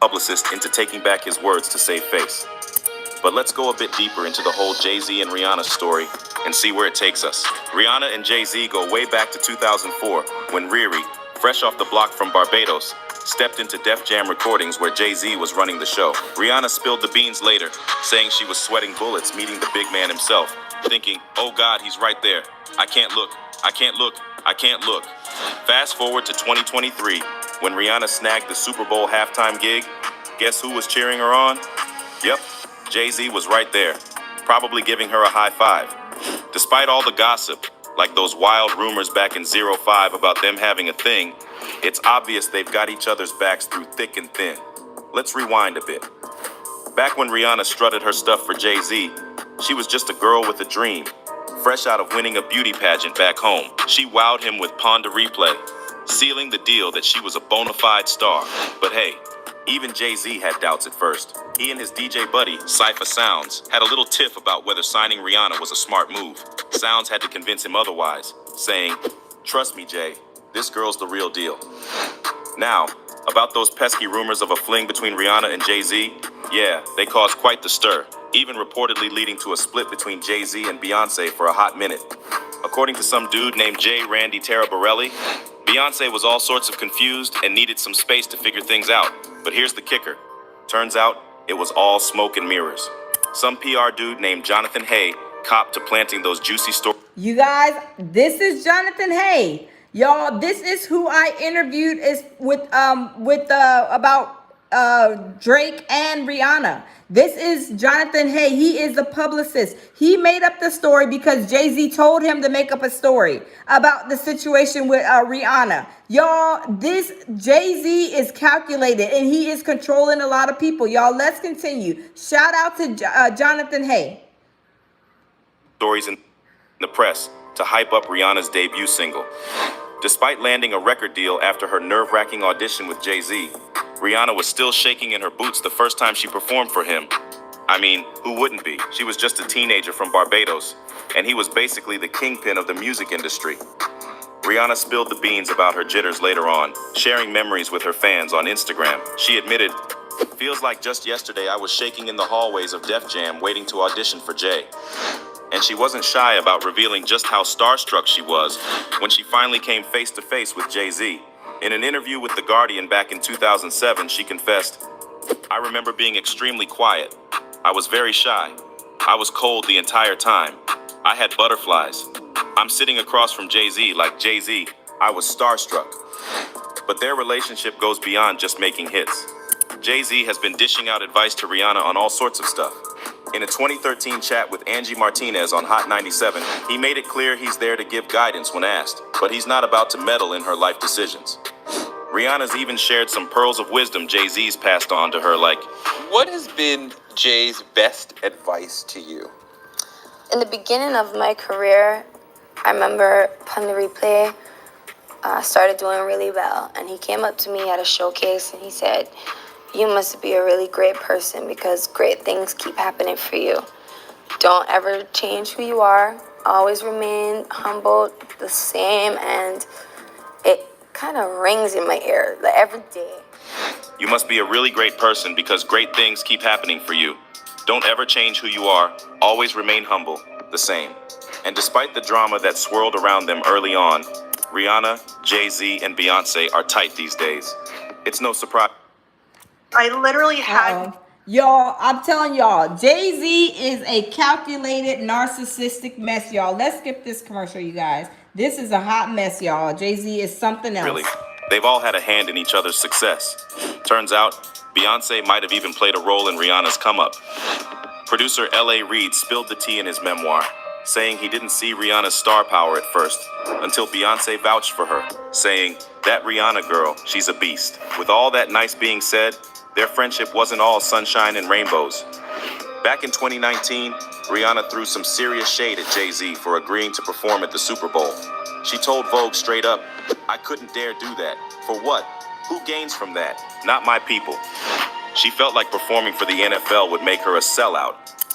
Publicist into taking back his words to save face. But let's go a bit deeper into the whole Jay-Z and Rihanna story and see where it takes us. Rihanna and Jay-Z go way back to 2004 when Riri, fresh off the block from Barbados, stepped into Def Jam Recordings where Jay-Z was running the show. Rihanna spilled the beans later, saying she was sweating bullets meeting the big man himself, thinking, oh God, he's right there. I can't look, I can't look, I can't look. Fast forward to 2023, when Rihanna snagged the Super Bowl halftime gig, guess who was cheering her on? Yep, Jay-Z was right there, probably giving her a high five. Despite all the gossip, like those wild rumors back in 05 about them having a thing, it's obvious they've got each other's backs through thick and thin. Let's rewind a bit. Back when Rihanna strutted her stuff for Jay-Z, she was just a girl with a dream, fresh out of winning a beauty pageant back home. She wowed him with Pon de Replay, sealing the deal that she was a bona fide star. But hey, Even Jay-Z had doubts at first. He and his DJ buddy, Cypher Sounds, had a little tiff about whether signing Rihanna was a smart move. Sounds had to convince him otherwise, saying, "Trust me, Jay, this girl's the real deal." Now, about those pesky rumors of a fling between Rihanna and Jay-Z, yeah, they caused quite the stir, even reportedly leading to a split between Jay-Z and Beyonce for a hot minute. According to some dude named J. Randy Taraborelli, Beyonce was all sorts of confused and needed some space to figure things out. But here's the kicker. Turns out, it was all smoke and mirrors. Some PR dude named Jonathan Hay copped to planting those juicy stories. You guys, this is Jonathan Hay. Y'all, this is who I interviewed about Drake and Rihanna. This is Jonathan Hay. He is the publicist. He made up the story because Jay-Z told him to make up a story about the situation with Rihanna. Y'all, this Jay-Z is calculated and he is controlling a lot of people. Y'all, let's continue. Shout out to Jonathan Hay. Stories in the press to hype up Rihanna's debut single. Despite landing a record deal after her nerve-wracking audition with Jay-Z, Rihanna was still shaking in her boots the first time she performed for him. I mean, who wouldn't be? She was just a teenager from Barbados, and he was basically the kingpin of the music industry. Rihanna spilled the beans about her jitters later on, sharing memories with her fans on Instagram. She admitted, "Feels like just yesterday I was shaking in the hallways of Def Jam waiting to audition for Jay." And she wasn't shy about revealing just how starstruck she was when she finally came face to face with Jay-Z. In an interview with The Guardian back in 2007, she confessed, "I remember being extremely quiet. I was very shy. I was cold the entire time. I had butterflies. I'm sitting across from Jay-Z like Jay-Z. I was starstruck." But their relationship goes beyond just making hits. Jay-Z has been dishing out advice to Rihanna on all sorts of stuff. In a 2013 chat with Angie Martinez on Hot 97, he made it clear he's there to give guidance when asked, but he's not about to meddle in her life decisions. Rihanna's even shared some pearls of wisdom Jay-Z's passed on to her, like, "What has been Jay's best advice to you?" In the beginning of my career, I remember Pun the Replay started doing really well. And he came up to me at a showcase and he said, "You must be a really great person because great things keep happening for you. Don't ever change who you are. Always remain humble, the same." And it kind of rings in my ear like every day. "You must be a really great person because great things keep happening for you. Don't ever change who you are. Always remain humble, the same." And despite the drama that swirled around them early on, Rihanna, Jay-Z, and Beyonce are tight these days. It's no surprise. I literally had. Y'all, I'm telling y'all, Jay-Z is a calculated narcissistic mess, y'all. Let's skip this commercial, you guys. This is a hot mess, y'all. Jay-Z is something else. Really, they've all had a hand in each other's success. Turns out, Beyonce might have even played a role in Rihanna's come-up. Producer L.A. Reid spilled the tea in his memoir, saying he didn't see Rihanna's star power at first, until Beyonce vouched for her, saying, "That Rihanna girl, she's a beast." With all that nice being said, their friendship wasn't all sunshine and rainbows. Back in 2019, Rihanna threw some serious shade at Jay-Z for agreeing to perform at the Super Bowl. She told Vogue straight up, "I couldn't dare do that. For what? Who gains from that? Not my people." She felt like performing for the NFL would make her a sellout,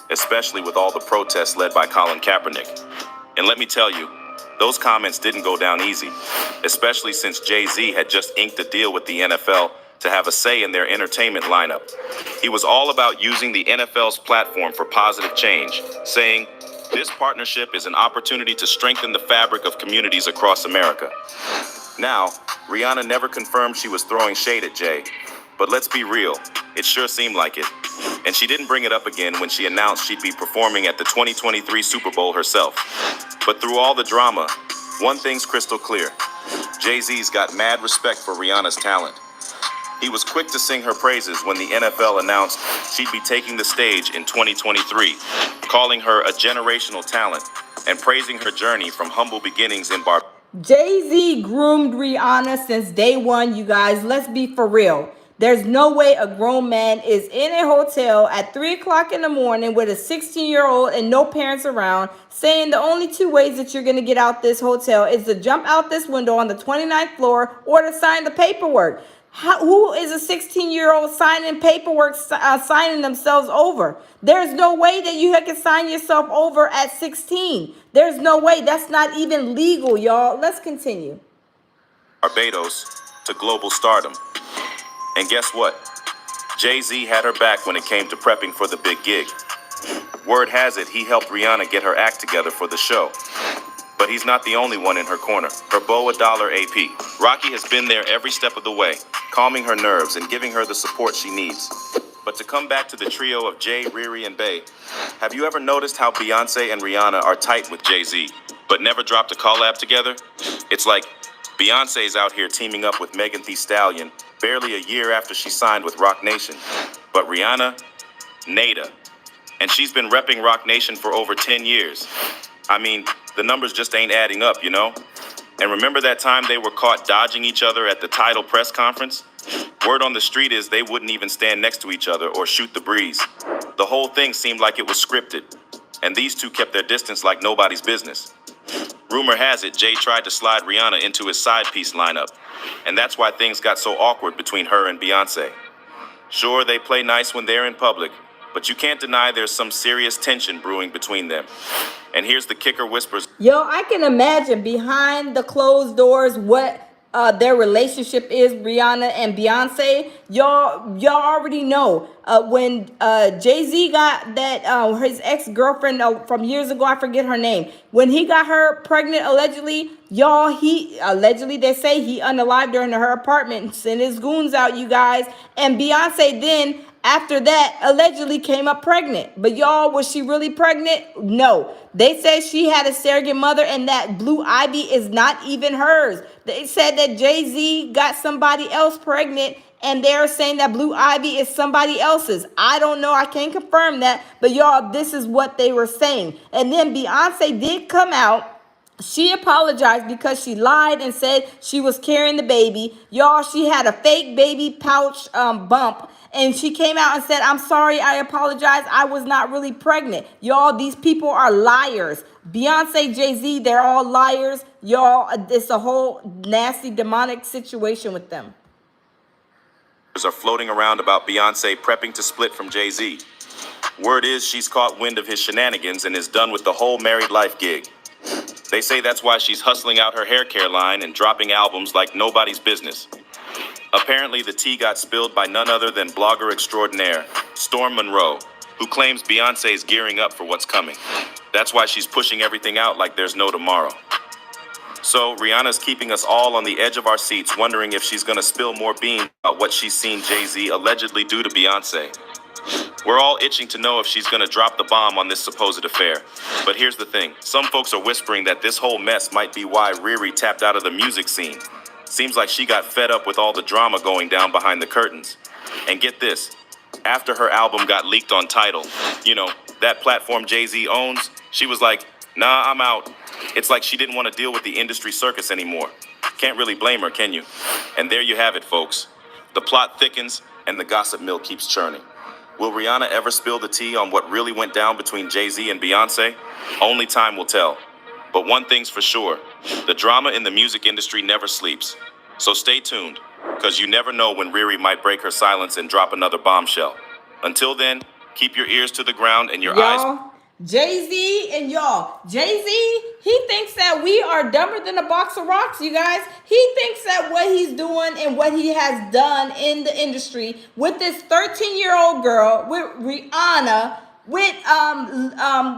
especially with all the protests led by Colin Kaepernick. And let me tell you, those comments didn't go down easy, especially since Jay-Z had just inked a deal with the NFL to have a say in their entertainment lineup. He was all about using the NFL's platform for positive change, saying, "This partnership is an opportunity to strengthen the fabric of communities across America." Now, Rihanna never confirmed she was throwing shade at Jay, but let's be real, it sure seemed like it. And she didn't bring it up again when she announced she'd be performing at the 2023 Super Bowl herself. But through all the drama, one thing's crystal clear. Jay-Z's got mad respect for Rihanna's talent. He was quick to sing her praises when the NFL announced she'd be taking the stage in 2023, calling her a generational talent and praising her journey from humble beginnings in Barbados. Jay-Z groomed Rihanna since day one, you guys. Let's be for real. There's no way a grown man is in a hotel at 3 o'clock in the morning with a 16-year-old and no parents around, saying the only two ways that you're going to get out this hotel is to jump out this window on the 29th floor or to sign the paperwork. Who is a 16-year-old signing paperwork, signing themselves over? There's no way that you can sign yourself over at 16. There's no way. That's not even legal, y'all. Let's continue. Barbados to global stardom. And guess what? Jay-Z had her back when it came to prepping for the big gig. Word has it he helped Rihanna get her act together for the show. But he's not the only one in her corner. Her beau dollar AP. Rocky has been there every step of the way, calming her nerves and giving her the support she needs. But to come back to the trio of Jay, Riri, and Bey, have you ever noticed how Beyonce and Rihanna are tight with Jay-Z, but never dropped a collab together? It's like Beyonce's out here teaming up with Megan Thee Stallion barely a year after she signed with Roc Nation. But Rihanna, nada. And she's been repping Roc Nation for over 10 years. I mean, the numbers just ain't adding up, you know? And remember that time they were caught dodging each other at the Tidal press conference? Word on the street is they wouldn't even stand next to each other or shoot the breeze. The whole thing seemed like it was scripted, and these two kept their distance like nobody's business. Rumor has it Jay tried to slide Rihanna into his side piece lineup, and that's why things got so awkward between her and Beyonce. Sure, they play nice when they're in public, but you can't deny there's some serious tension brewing between them. And here's the kicker whispers. Yo, I can imagine behind the closed doors what their relationship is, Rihanna and Beyonce. Y'all already know when Jay-Z got that his ex-girlfriend from years ago, I forget her name, when he got her pregnant allegedly, y'all, he allegedly, they say he unalived her in her apartment and sent his goons out, you guys. And Beyonce then after that allegedly came up pregnant. But y'all, was she really pregnant? No. They said she had a surrogate mother and that Blue Ivy is not even hers. They said that Jay-Z got somebody else pregnant and they're saying that Blue Ivy is somebody else's. I don't know. I can't confirm that. But y'all, this is what they were saying. And then Beyonce did come out. She apologized because she lied and said she was carrying the baby. Y'all, she had a fake baby pouch bump. And she came out and said, I'm sorry, I apologize. I was not really pregnant. Y'all, these people are liars. Beyonce, Jay-Z, they're all liars. Y'all, it's a whole nasty, demonic situation with them. Are floating around about Beyonce prepping to split from Jay-Z. Word is she's caught wind of his shenanigans and is done with the whole married life gig. They say that's why she's hustling out her hair care line and dropping albums like nobody's business. Apparently, the tea got spilled by none other than blogger extraordinaire Storm Monroe, who claims Beyonce is gearing up for what's coming. That's why she's pushing everything out like there's no tomorrow. So Rihanna's keeping us all on the edge of our seats, wondering if she's gonna spill more beans about what she's seen Jay-Z allegedly do to Beyonce. We're all itching to know if she's gonna drop the bomb on this supposed affair. But here's the thing, some folks are whispering that this whole mess might be why Riri tapped out of the music scene. Seems like she got fed up with all the drama going down behind the curtains. And get this, after her album got leaked on Tidal, you know, that platform Jay-Z owns, she was like, nah, I'm out. It's like she didn't want to deal with the industry circus anymore. Can't really blame her, can you? And there you have it, folks. The plot thickens and the gossip mill keeps churning. Will Rihanna ever spill the tea on what really went down between Jay-Z and Beyonce? Only time will tell. But one thing's for sure, the drama in the music industry never sleeps. So stay tuned, because you never know when Riri might break her silence and drop another bombshell. Until then, keep your ears to the ground and your eyes... Jay-Z and y'all, Jay-Z, he thinks that we are dumber than a box of rocks, you guys. He thinks that what he's doing and what he has done in the industry with this 13-year-old girl, with Rihanna, with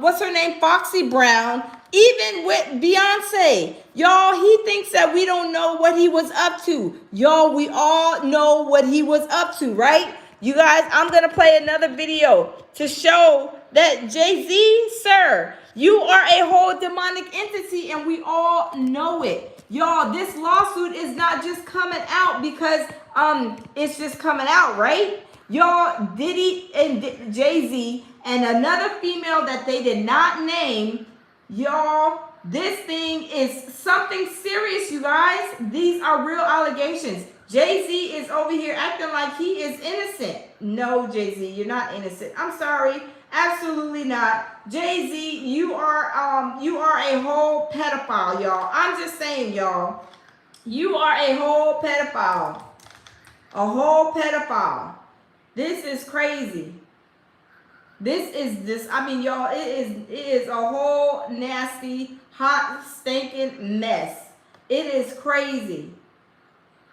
what's her name, Foxy Brown, even with Beyonce. Y'all, he thinks that we don't know what he was up to. Y'all, we all know what he was up to, right? You guys, I'm going to play another video to show that Jay-Z, sir, you are a whole demonic entity and we all know it. Y'all, this lawsuit is not just coming out because it's just coming out, right? Y'all, Diddy and Jay-Z and another female that they did not name, y'all, this thing is something serious, you guys. These are real allegations. Jay-Z is over here acting like he is innocent. No, Jay-Z, you're not innocent. I'm sorry. Absolutely not. Jay-Z, you are a whole pedophile, y'all. I'm just saying, y'all. You are a whole pedophile. A whole pedophile. This is crazy. I mean, y'all, it is a whole nasty, hot, stinking mess. It is crazy.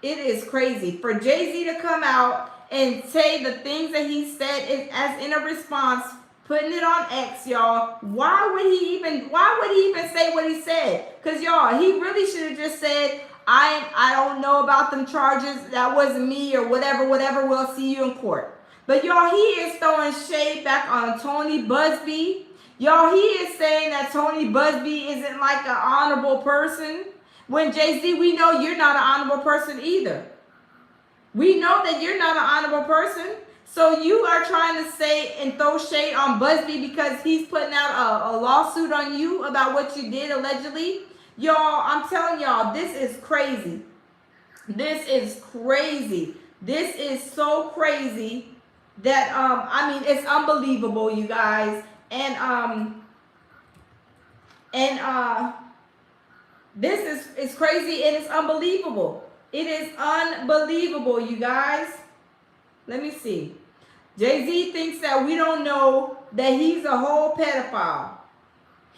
It is crazy for Jay-Z to come out and say the things that he said as in a response, putting it on X, y'all. Why would he even say what he said? Because y'all, he really should have just said, I don't know about them charges. That wasn't me, or whatever. We'll see you in court. But y'all, he is throwing shade back on Tony Busby. Y'all, he is saying that Tony Busby isn't like an honorable person. When Jay-Z, we know you're not an honorable person either. We know that you're not an honorable person. So you are trying to say and throw shade on Busby because he's putting out a lawsuit on you about what you did allegedly. Y'all, I'm telling y'all, this is crazy. This is crazy. This is so crazy that I mean, it's unbelievable, you guys. And this is crazy and it's unbelievable. It is unbelievable, you guys. Let me see. Jay-Z thinks that we don't know that he's a whole pedophile.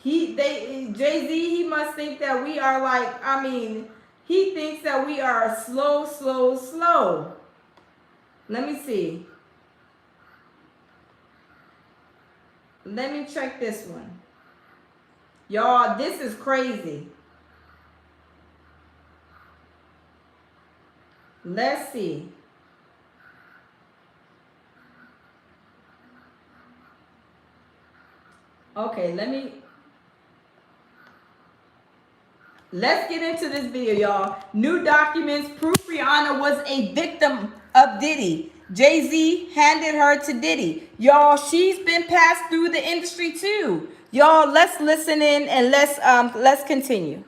Jay-Z, he must think that we are like, I mean, he thinks that we are slow. Let me see. Let me check this one. Y'all, this is crazy. Let's see. Okay, let's get into this video, y'all. New documents prove Rihanna was a victim of Diddy. Jay-Z handed her to Diddy. Y'all, she's been passed through the industry too. Y'all, let's listen in and let's continue.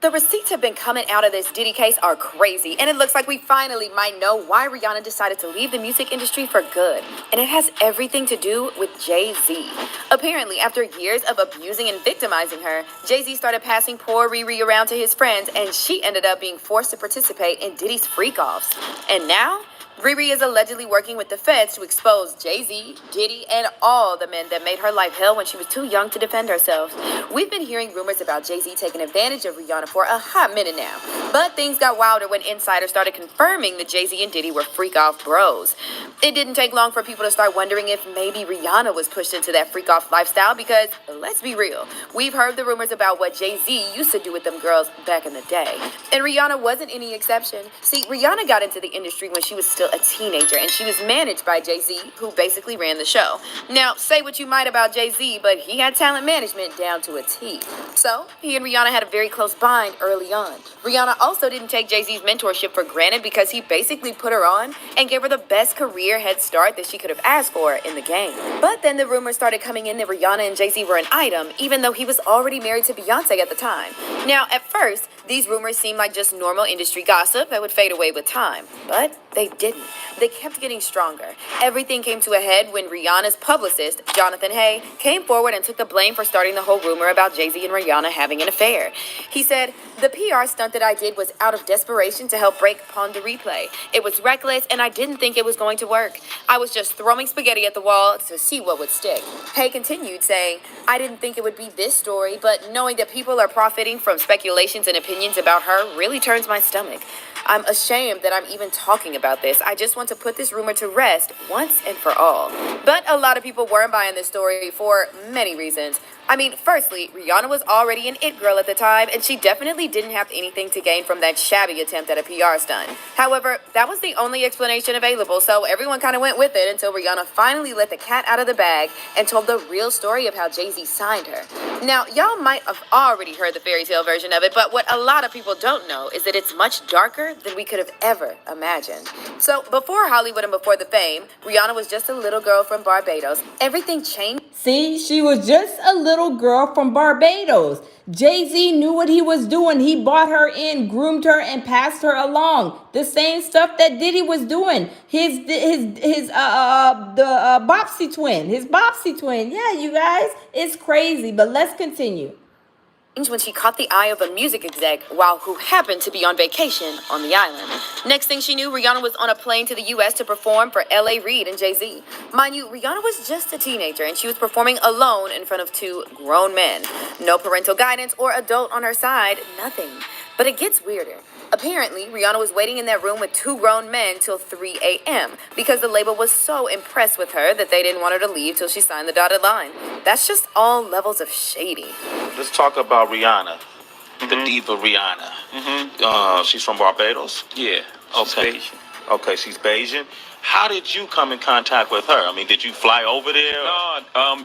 The receipts have been coming out of this Diddy case are crazy, and it looks like we finally might know why Rihanna decided to leave the music industry for good. And it has everything to do with Jay-Z. Apparently, after years of abusing and victimizing her, Jay-Z started passing poor Riri around to his friends, and she ended up being forced to participate in Diddy's freak-offs. And now, Riri is allegedly working with the feds to expose Jay-Z, Diddy, and all the men that made her life hell when she was too young to defend herself. We've been hearing rumors about Jay-Z taking advantage of Rihanna for a hot minute now. But things got wilder when insiders started confirming that Jay-Z and Diddy were freak-off bros. It didn't take long for people to start wondering if maybe Rihanna was pushed into that freak-off lifestyle because, let's be real, we've heard the rumors about what Jay-Z used to do with them girls back in the day. And Rihanna wasn't any exception. See, Rihanna got into the industry when she was still a teenager, and she was managed by Jay-Z, who basically ran the show. Now, say what you might about Jay-Z, but he had talent management down to a T. So, he and Rihanna had a very close bind early on. Rihanna also didn't take Jay-Z's mentorship for granted because he basically put her on and gave her the best career head start that she could have asked for in the game. But then the rumors started coming in that Rihanna and Jay-Z were an item, even though he was already married to Beyonce at the time. Now, at first, these rumors seemed like just normal industry gossip that would fade away with time. But they didn't. They kept getting stronger. Everything came to a head when Rihanna's publicist, Jonathan Hay, came forward and took the blame for starting the whole rumor about Jay-Z and Rihanna having an affair. He said, "The PR stunt that I did was out of desperation to help break Pon de Replay. It was reckless, and I didn't think it was going to work. I was just throwing spaghetti at the wall to see what would stick." Hay continued saying, "I didn't think it would be this story, but knowing that people are profiting from speculations and opinions about her really turns my stomach. I'm ashamed that I'm even talking about this. I just want to put this rumor to rest once and for all." But a lot of people weren't buying this story for many reasons. I mean, firstly, Rihanna was already an it girl at the time, and she definitely didn't have anything to gain from that shabby attempt at a PR stunt. However, that was the only explanation available, so everyone kind of went with it until Rihanna finally let the cat out of the bag and told the real story of how Jay-Z signed her. Now, y'all might have already heard the fairy tale version of it, but what a lot of people don't know is that it's much darker than we could have ever imagined. So, before Hollywood and before the fame, Rihanna was just a little girl from Barbados. Everything changed. See, she was just a little girl from Barbados. Jay-Z knew what he was doing. He bought her in, groomed her, and passed her along. The same stuff that Diddy was doing. The Bopsy twin. His Bopsy twin. Yeah, you guys, it's crazy. But let's continue. when she caught the eye of a music exec who happened to be on vacation on the island. Next thing she knew, Rihanna was on a plane to the U.S. to perform for L.A. Reid and Jay-Z. Mind you, Rihanna was just a teenager and she was performing alone in front of two grown men. No parental guidance or adult on her side, nothing. But it gets weirder. Apparently, Rihanna was waiting in that room with two grown men till 3 a.m. because the label was so impressed with her that they didn't want her to leave till she signed the dotted line. That's just all levels of shady. Let's talk about Rihanna, the diva Rihanna. She's from Barbados? Yeah. Okay. She's Asian. Okay, she's Bayesian. How did you come in contact with her? I mean, did you fly over there? No,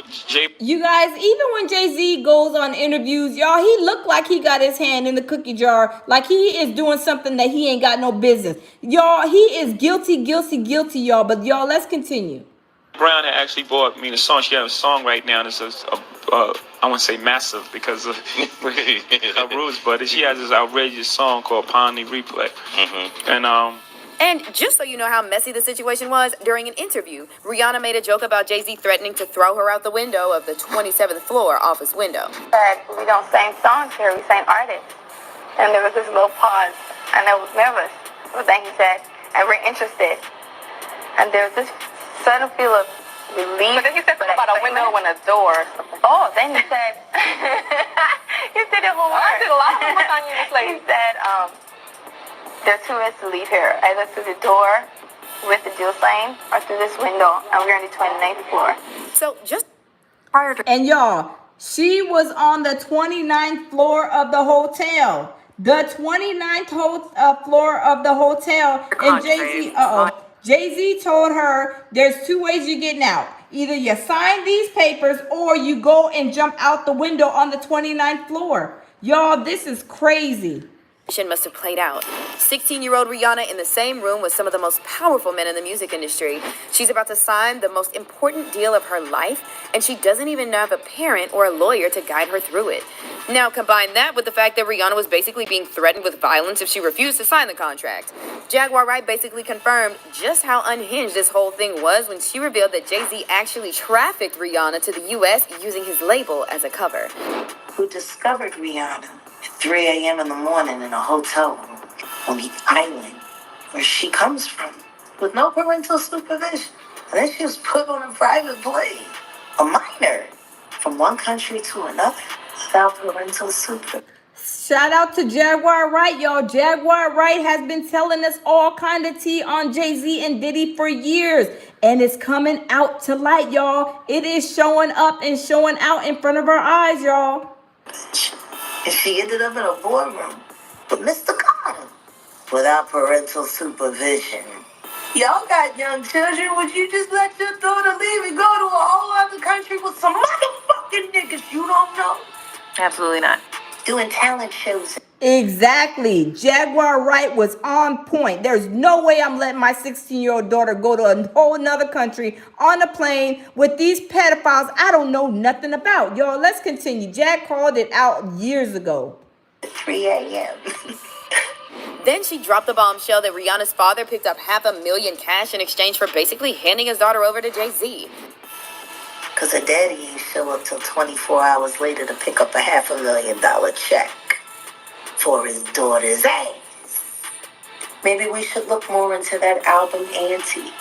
You guys, even when Jay-Z goes on interviews, y'all, he look like he got his hand in the cookie jar, like he is doing something that he ain't got no business. Y'all, he is guilty, y'all. But y'all, let's continue. Brown had actually bought me the song. She has a song right now that's I wouldn't say massive because of her roots, but she has this outrageous song called Upon the Replay. And just so you know how messy the situation was, during an interview, Rihanna made a joke about Jay-Z threatening to throw her out the window of the 27th floor office window. Said, we don't sing songs here, we sing artists. And there was this little pause, and I was nervous. But then he said, and we're interested. And there was this sudden feel of relief. But then he said something about a window and a door. Oh, then he said, he did it homework. I did a lot of homework on you this lady. He said, there are two ways to leave here, either through the door with the dual lane or through this window, and we're on the 29th floor. So just prior to... And y'all, she was on the 29th floor of the hotel. The 29th floor of the hotel. And Jay-Z told her there's two ways you're getting out. Either you sign these papers or you go and jump out the window on the 29th floor. Y'all, this is crazy. Must have played out. 16-year-old Rihanna in the same room with some of the most powerful men in the music industry. She's about to sign the most important deal of her life, and she doesn't even have a parent or a lawyer to guide her through it. Now combine that with the fact that Rihanna was basically being threatened with violence if she refused to sign the contract. Jaguar Wright basically confirmed just how unhinged this whole thing was when she revealed that Jay-Z actually trafficked Rihanna to the U.S. using his label as a cover. Who discovered Rihanna at 3 a.m. in the morning in a hotel room on the island where she comes from with no parental supervision. And then she was put on a private plane, a minor, from one country to another without parental supervision. Shout out to Jaguar Wright, y'all. Jaguar Wright has been telling us all kind of tea on Jay-Z and Diddy for years. And it's coming out to light, y'all. It is showing up and showing out in front of our eyes, y'all. And she ended up in a boardroom with Mr. Carter without parental supervision. Y'all got young children. Would you just let your daughter leave and go to a whole other country with some motherfucking niggas you don't know? Absolutely not. Doing talent shows. Exactly. Jaguar Wright was on point. There's no way I'm letting my 16-year-old daughter go to a whole nother country on a plane with these pedophiles I don't know nothing about. Y'all, let's continue. Jag called it out years ago. 3 a.m. Then she dropped the bombshell that Rihanna's father picked up $500,000 cash in exchange for basically handing his daughter over to Jay-Z. Because her daddy ain't show up till 24 hours later to pick up a $500,000 check for his daughter's ass. Maybe we should look more into that album, Auntie.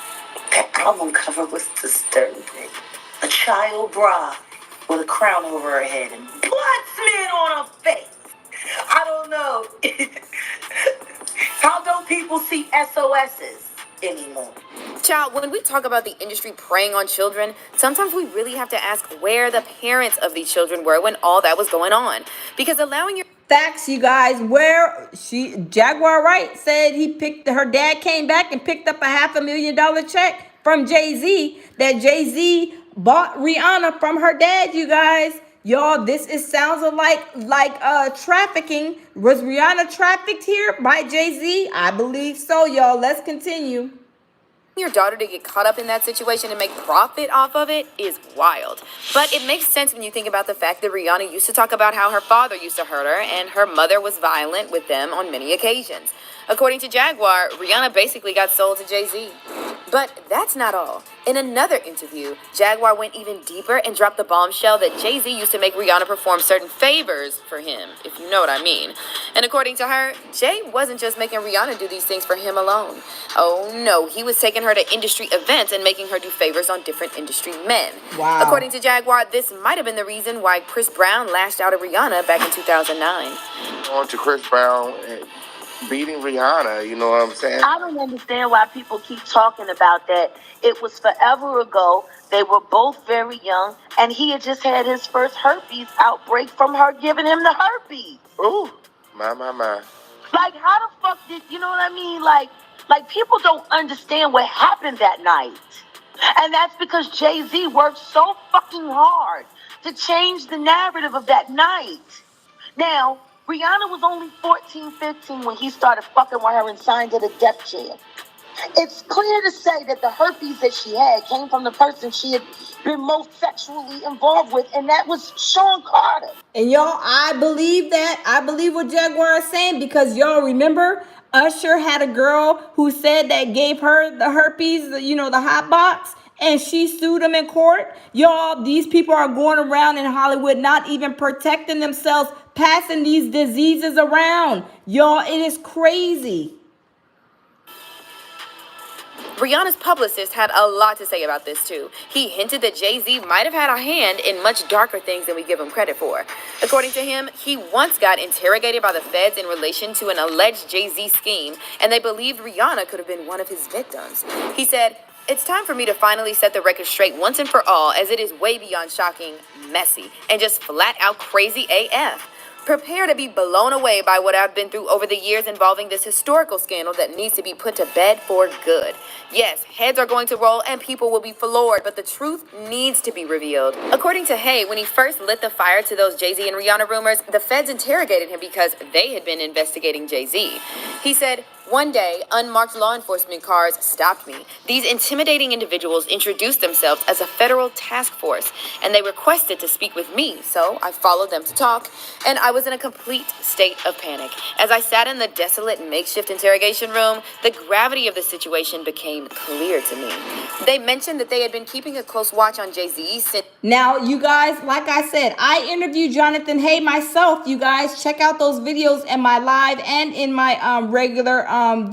That album cover was disturbing. A child bride with a crown over her head and blood smeared on her face. I don't know. How don't people see SOSs anymore? Child, when we talk about the industry preying on children, sometimes we really have to ask where the parents of these children were when all that was going on. Because allowing your... Facts, you guys, Jaguar Wright said her dad came back and picked up a $500,000 check from Jay-Z that Jay-Z bought Rihanna from her dad, you guys. Y'all, sounds like trafficking. Was Rihanna trafficked here by Jay-Z? I believe so, y'all. Let's continue. Your daughter to get caught up in that situation and make profit off of it is wild. But it makes sense when you think about the fact that Rihanna used to talk about how her father used to hurt her and her mother was violent with them on many occasions. According to Jaguar, Rihanna basically got sold to Jay-Z. But that's not all. In another interview, Jaguar went even deeper and dropped the bombshell that Jay-Z used to make Rihanna perform certain favors for him, if you know what I mean. And according to her, Jay wasn't just making Rihanna do these things for him alone. Oh no, he was taking her to industry events and making her do favors on different industry men. Wow. According to Jaguar, this might have been the reason why Chris Brown lashed out at Rihanna back in 2009. On to Chris Brown and beating Rihanna, you know what I'm saying? I don't understand why people keep talking about that. It was forever ago. They were both very young, and he had just had his first herpes outbreak from her giving him the herpes. Ooh, my. Like, how the fuck did, you know what I mean? Like people don't understand what happened that night. And that's because Jay-Z worked so fucking hard to change the narrative of that night. Now, Rihanna was only 14, 15 when he started fucking with her and signed her to death jail. It's clear to say that the herpes that she had came from the person she had been most sexually involved with, and that was Sean Carter. And y'all, I believe that. I believe what Jaguar is saying because y'all remember Usher had a girl who said that gave her the herpes, the hot box, and she sued him in court. Y'all, these people are going around in Hollywood not even protecting themselves, passing these diseases around. Y'all, it is crazy. Rihanna's publicist had a lot to say about this too. He hinted that Jay-Z might have had a hand in much darker things than we give him credit for. According to him, he once got interrogated by the feds in relation to an alleged Jay-Z scheme, and they believed Rihanna could have been one of his victims. He said, "It's time for me to finally set the record straight once and for all, as it is way beyond shocking, messy, and just flat out crazy AF. Prepare to be blown away by what I've been through over the years involving this historical scandal that needs to be put to bed for good. Yes, heads are going to roll and people will be floored, but the truth needs to be revealed." According to Hay, when he first lit the fire to those Jay-Z and Rihanna rumors, the feds interrogated him because they had been investigating Jay-Z. He said, "One day, unmarked law enforcement cars stopped me. These intimidating individuals introduced themselves as a federal task force, and they requested to speak with me, so I followed them to talk, and I was in a complete state of panic. As I sat in the desolate makeshift interrogation room, the gravity of the situation became clear to me." They mentioned that they had been keeping a close watch on Jay-Z since... Now, you guys, like I said, I interviewed Jonathan Hay myself. You guys, check out those videos in my live and in my regular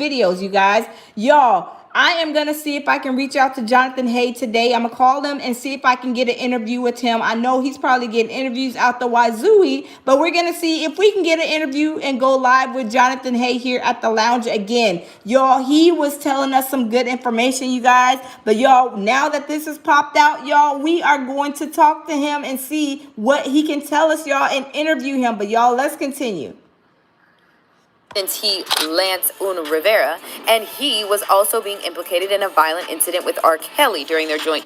videos, you guys. Y'all, I am going to see if I can reach out to Jonathan Hay today. I'm going to call him and see if I can get an interview with him. I know he's probably getting interviews out the wazooie, but we're going to see if we can get an interview and go live with Jonathan Hay here at the lounge again. Y'all, he was telling us some good information, you guys. But y'all, now that this has popped out, y'all, we are going to talk to him and see what he can tell us, y'all, and interview him. But y'all, let's continue. He, Lance Rivera, and he was also being implicated in a violent incident with R. Kelly during their joint.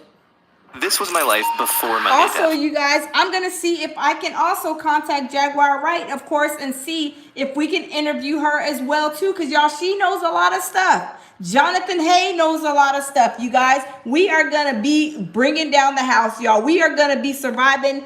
This was my life before my Also, you guys, I'm going to see if I can also contact Jaguar Wright, of course, and see if we can interview her as well, too, because, y'all, she knows a lot of stuff. Jonathan Hay knows a lot of stuff, you guys. We are going to be bringing down the house, y'all. We are going to be surviving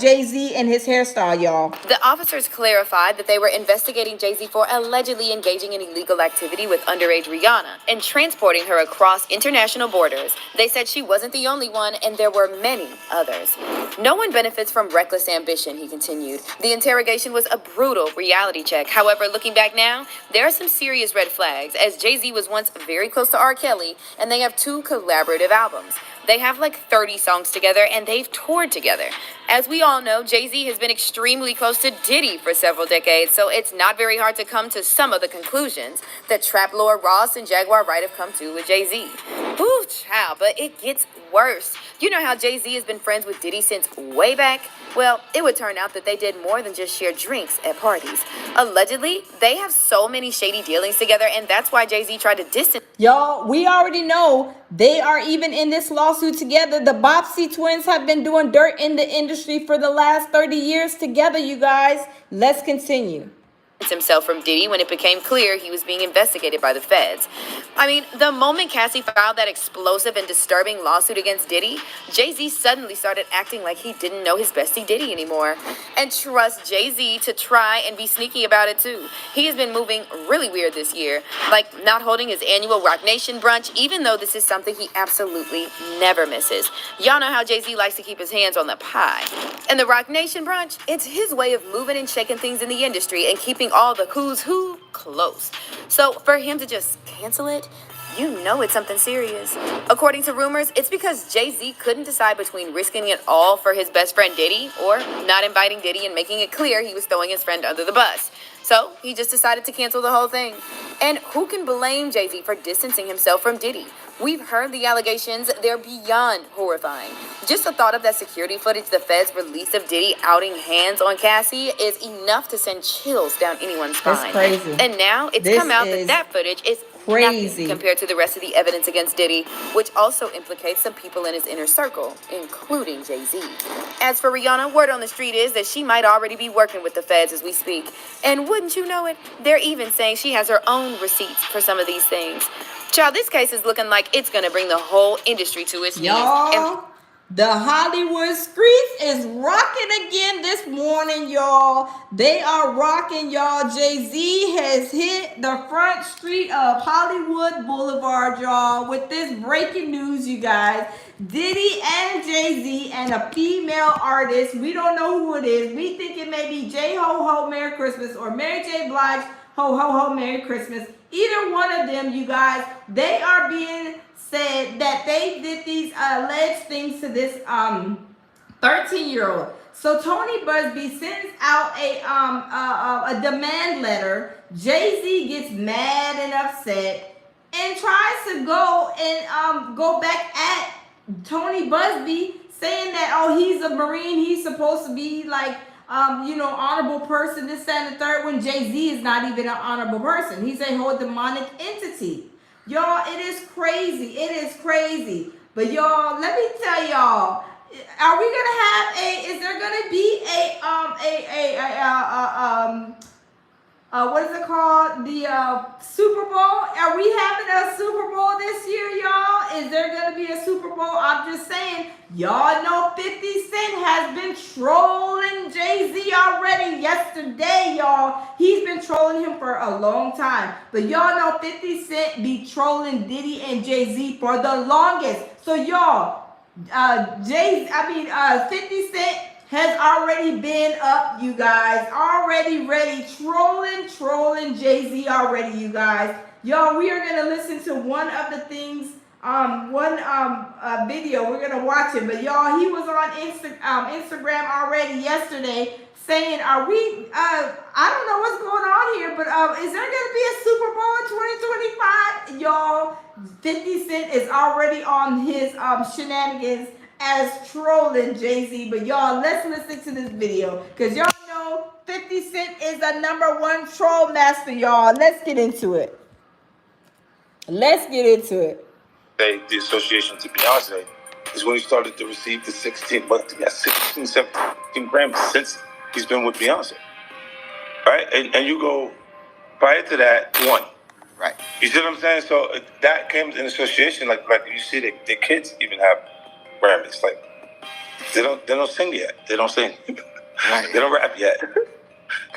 Jay-Z and his hairstyle, y'all. The officers clarified that they were investigating Jay-Z for allegedly engaging in illegal activity with underage Rihanna and transporting her across international borders. They said she wasn't the only one, and there were many others. "No one benefits from reckless ambition," he continued. "The interrogation was a brutal reality check. However, looking back now, there are some serious red flags, as Jay-Z was once very close to R. Kelly, and they have 2 collaborative albums. They have like 30 songs together, and they've toured together. As we all know, Jay-Z has been extremely close to Diddy for several decades, so it's not very hard to come to some of the conclusions that Trap Lord Ross and Jaguar Wright have come to with Jay-Z. Ooh, child, but it gets worse. You know how Jay-Z has been friends with Diddy since way back? Well, it would turn out that they did more than just share drinks at parties. Allegedly, they have so many shady dealings together, and that's why Jay-Z tried to distance... Y'all, we already know they are even in this lawsuit together. The Bopsy twins have been doing dirt in the industry for the last 30 years together, you guys. Let's continue. himself from Diddy when it became clear he was being investigated by the feds. I mean, the moment Cassie filed that explosive and disturbing lawsuit against Diddy, Jay-Z suddenly started acting like he didn't know his bestie Diddy anymore. And trust Jay-Z to try and be sneaky about it too. He has been moving really weird this year, like not holding his annual Rock Nation brunch, even though this is something he absolutely never misses. Y'all know how Jay-Z likes to keep his hands on the pie. And the Rock Nation brunch, it's his way of moving and shaking things in the industry and keeping all the who's who close. So for him to just cancel it, you know it's something serious. According to rumors, it's because Jay-Z couldn't decide between risking it all for his best friend Diddy or not inviting Diddy and making it clear he was throwing his friend under the bus. So he just decided to cancel the whole thing. And who can blame Jay-Z for distancing himself from Diddy? We've heard the allegations, they're beyond horrifying. Just the thought of that security footage the feds released of Diddy outing hands on Cassie is enough to send chills down anyone's spine. That's crazy. And now it's come out that footage is crazy nothing compared to the rest of the evidence against Diddy, which also implicates some people in his inner circle, including Jay-Z. As for Rihanna, word on the street is that she might already be working with the feds as we speak. And wouldn't you know it, they're even saying she has her own receipts for some of these things. Child, this case is looking like it's gonna bring the whole industry to its knees. Y'all, the Hollywood streets is rocking again this morning, y'all. They are rocking, y'all. Jay-Z has hit the front street of Hollywood Boulevard, y'all, with this breaking news, you guys. Diddy and Jay-Z and a female artist. We don't know who it is. We think it may be J Ho Ho Merry Christmas or Mary J Blige Ho Ho Ho Merry Christmas. Either one of them, you guys, they are being said that they did these alleged things to this 13-year-old. So Tony Busby sends out a demand letter. Jay-Z gets mad and upset and tries to go and go back at Tony Busby, saying that, oh, he's a Marine, he's supposed to be like honorable person, this, that, and the third, when Jay-Z is not even an honorable person. He's a whole demonic entity. Y'all, it is crazy. It is crazy. But y'all, let me tell y'all, are we gonna have is there gonna be what is it called? The Super Bowl? Are we having a Super Bowl this year, y'all? Is there gonna be a Super Bowl? I'm just saying, y'all know 50 Cent has been trolling Jay-Z already yesterday, y'all. He's been trolling him for a long time. But y'all know 50 Cent be trolling Diddy and Jay-Z for the longest. So y'all, 50 Cent has already been up, you guys. Already ready, trolling Jay-Z already, you guys. Y'all, we are gonna listen to one of the things, video. We're gonna watch it. But y'all, he was on Instagram already yesterday saying, are we, I don't know what's going on here, but is there gonna be a Super Bowl in 2025? Y'all, 50 Cent is already on his shenanigans as trolling Jay-Z. But y'all, let's listen to this video, because y'all know 50 Cent is the #1 troll master, y'all. Let's get into it. The association to Beyonce is when he started to receive the 16, 17 Grammys since he's been with Beyonce. Right? And you go, prior to that, one. Right. You see what I'm saying? So that came in association, like you see the kids even have Grammys. Like they don't sing yet. They don't sing. Right. They don't rap yet.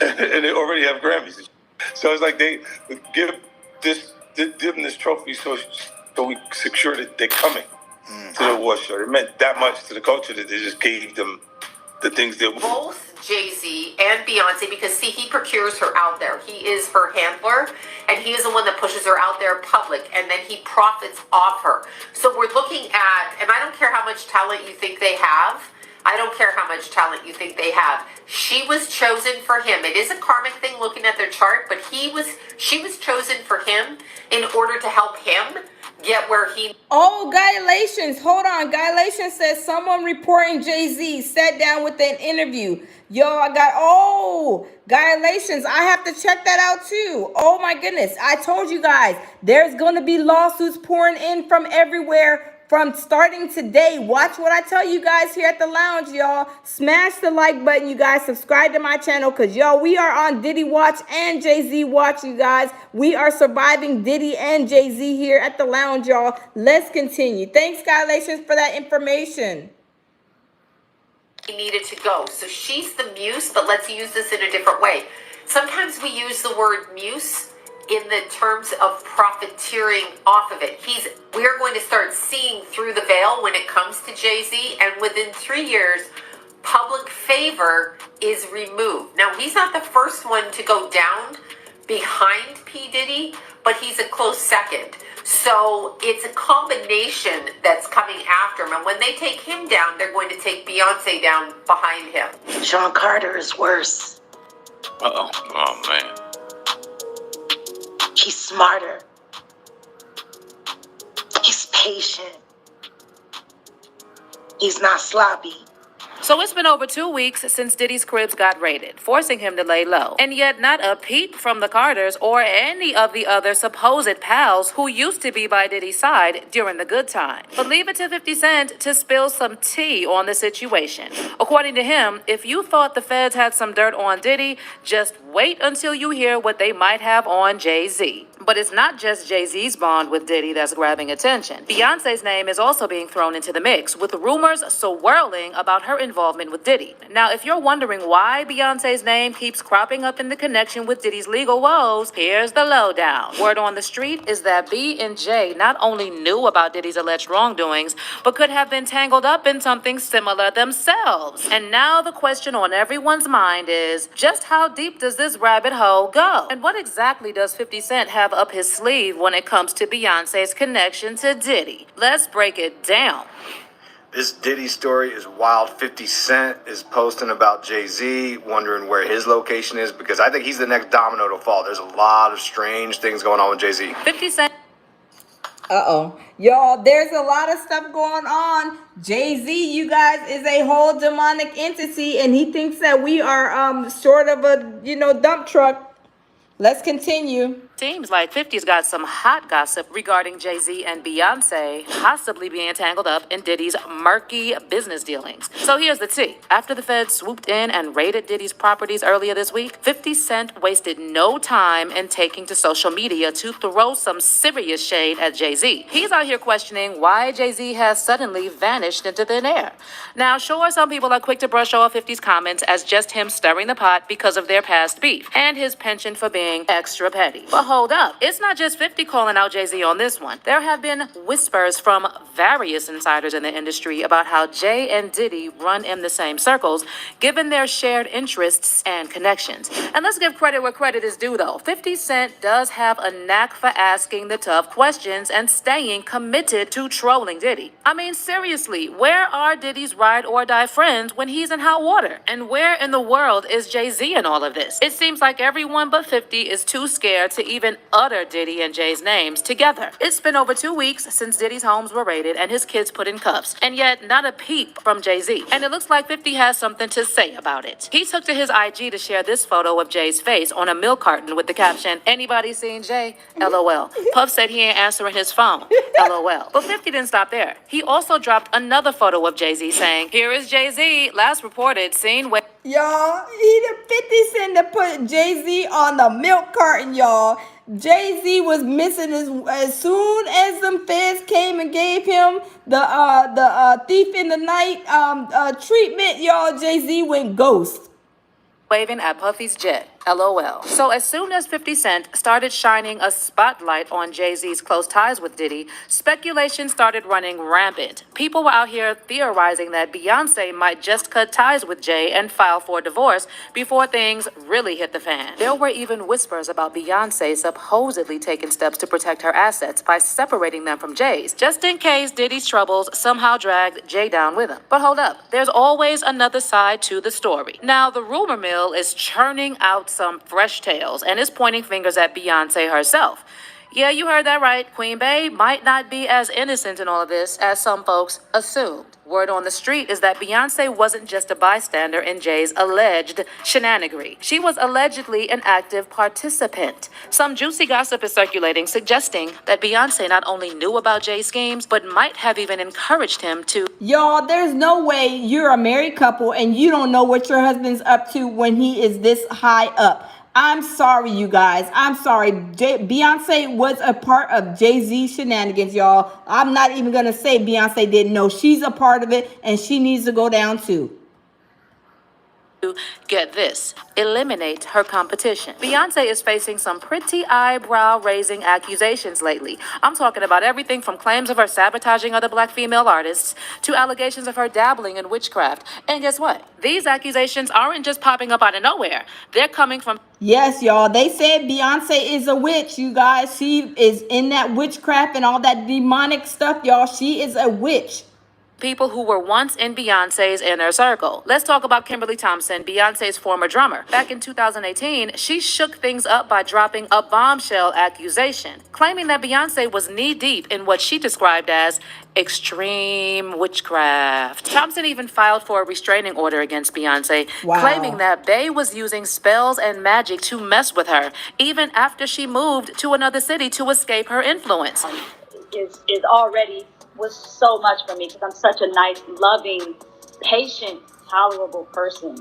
And they already have Grammys. So it's like they give them this trophy so we secure that they're coming to the award show. It meant that much to the culture that they just gave them the things that both Jay-Z and Beyonce, because see, he procures her out there. He is her handler, and he is the one that pushes her out there in public, and then he profits off her. So we're looking at, and I don't care how much talent you think they have. I don't care how much talent you think they have. She was chosen for him. It is a karmic thing looking at their chart, but she was chosen for him in order to help him get where he... Oh, Galatians. Hold on. Galatians says someone reporting Jay-Z sat down with an interview. Yo, I got... Galatians. I have to check that out too. Oh my goodness. I told you guys, there's going to be lawsuits pouring in from everywhere from starting today. Watch what I tell you guys here at the lounge, y'all. Smash the like button, you guys. Subscribe to my channel, because, y'all, we are on Diddy Watch and Jay-Z Watch, you guys. We are surviving Diddy and Jay-Z here at the lounge, y'all. Let's continue. Thanks, Skylations, for that information. Needed to go. So she's the muse, but let's use this in a different way. Sometimes we use the word muse in the terms of profiteering off of it. We're going to start seeing through the veil when it comes to Jay-Z, and within 3 years, public favor is removed. Now, he's not the first one to go down behind P. Diddy, but he's a close second. So it's a combination that's coming after him. And when they take him down, they're going to take Beyonce down behind him. Sean Carter is worse. Uh-oh. Oh, man. He's smarter. He's patient. He's not sloppy. So it's been over 2 weeks since Diddy's cribs got raided, forcing him to lay low. And yet not a peep from the Carters or any of the other supposed pals who used to be by Diddy's side during the good time. But leave it to 50 Cent to spill some tea on the situation. According to him, if you thought the feds had some dirt on Diddy, just wait until you hear what they might have on Jay-Z. But it's not just Jay-Z's bond with Diddy that's grabbing attention. Beyonce's name is also being thrown into the mix, with rumors swirling about her involvement with Diddy. Now, if you're wondering why Beyonce's name keeps cropping up in the connection with Diddy's legal woes, here's the lowdown. Word on the street is that B and J not only knew about Diddy's alleged wrongdoings, but could have been tangled up in something similar themselves. And now the question on everyone's mind is, just how deep does this rabbit hole go? And what exactly does 50 Cent have up his sleeve when it comes to Beyonce's connection to Diddy? Let's break it down. This Diddy story is wild. 50 Cent is posting about Jay-Z, wondering where his location is, because I think he's the next domino to fall. There's a lot of strange things going on with Jay-Z. 50 Cent. Y'all, there's a lot of stuff going on. Jay-Z, you guys, is a whole demonic entity, and he thinks that we are sort of a, dump truck. Let's continue. Seems like 50's got some hot gossip regarding Jay-Z and Beyonce possibly being tangled up in Diddy's murky business dealings. So here's the tea. After the feds swooped in and raided Diddy's properties earlier this week, 50 Cent wasted no time in taking to social media to throw some serious shade at Jay-Z. He's out here questioning why Jay-Z has suddenly vanished into thin air. Now, sure, some people are quick to brush off 50's comments as just him stirring the pot because of their past beef and his penchant for being extra petty. But hold up. It's not just 50 calling out Jay-Z on this one. There have been whispers from various insiders in the industry about how Jay and Diddy run in the same circles, given their shared interests and connections. And let's give credit where credit is due, though. 50 Cent does have a knack for asking the tough questions and staying committed to trolling Diddy. I mean, seriously, where are Diddy's ride or die friends when he's in hot water? And where in the world is Jay-Z in all of this? It seems like everyone but 50 is too scared to even utter Diddy and Jay's names together. It's been over 2 weeks since Diddy's homes were raided and his kids put in cuffs, and yet not a peep from Jay-Z. And it looks like 50 has something to say about it. He took to his IG to share this photo of Jay's face on a milk carton with the caption, "Anybody seen Jay? LOL." Puff said he ain't answering his phone. LOL. But 50 didn't stop there. He also dropped another photo of Jay-Z saying, "Here is Jay-Z, last reported seen with..." Y'all, he the 50 Cent to put Jay-Z on the milk carton, y'all. Jay-Z was missing as soon as them feds came and gave him the thief in the night treatment, y'all. Jay-Z went ghost. Waving at Puffy's jet. LOL. So as soon as 50 Cent started shining a spotlight on Jay-Z's close ties with Diddy, speculation started running rampant. People were out here theorizing that Beyonce might just cut ties with Jay and file for divorce before things really hit the fan. There were even whispers about Beyonce supposedly taking steps to protect her assets by separating them from Jay's, just in case Diddy's troubles somehow dragged Jay down with him. But hold up, there's always another side to the story. Now, the rumor mill is churning out some fresh tales and is pointing fingers at Beyonce herself. Yeah, you heard that right. Queen Bey might not be as innocent in all of this as some folks assumed. Word on the street is that Beyonce wasn't just a bystander in Jay's alleged shenanigery. She was allegedly an active participant. Some juicy gossip is circulating, suggesting that Beyonce not only knew about Jay's schemes, but might have even encouraged him to. Y'all, there's no way you're a married couple and you don't know what your husband's up to when he is this high up. I'm sorry, you guys. I'm sorry. Beyonce was a part of Jay-Z shenanigans, y'all. I'm not even going to say Beyonce didn't know. She's a part of it, and she needs to go down too. Get this, eliminate her competition. Beyonce is facing some pretty eyebrow-raising accusations lately. I'm talking about everything from claims of her sabotaging other black female artists to allegations of her dabbling in witchcraft. And guess what? These accusations aren't just popping up out of nowhere. They're coming from... Yes, y'all. They said Beyonce is a witch, you guys. She is in that witchcraft and all that demonic stuff, y'all. She is a witch. People who were once in Beyonce's inner circle. Let's talk about Kimberly Thompson, Beyonce's former drummer. Back in 2018, she shook things up by dropping a bombshell accusation, claiming that Beyonce was knee-deep in what she described as extreme witchcraft. Thompson even filed for a restraining order against Beyonce, claiming that Bey was using spells and magic to mess with her, even after she moved to another city to escape her influence. Is already was so much for me because I'm such a nice, loving, patient, tolerable person.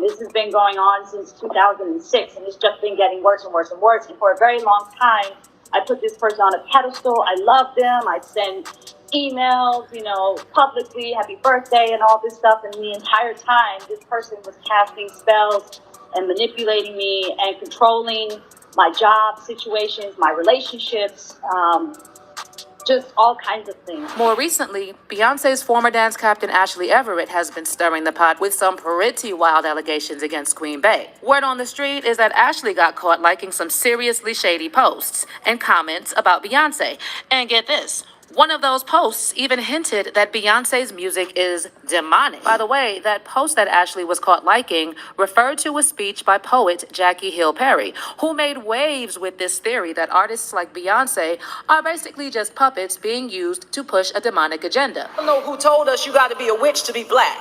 This has been going on since 2006, and it's just been getting worse and worse and worse. And for a very long time, I put this person on a pedestal. I love them. I send emails, publicly, happy birthday and all this stuff. And the entire time, this person was casting spells and manipulating me and controlling my job situations, my relationships, just all kinds of things. More recently, Beyonce's former dance captain Ashley Everett has been stirring the pot with some pretty wild allegations against Queen Bey. Word on the street is that Ashley got caught liking some seriously shady posts and comments about Beyonce. And get this, one of those posts even hinted that Beyonce's music is demonic. By the way, that post that Ashley was caught liking referred to a speech by poet Jackie Hill Perry, who made waves with this theory that artists like Beyonce are basically just puppets being used to push a demonic agenda. I don't know who told us you got to be a witch to be black.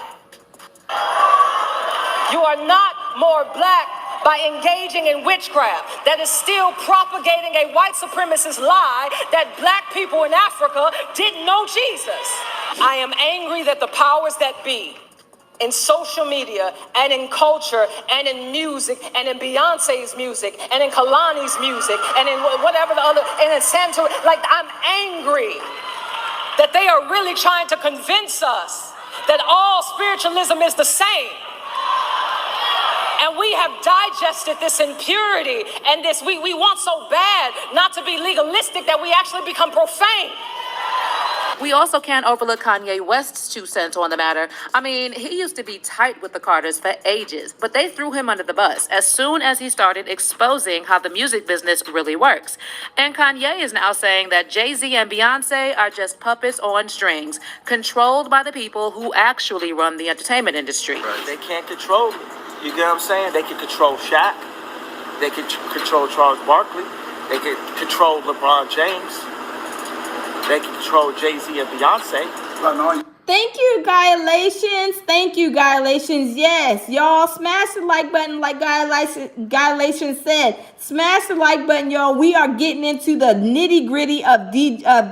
You are not more black by engaging in witchcraft that is still propagating a white supremacist lie that black people in Africa didn't know Jesus. I am angry that the powers that be in social media and in culture and in music and in Beyonce's music and in Kalani's music and in whatever the other, and in Santorini, like I'm angry that they are really trying to convince us that all spiritualism is the same. And we have digested this impurity and this, we want so bad not to be legalistic that we actually become profane. We also can't overlook Kanye West's 2 cents on the matter. I mean, he used to be tight with the Carters for ages, but they threw him under the bus as soon as he started exposing how the music business really works. And Kanye is now saying that Jay-Z and Beyonce are just puppets on strings, controlled by the people who actually run the entertainment industry. They can't control me. You get what I'm saying? They can control Shaq. They can control Charles Barkley. They can control LeBron James. They can control Jay-Z and Beyonce. Thank you, Guy-lations. Thank you, Guy-lations. Yes, y'all, smash the like button like Guy-lations said. Smash the like button, y'all. We are getting into the nitty-gritty of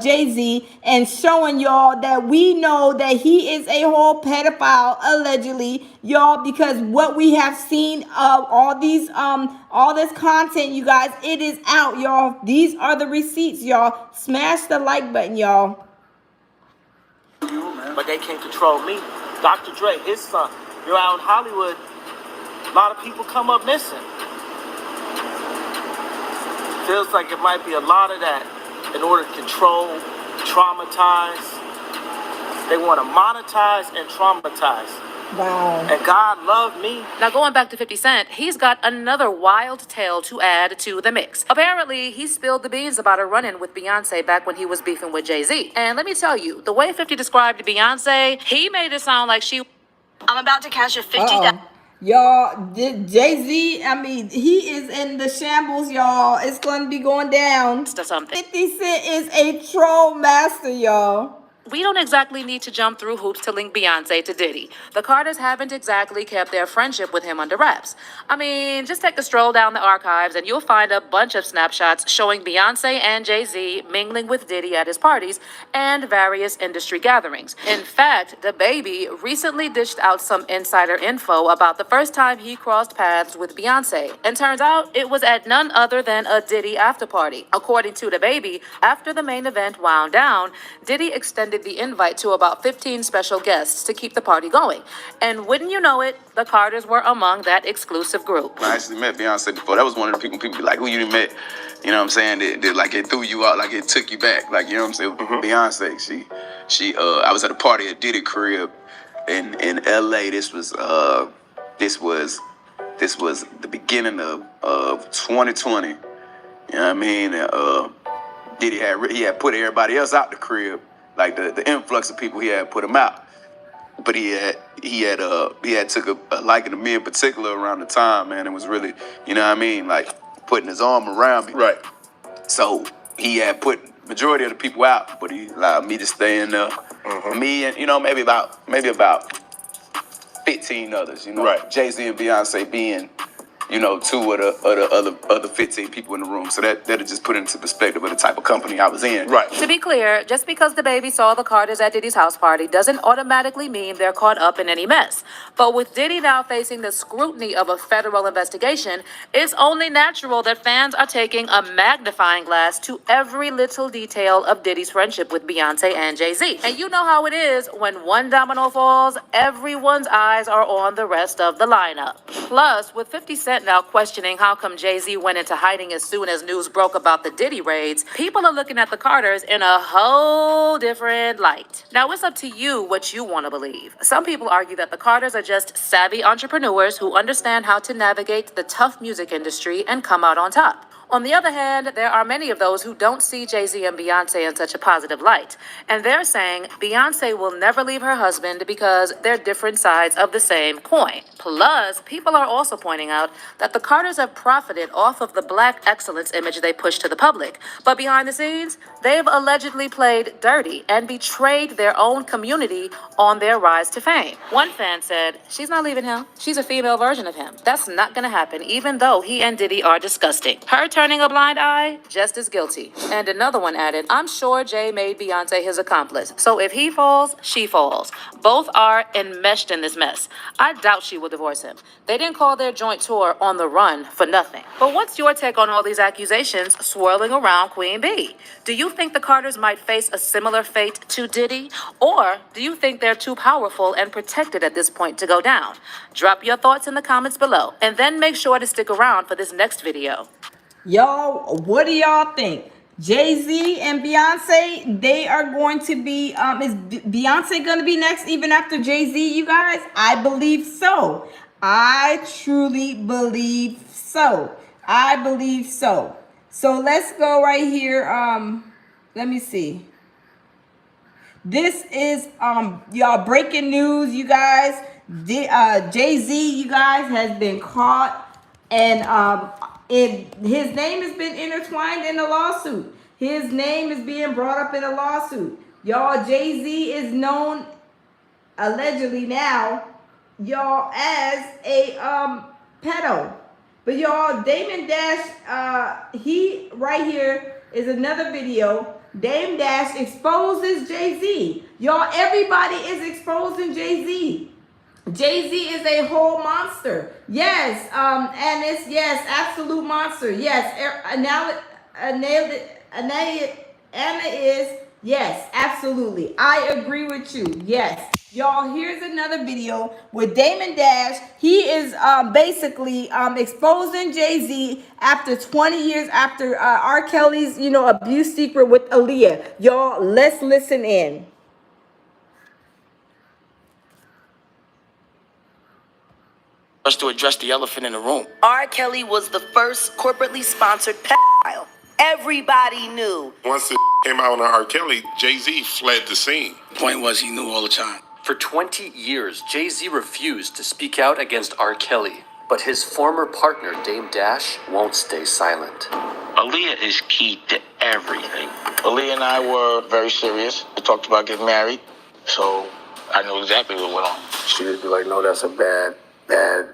Jay-Z and showing y'all that we know that he is a whole pedophile, allegedly, y'all, because what we have seen of all this content, you guys, it is out, y'all. These are the receipts, y'all. Smash the like button, y'all. But they can't control me. Dr. Dre, his son, you're out in Hollywood, a lot of people come up missing. Feels like it might be a lot of that in order to control, traumatize. They want to monetize and traumatize. Wow. And God loved me. Now, going back to 50 Cent, he's got another wild tale to add to the mix. Apparently, he spilled the beans about a run-in with Beyonce back when he was beefing with Jay-Z. And let me tell you, the way 50 described Beyonce, he made it sound like she... I'm about to cash a $50. Y'all, Jay-Z, I mean, he is in the shambles, y'all. It's going to be going down. 50 Cent is a troll master, y'all. We don't exactly need to jump through hoops to link Beyonce to Diddy. The Carters haven't exactly kept their friendship with him under wraps. I mean, just take a stroll down the archives and you'll find a bunch of snapshots showing Beyonce and Jay-Z mingling with Diddy at his parties and various industry gatherings. In fact, the baby recently dished out some insider info about the first time he crossed paths with Beyonce. And turns out it was at none other than a Diddy after party. According to the baby, after the main event wound down, Diddy extended the invite to about 15 special guests to keep the party going. And wouldn't you know it, the Carters were among that exclusive group. I actually met Beyonce before. That was one of the people be like, who you met? You know what I'm saying? That like it threw you out, like it took you back. Like, you know what I'm saying? Beyonce, I was at a party at Diddy crib in LA. This was the beginning of 2020. You know what I mean? Diddy had put everybody else out the crib. Like the influx of people, he had put them out. But he had took a liking to me in particular around the time, man. It was really, you know what I mean, like putting his arm around me. Right. So he had put majority of the people out, but he allowed me to stay in there. Me and maybe about 15 others. You know, Right. Jay-Z and Beyonce being, two of the other 15 people in the room. So that'll just put it into perspective of the type of company I was in. Right. To be clear, just because the baby saw the Carters at Diddy's house party doesn't automatically mean they're caught up in any mess. But with Diddy now facing the scrutiny of a federal investigation, it's only natural that fans are taking a magnifying glass to every little detail of Diddy's friendship with Beyonce and Jay-Z. And you know how it is, when one domino falls, everyone's eyes are on the rest of the lineup. Plus, with 50 Cent now questioning how come Jay-Z went into hiding as soon as news broke about the Diddy raids, people are looking at the Carters in a whole different light. Now, it's up to you what you want to believe. Some people argue that the Carters are just savvy entrepreneurs who understand how to navigate the tough music industry and come out on top. On the other hand, there are many of those who don't see Jay-Z and Beyonce in such a positive light. And they're saying Beyonce will never leave her husband because they're different sides of the same coin. Plus, people are also pointing out that the Carters have profited off of the black excellence image they push to the public. But behind the scenes, they've allegedly played dirty and betrayed their own community on their rise to fame. One fan said, "She's not leaving him. She's a female version of him. That's not gonna happen, even though he and Diddy are disgusting. Her turning a blind eye, just as guilty." And another one added, "I'm sure Jay made Beyonce his accomplice. So if he falls, she falls. Both are enmeshed in this mess. I doubt she will divorce him. They didn't call their joint tour On the Run for nothing." But what's your take on all these accusations swirling around Queen B? Do you think the Carters might face a similar fate to Diddy? Or do you think they're too powerful and protected at this point to go down? Drop your thoughts in the comments below, and then make sure to stick around for this next video. Y'all, what do y'all think? Jay-Z and Beyonce, they are going to be, is Beyonce going to be next even after Jay-Z, you guys? I believe so. I truly believe so. I believe so. So let's go right here. Let me see. This is, y'all, breaking news, you guys. Jay-Z, you guys, has been caught, and his name has been intertwined in a lawsuit. His name is being brought up in a lawsuit. Y'all, Jay-Z is known allegedly now, y'all, as a pedo. But y'all, Damon Dash, he right here is another video. Dame Dash exposes Jay-Z. Y'all, everybody is exposing Jay-Z. Jay-Z is a whole monster. Yes, and it's, yes, absolute monster. Yes, Anna is, yes, absolutely. I agree with you. Yes. Y'all, here's another video with Damon Dash. He is basically exposing Jay-Z after 20 years after R. Kelly's, abuse secret with Aaliyah. Y'all, let's listen in. Just to address the elephant in the room. R. Kelly was the first corporately sponsored pedophile. Everybody knew. Once it came out on R. Kelly, Jay-Z fled the scene. Point was, he knew all the time. For 20 years, Jay-Z refused to speak out against R. Kelly, but his former partner, Dame Dash, won't stay silent. Aaliyah is key to everything. Aaliyah and I were very serious. We talked about getting married, so I knew exactly what went on. She would be like, no, that's a bad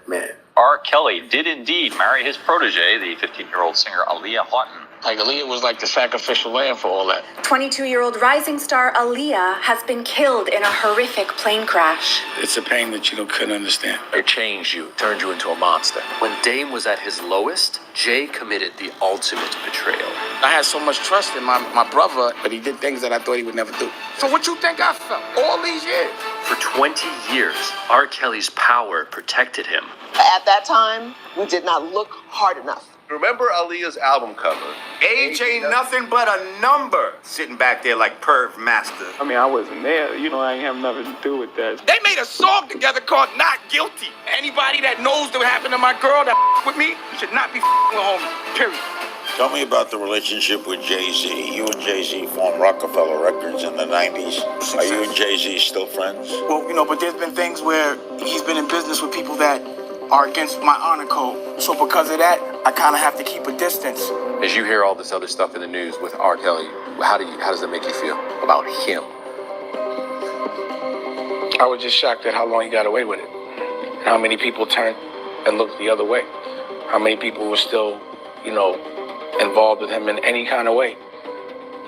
man. R. Kelly did indeed marry his protege, the 15-year-old singer Aaliyah Houghton. Like, Aaliyah was like the sacrificial lamb for all that. 22-year-old rising star Aaliyah has been killed in a horrific plane crash. It's a pain that you couldn't understand. It changed you, turned you into a monster. When Dame was at his lowest, Jay committed the ultimate betrayal. I had so much trust in my brother, but he did things that I thought he would never do. So what you think I felt all these years? For 20 years, R. Kelly's power protected him. At that time, we did not look hard enough. Remember Aaliyah's album cover? Age ain't nothing but a number. Sitting back there like Perv Master. I mean, I wasn't there. You know, I ain't have nothing to do with that. They made a song together called Not Guilty. Anybody that knows what happened to my girl that with me should not be with homie, period. Tell me about the relationship with Jay-Z. You and Jay-Z formed Rockefeller Records in the 90s. Are you and Jay-Z still friends? Well, but there's been things where he's been in business with people that are against my honor code. So because of that, I kind of have to keep a distance. As you hear all this other stuff in the news with R. Kelly, how does that make you feel about him? I was just shocked at how long he got away with it. And how many people turned and looked the other way. How many people were still, involved with him in any kind of way,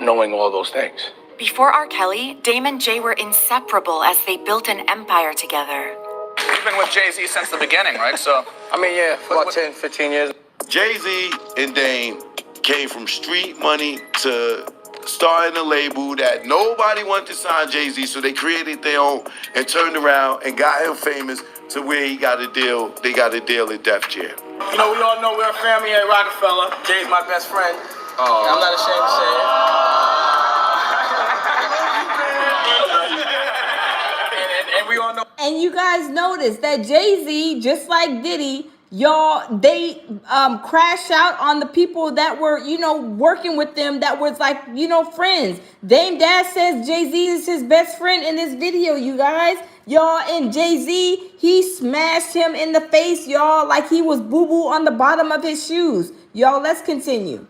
knowing all those things. Before R. Kelly, Dame and Jay were inseparable as they built an empire together. You've been with Jay-Z since the beginning, right? So, yeah, for about 10, 15 years. Jay-Z and Dame came from street money to starting a label that nobody wanted to sign Jay-Z, so they created their own and turned around and got him famous to where he got a deal. They got a deal at Def Jam. We all know we're a family at Rockefeller. Jay's my best friend. I'm not ashamed to say it. and we all know. And you guys notice that Jay-Z, just like Diddy, they crash out on the people that were, working with them that was like, friends. Dame Dash says Jay-Z is his best friend in this video, you guys. Y'all, and Jay-Z, he smashed him in the face, y'all, like he was boo-boo on the bottom of his shoes. Y'all, let's continue.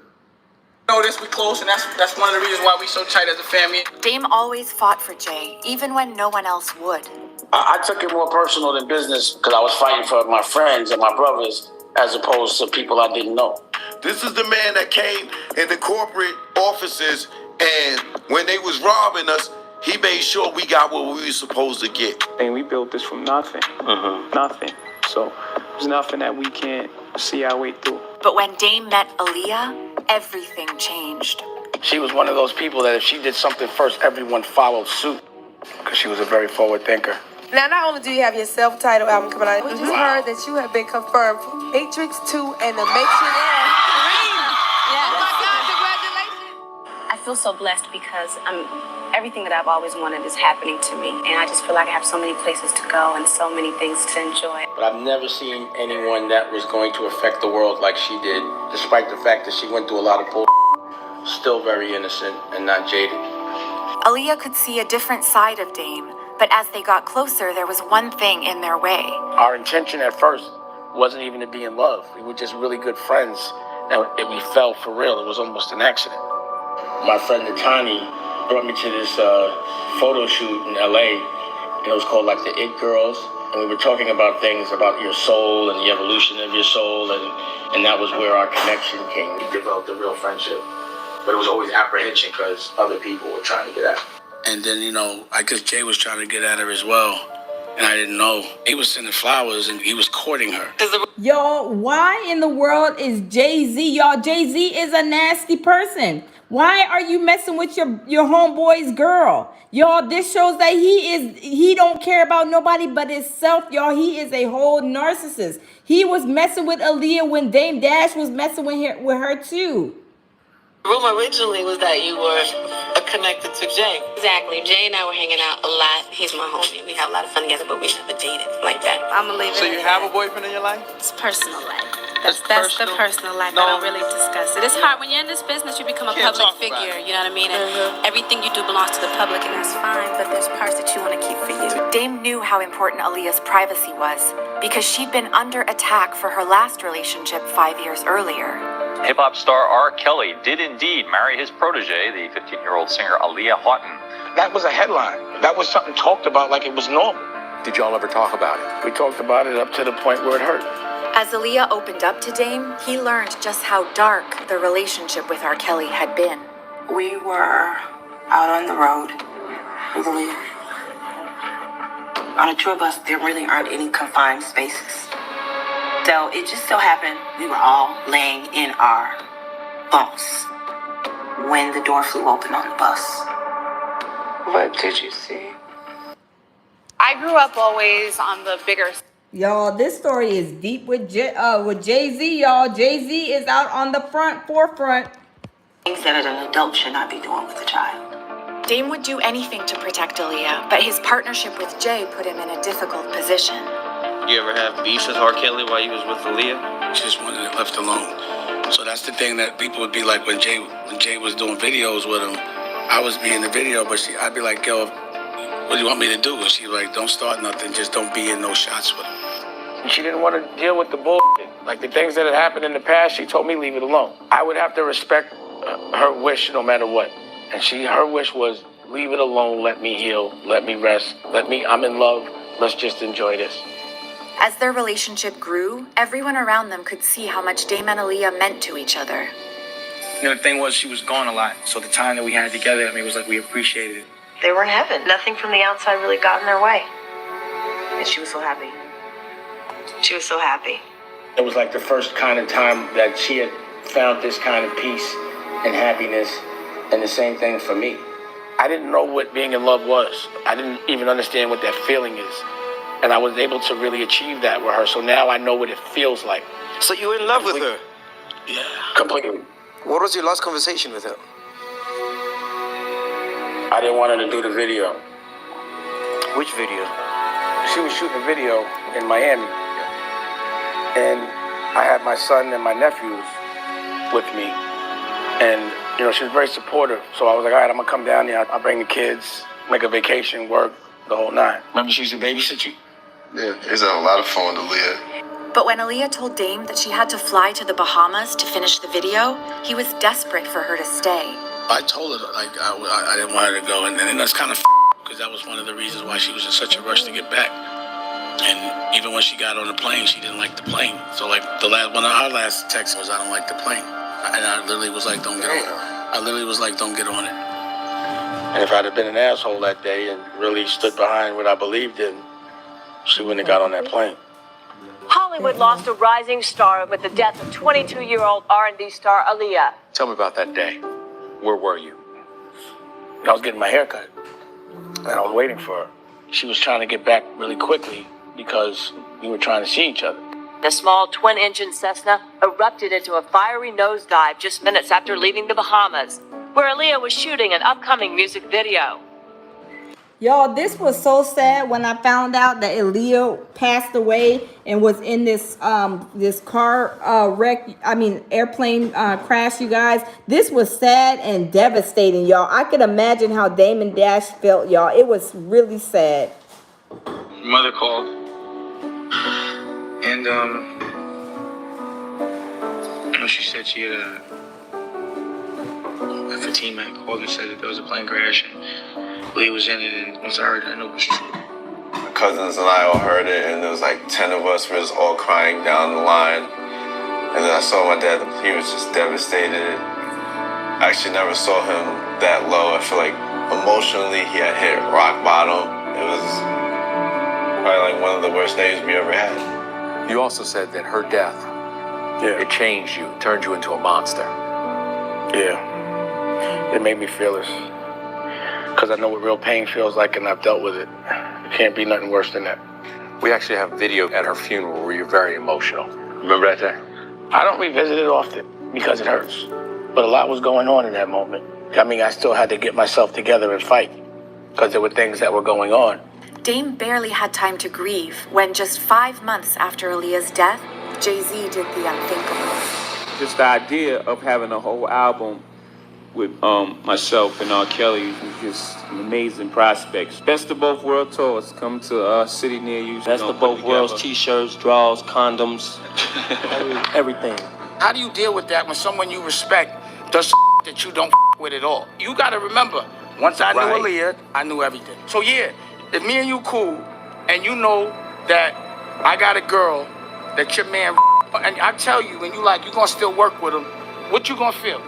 We close, and that's one of the reasons why we so tight as a family. Dame always fought for Jay, even when no one else would. I took it more personal than business because I was fighting for my friends and my brothers as opposed to people I didn't know. This is the man that came in the corporate offices, and when they was robbing us, he made sure we got what we were supposed to get. And we built this from nothing. Nothing. So there's nothing that we can't see our way through. But when Dame met Aaliyah, everything changed. She was one of those people that if she did something first, everyone followed suit because she was a very forward thinker. Now, not only do you have your self-titled album coming out, we just heard that you have been confirmed for Matrix 2 and the Matrix. I feel so blessed because everything that I've always wanted is happening to me. And I just feel like I have so many places to go and so many things to enjoy. But I've never seen anyone that was going to affect the world like she did, despite the fact that she went through a lot of bull. Still very innocent and not jaded. Aaliyah could see a different side of Dame, but as they got closer, there was one thing in their way. Our intention at first wasn't even to be in love. We were just really good friends, and we fell for real. It was almost an accident. My friend Natani brought me to this photo shoot in LA, and it was called like the It Girls, and we were talking about things about your soul and the evolution of your soul, and that was where our connection came. We developed a real friendship, but it was always apprehension because other people were trying to get at her. And then, I guess Jay was trying to get at her as well, and I didn't know. He was sending flowers, and he was courting her. Y'all, why in the world is Jay-Z? Y'all, Jay-Z is a nasty person. Why are you messing with your homeboy's girl? Y'all, this shows that he don't care about nobody but himself, y'all. He is a whole narcissist. He was messing with Aaliyah when Dame Dash was messing with her too. The rumor originally was that you were connected to Jay. Exactly. Jay and I were hanging out a lot. He's my homie. We have a lot of fun together, but we never dated like that. I'm gonna leave it. So you have a boyfriend in your life? It's personal life. That's the personal life. I don't really discuss it. It's hard when you're in this business. You become a public figure. You know what I mean? And everything you do belongs to the public, and that's fine. But there's parts that you want to keep for you. Dame knew how important Aaliyah's privacy was because she'd been under attack for her last relationship 5 years earlier. Hip-hop star R. Kelly did indeed marry his protege, the 15-year-old singer Aaliyah Houghton. That was a headline. That was something talked about like it was normal. Did y'all ever talk about it? We talked about it up to the point where it hurt. As Aaliyah opened up to Dame, he learned just how dark the relationship with R. Kelly had been. We were out on the road with Aaliyah. On a tour bus, there really aren't any confined spaces. So it just so happened we were all laying in our bunks when the door flew open on the bus. What did you see? I grew up always on the bigger. Y'all, this story is deep with Jay-Z, y'all. Jay-Z is out on the forefront. Things that an adult should not be doing with a child. Dame would do anything to protect Aaliyah, but his partnership with Jay put him in a difficult position. You ever have beef with R. Kelly while you was with Aaliyah? She just wanted it left alone. So that's the thing that people would be like when Jay was doing videos with him. I was be in the video, but I'd be like, yo, what do you want me to do? And she's like, don't start nothing, just don't be in no shots with him. And she didn't want to deal with the bullshit. Like the things that had happened in the past, she told me leave it alone. I would have to respect her wish no matter what. And her wish was leave it alone, let me heal, let me rest, I'm in love, let's just enjoy this. As their relationship grew, everyone around them could see how much Dame and Aaliyah meant to each other. You know, the thing was she was gone a lot. So the time that we had together, it was like we appreciated it. They were in heaven. Nothing from the outside really got in their way. And she was so happy. She was so happy. It was like the first kind of time that she had found this kind of peace and happiness, and the same thing for me. I didn't know what being in love was. I didn't even understand what that feeling is. And I was able to really achieve that with her, so now I know what it feels like. So you were in love with her? Yeah. Completely. What was your last conversation with her? I didn't want her to do the video. Which video? She was shooting a video in Miami. And I had my son and my nephews with me. And, she was very supportive. So I was like, all right, I'm going to come down there. I'll bring the kids, make a vacation, work, the whole nine. Remember, she used to babysit you? Yeah, it was a lot of fun with Aaliyah. But when Aaliyah told Dame that she had to fly to the Bahamas to finish the video, he was desperate for her to stay. I told her, I didn't want her to go. And that's kind of because that was one of the reasons why she was in such a rush to get back. And even when she got on the plane, she didn't like the plane. So, one of our last texts was, I don't like the plane. And I literally was like, don't get on it. I literally was like, don't get on it. And if I'd have been an asshole that day and really stood behind what I believed in, she wouldn't have got on that plane. Hollywood lost a rising star with the death of 22-year-old R&B star Aaliyah. Tell me about that day. Where were you? I was getting my hair cut, and I was waiting for her. She was trying to get back really quickly because we were trying to see each other. The small twin-engine Cessna erupted into a fiery nosedive just minutes after leaving the Bahamas, where Aaliyah was shooting an upcoming music video. Y'all, this was so sad when I found out that Aaliyah passed away and was in this car airplane crash, you guys. This was sad and devastating, y'all. I could imagine how Damon Dash felt, y'all. It was really sad. Mother called. And, she said she had a teammate called and said that there was a plane crash and Lee was in it, and once I heard it, I knew it was true. My cousins and I all heard it, and there was 10 of us, we was all crying down the line. And then I saw my dad, he was just devastated. I actually never saw him that low. I feel like emotionally he had hit rock bottom. It was probably one of the worst days we ever had. You also said that her death, it changed you, turned you into a monster. Yeah. It made me fearless. Because I know what real pain feels like, and I've dealt with it. It can't be nothing worse than that. We actually have video at her funeral where you're very emotional. Remember that day? I don't revisit it often because it hurts. But a lot was going on in that moment. I still had to get myself together and fight because there were things that were going on. Dame barely had time to grieve when just 5 months after Aaliyah's death, Jay-Z did the unthinkable. Just the idea of having a whole album with myself and R. Kelly was just an amazing prospect. Best of Both Worlds tours come to a city near you. Best of Both Worlds, t-shirts, draws, condoms, everything. How do you deal with that when someone you respect does that you don't with at all? You gotta remember, once I knew Aaliyah, I knew everything. So yeah, if me and you cool, and you know that I got a girl that your man, and I tell you, and you like, you gonna still work with him, what you gonna feel?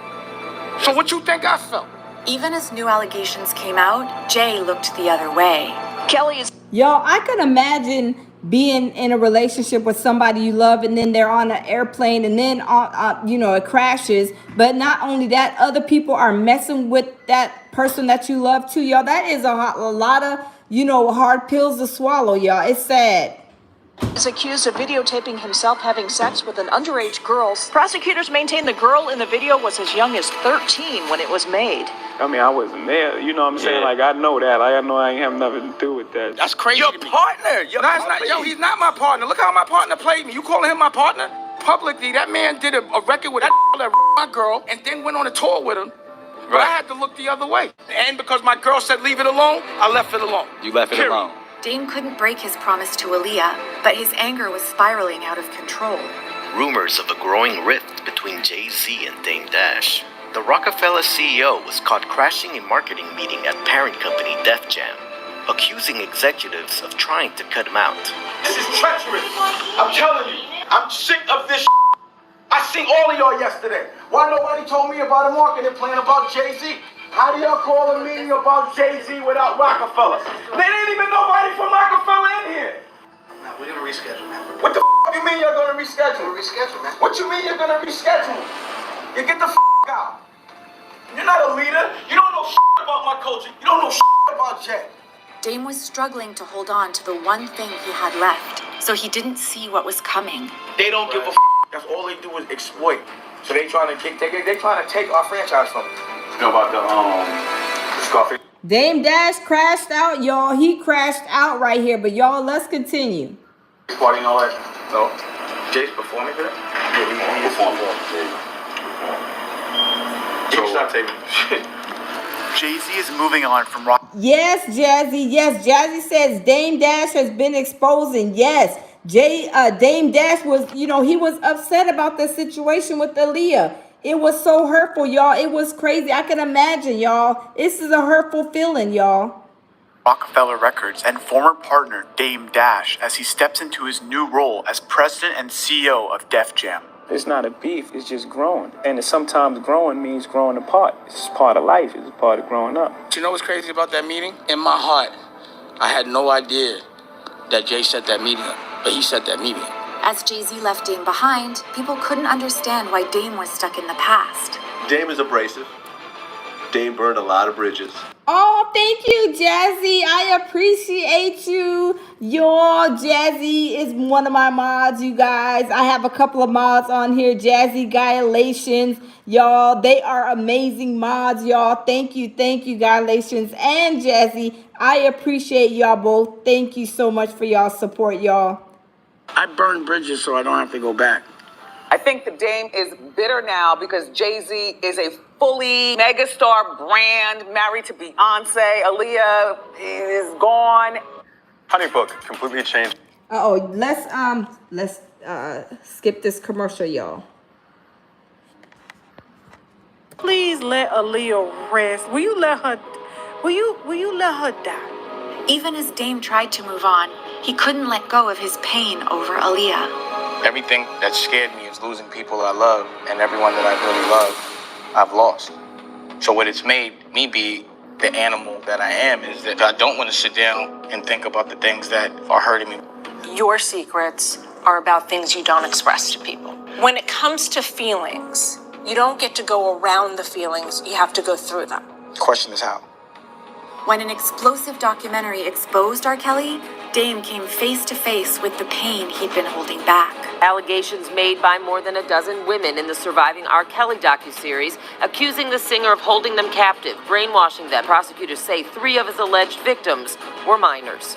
So what you think I felt? Even as new allegations came out, Jay looked the other way. Kelly is... Y'all, I could imagine being in a relationship with somebody you love, and then they're on an airplane, and then it crashes. But not only that, other people are messing with that person that you love too, y'all. That is a lot of hard pills to swallow, y'all. It's sad. Is accused of videotaping himself having sex with an underage girl. Prosecutors maintain the girl in the video was as young as 13 when it was made. I mean, I wasn't there. You know what I'm saying? Like, I know that. I know I ain't have nothing to do with that. That's crazy. Your partner. He's not my partner. Look how my partner played me. You calling him my partner? Publicly, that man did a record with that my girl and then went on a tour with him. But I had to look the other way. And because my girl said leave it alone, I left it alone. You left it alone. Dame couldn't break his promise to Aaliyah, but his anger was spiraling out of control. Rumors of a growing rift between Jay-Z and Dame Dash. The Rockefeller CEO was caught crashing a marketing meeting at parent company Def Jam, accusing executives of trying to cut him out. This is treacherous. I'm telling you, I'm sick of this. I seen all of y'all yesterday. Why nobody told me about a marketing plan about Jay-Z? How do y'all call a meeting about Jay-Z without Rockefeller? There ain't even nobody from Rockefeller in here. Nah, we're gonna reschedule, man. What the you mean you're gonna reschedule? We're reschedule, man. What you mean you're gonna reschedule? You get the out. You're not a leader. You don't know about my culture. You don't know about Jay. Dame was struggling to hold on to the one thing he had left, so he didn't see what was coming. They don't give a That's all they do is exploit. So they trying to take our franchise from us. You know about the Scarface? Dame Dash crashed out, y'all. He crashed out right here. But y'all, let's continue. Party and all that. No. Jay's performing for that? Yeah, he performed for it. Jay-Z is moving on from rock. Yes, Jazzy. Yes, Jazzy says Dame Dash has been exposing. Yes, Dame Dash was, he was upset about the situation with Aaliyah. It was so hurtful, y'all. It was crazy. I can imagine, y'all. This is a hurtful feeling, y'all. Rockefeller Records and former partner Dame Dash as he steps into his new role as president and CEO of Def Jam. It's not a beef. It's just growing. And sometimes growing means growing apart. It's just part of life. It's part of growing up. Do you know what's crazy about that meeting? In my heart, I had no idea that Jay set that meeting up. But he set that meeting up. As Jay-Z left Dame behind, people couldn't understand why Dame was stuck in the past. Dame is abrasive. Dame burned a lot of bridges. Oh, thank you, Jazzy. I appreciate you. Y'all, Jazzy is one of my mods, you guys. I have a couple of mods on here. Jazzy Gyalations. Y'all, they are amazing mods, y'all. Thank you, Gyalations and Jazzy. I appreciate y'all both. Thank you so much for y'all support, y'all. I burned bridges so I don't have to go back. I think the Dame is bitter now because Jay-Z is a fully megastar brand, married to Beyonce. Aaliyah is gone. Honeybook completely changed. Let's skip this commercial, y'all. Please let Aaliyah rest. Will you let her die? Even as Dame tried to move on, he couldn't let go of his pain over Aaliyah. Everything that scared me is losing people I love, and everyone that I really love, I've lost. So what it's made me be the animal that I am is that I don't want to sit down and think about the things that are hurting me. Your secrets are about things you don't express to people. When it comes to feelings, you don't get to go around the feelings, you have to go through them. The question is how. When an explosive documentary exposed R. Kelly, Dame came face to face with the pain he'd been holding back. Allegations made by more than a dozen women in the surviving R. Kelly docuseries, accusing the singer of holding them captive, brainwashing them. Prosecutors say 3 of his alleged victims were minors.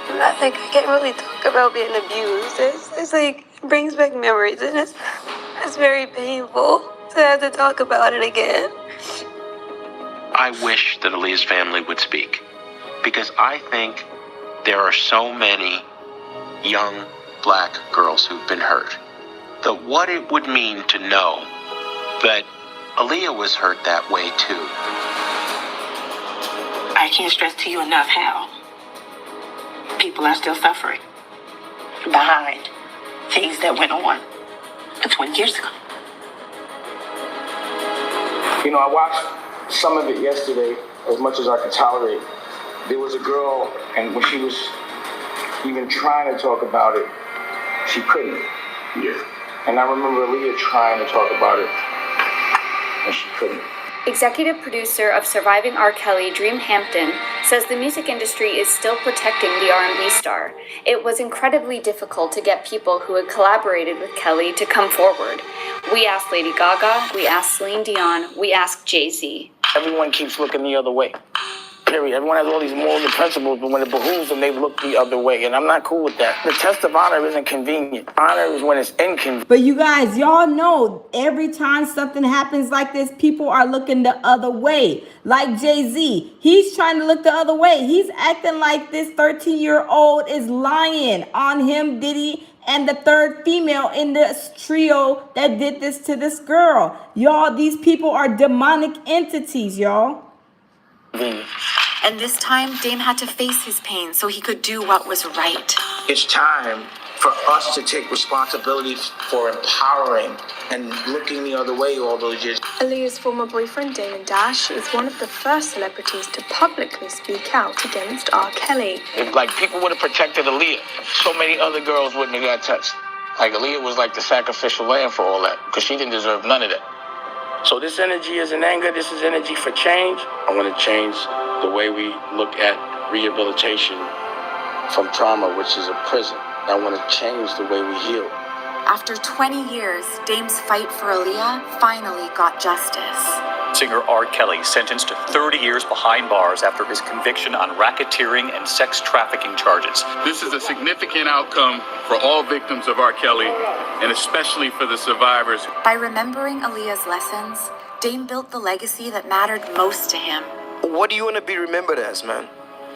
I think I can't really talk about being abused. It's like, it brings back memories, and it's very painful to have to talk about it again. I wish that Aaliyah's family would speak, because I think there are so many young black girls who've been hurt. That what it would mean to know that Aaliyah was hurt that way too. I can't stress to you enough how people are still suffering behind things that went on 20 years ago. You know, I watched some of it yesterday as much as I could tolerate. There was a girl, and when she was even trying to talk about it, she couldn't. Yeah. And I remember Aaliyah trying to talk about it, and she couldn't. Executive producer of Surviving R. Kelly, Dream Hampton, says the music industry is still protecting the R&B star. It was incredibly difficult to get people who had collaborated with Kelly to come forward. We asked Lady Gaga, we asked Celine Dion, we asked Jay-Z. Everyone keeps looking the other way. Period. Everyone has all these morals and principles, but when it behooves them, they look the other way. And I'm not cool with that. The test of honor isn't convenient. Honor is when it's inconvenient. But you guys, y'all know every time something happens like this, people are looking the other way. Like Jay-Z, he's trying to look the other way. He's acting like this 13-year-old is lying on him, Diddy, and the third female in this trio that did this to this girl. Y'all, these people are demonic entities, y'all. And this time, Dame had to face his pain so he could do what was right. It's time for us to take responsibility for empowering and looking the other way all those years. Aaliyah's former boyfriend, Damon Dash, is one of the first celebrities to publicly speak out against R. Kelly. If like people would have protected Aaliyah, so many other girls wouldn't have got touched. Like Aaliyah was like the sacrificial lamb for all that, because she didn't deserve none of that. So this energy isn't anger, this is energy for change. I want to change the way we look at rehabilitation from trauma, which is a prison. I want to change the way we heal. After 20 years, Dame's fight for Aaliyah finally got justice. Singer R. Kelly sentenced to 30 years behind bars after his conviction on racketeering and sex trafficking charges. This is a significant outcome for all victims of R. Kelly, and especially for the survivors. By remembering Aaliyah's lessons, Dame built the legacy that mattered most to him. What do you want to be remembered as, man?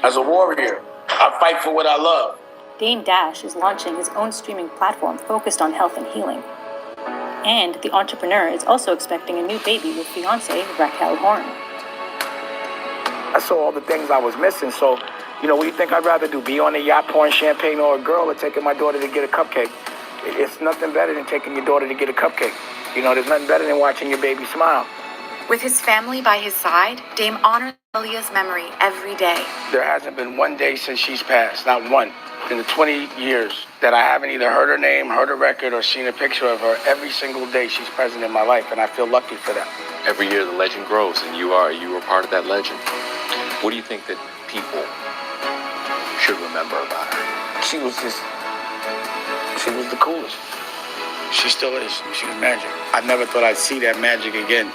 As a warrior, I fight for what I love. Dame Dash is launching his own streaming platform focused on health and healing. And the entrepreneur is also expecting a new baby with fiancée Raquel Horn. I saw all the things I was missing, so, you know, what do you think I'd rather do? Be on a yacht pouring champagne or a girl, or taking my daughter to get a cupcake? It's nothing better than taking your daughter to get a cupcake. You know, there's nothing better than watching your baby smile. With his family by his side, Dame honors Aaliyah's memory every day. There hasn't been one day since she's passed, not one. In the 20 years that I haven't either heard her name, heard a record, or seen a picture of her, every single day she's present in my life, and I feel lucky for that. Every year the legend grows, and you were part of that legend. What do you think that people should remember about her? She was the coolest. She still is. She was magic. I never thought I'd see that magic again.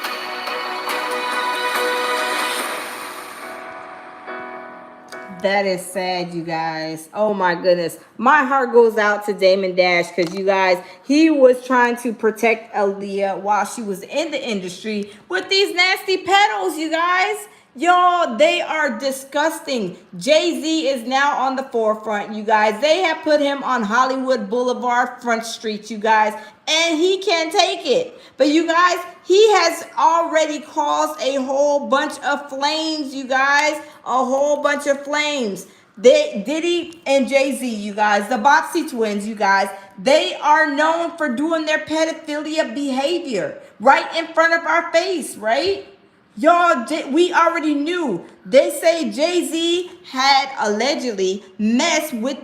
That is sad, you guys. Oh my goodness. My heart goes out to Damon Dash, because you guys, he was trying to protect Aaliyah while she was in the industry with these nasty pedals, you guys. Y'all, they are disgusting. Jay-Z is now on the forefront, you guys. They have put him on Hollywood Boulevard, Front Street, you guys, and he can't take it. But you guys, he has already caused a whole bunch of flames, you guys. A whole bunch of flames. Diddy and Jay-Z, you guys, the Boxy twins, you guys, they are known for doing their pedophilia behavior right in front of our face, right? Y'all, we already knew. They say Jay-Z had allegedly messed with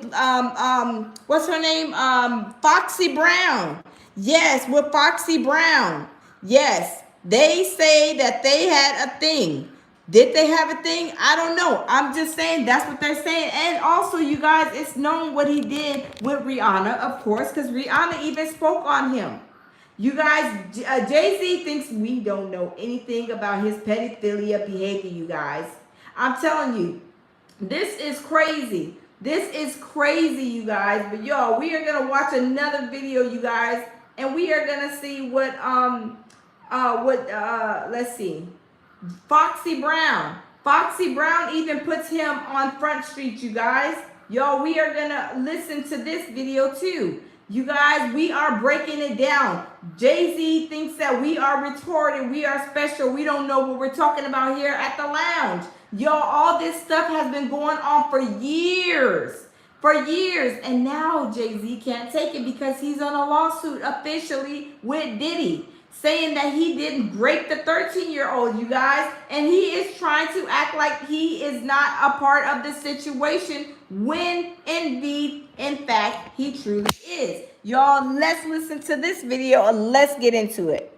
what's her name? Foxy Brown. Yes, with Foxy Brown. Yes, they say that they had a thing. Did they have a thing? I don't know. I'm just saying that's what they're saying. And also, you guys, it's known what he did with Rihanna, of course, because Rihanna even spoke on him. You guys, Jay-Z thinks we don't know anything about his pedophilia behavior, you guys. I'm telling you, this is crazy. This is crazy, you guys. But y'all, we are gonna watch another video, you guys, and we are gonna see what let's see. Foxy Brown. Foxy Brown even puts him on Front Street, you guys. Y'all, we are gonna listen to this video too. You guys, we are breaking it down. Jay-Z thinks that we are retarded, we are special, we don't know what we're talking about here at the lounge. Y'all, all this stuff has been going on for years. And now Jay-Z can't take it because he's on a lawsuit officially with Diddy, saying that he didn't rape the 13-year-old, you guys. And he is trying to act like he is not a part of the situation when indeed, in fact, he truly is. Y'all, let's listen to this video and let's get into it.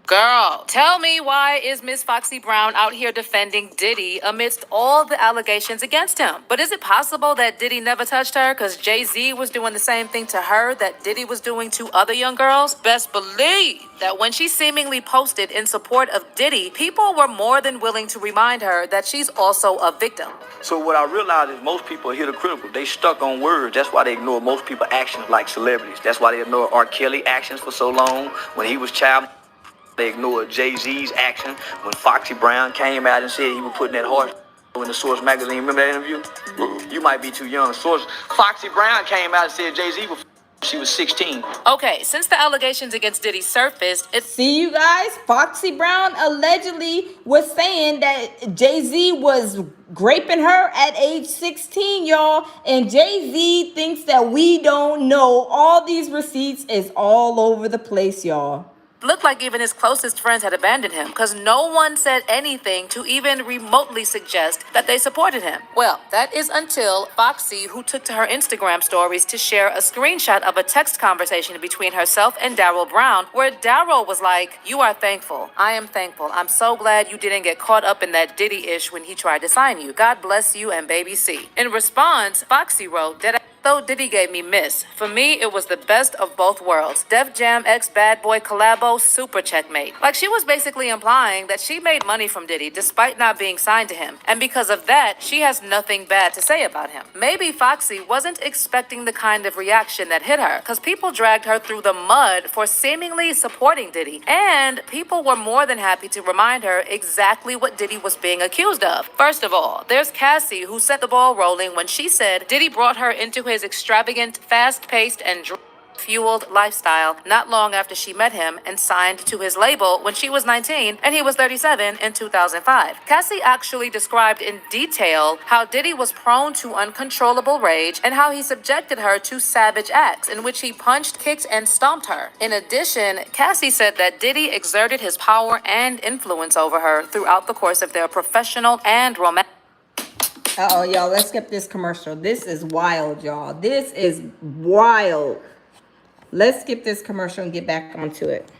Girl, tell me, why is Miss Foxy Brown out here defending Diddy amidst all the allegations against him? But is it possible that Diddy never touched her because Jay-Z was doing the same thing to her that Diddy was doing to other young girls? Best believe that when she seemingly posted in support of Diddy, people were more than willing to remind her that she's also a victim. So what I realized is most people are hypocritical. They stuck on words. That's why they ignore most people's actions like celebrities. That's why they ignore R. Kelly actions for so long when he was child. They ignored Jay-Z's action when Foxy Brown came out and said he was putting that horse in the Source magazine. Remember that interview? You might be too young. Foxy Brown came out and said Jay-Z was she was 16. Okay, since the allegations against Diddy surfaced, See, you guys, Foxy Brown allegedly was saying that Jay-Z was raping her at age 16, y'all. And Jay-Z thinks that we don't know. All these receipts is all over the place, y'all. looked like even his closest friends had abandoned him because no one said anything to even remotely suggest that they supported him. Well, that is until Foxy, who took to her Instagram stories to share a screenshot of a text conversation between herself and Daryl Brown, where Daryl was like, "You are thankful. I am thankful. I'm so glad you didn't get caught up in that Diddy-ish when he tried to sign you. God bless you and baby C." In response, Foxy wrote that though Diddy gave me miss, for me it was the best of both worlds. Def Jam X Bad Boy collabo, super checkmate. Like she was basically implying that she made money from Diddy despite not being signed to him, and because of that, she has nothing bad to say about him. Maybe Foxy wasn't expecting the kind of reaction that hit her, because people dragged her through the mud for seemingly supporting Diddy, and people were more than happy to remind her exactly what Diddy was being accused of. First of all, there's Cassie, who set the ball rolling when she said Diddy brought her into his extravagant, fast-paced, and fueled lifestyle not long after she met him and signed to his label when she was 19 and he was 37 in 2005. Cassie actually described in detail how Diddy was prone to uncontrollable rage and how he subjected her to savage acts in which he punched, kicked, and stomped her. In addition, Cassie said that Diddy exerted his power and influence over her throughout the course of their professional and romantic. Uh-oh, y'all, let's skip this commercial. This is wild, y'all. This is wild. Let's skip this commercial and get back onto it.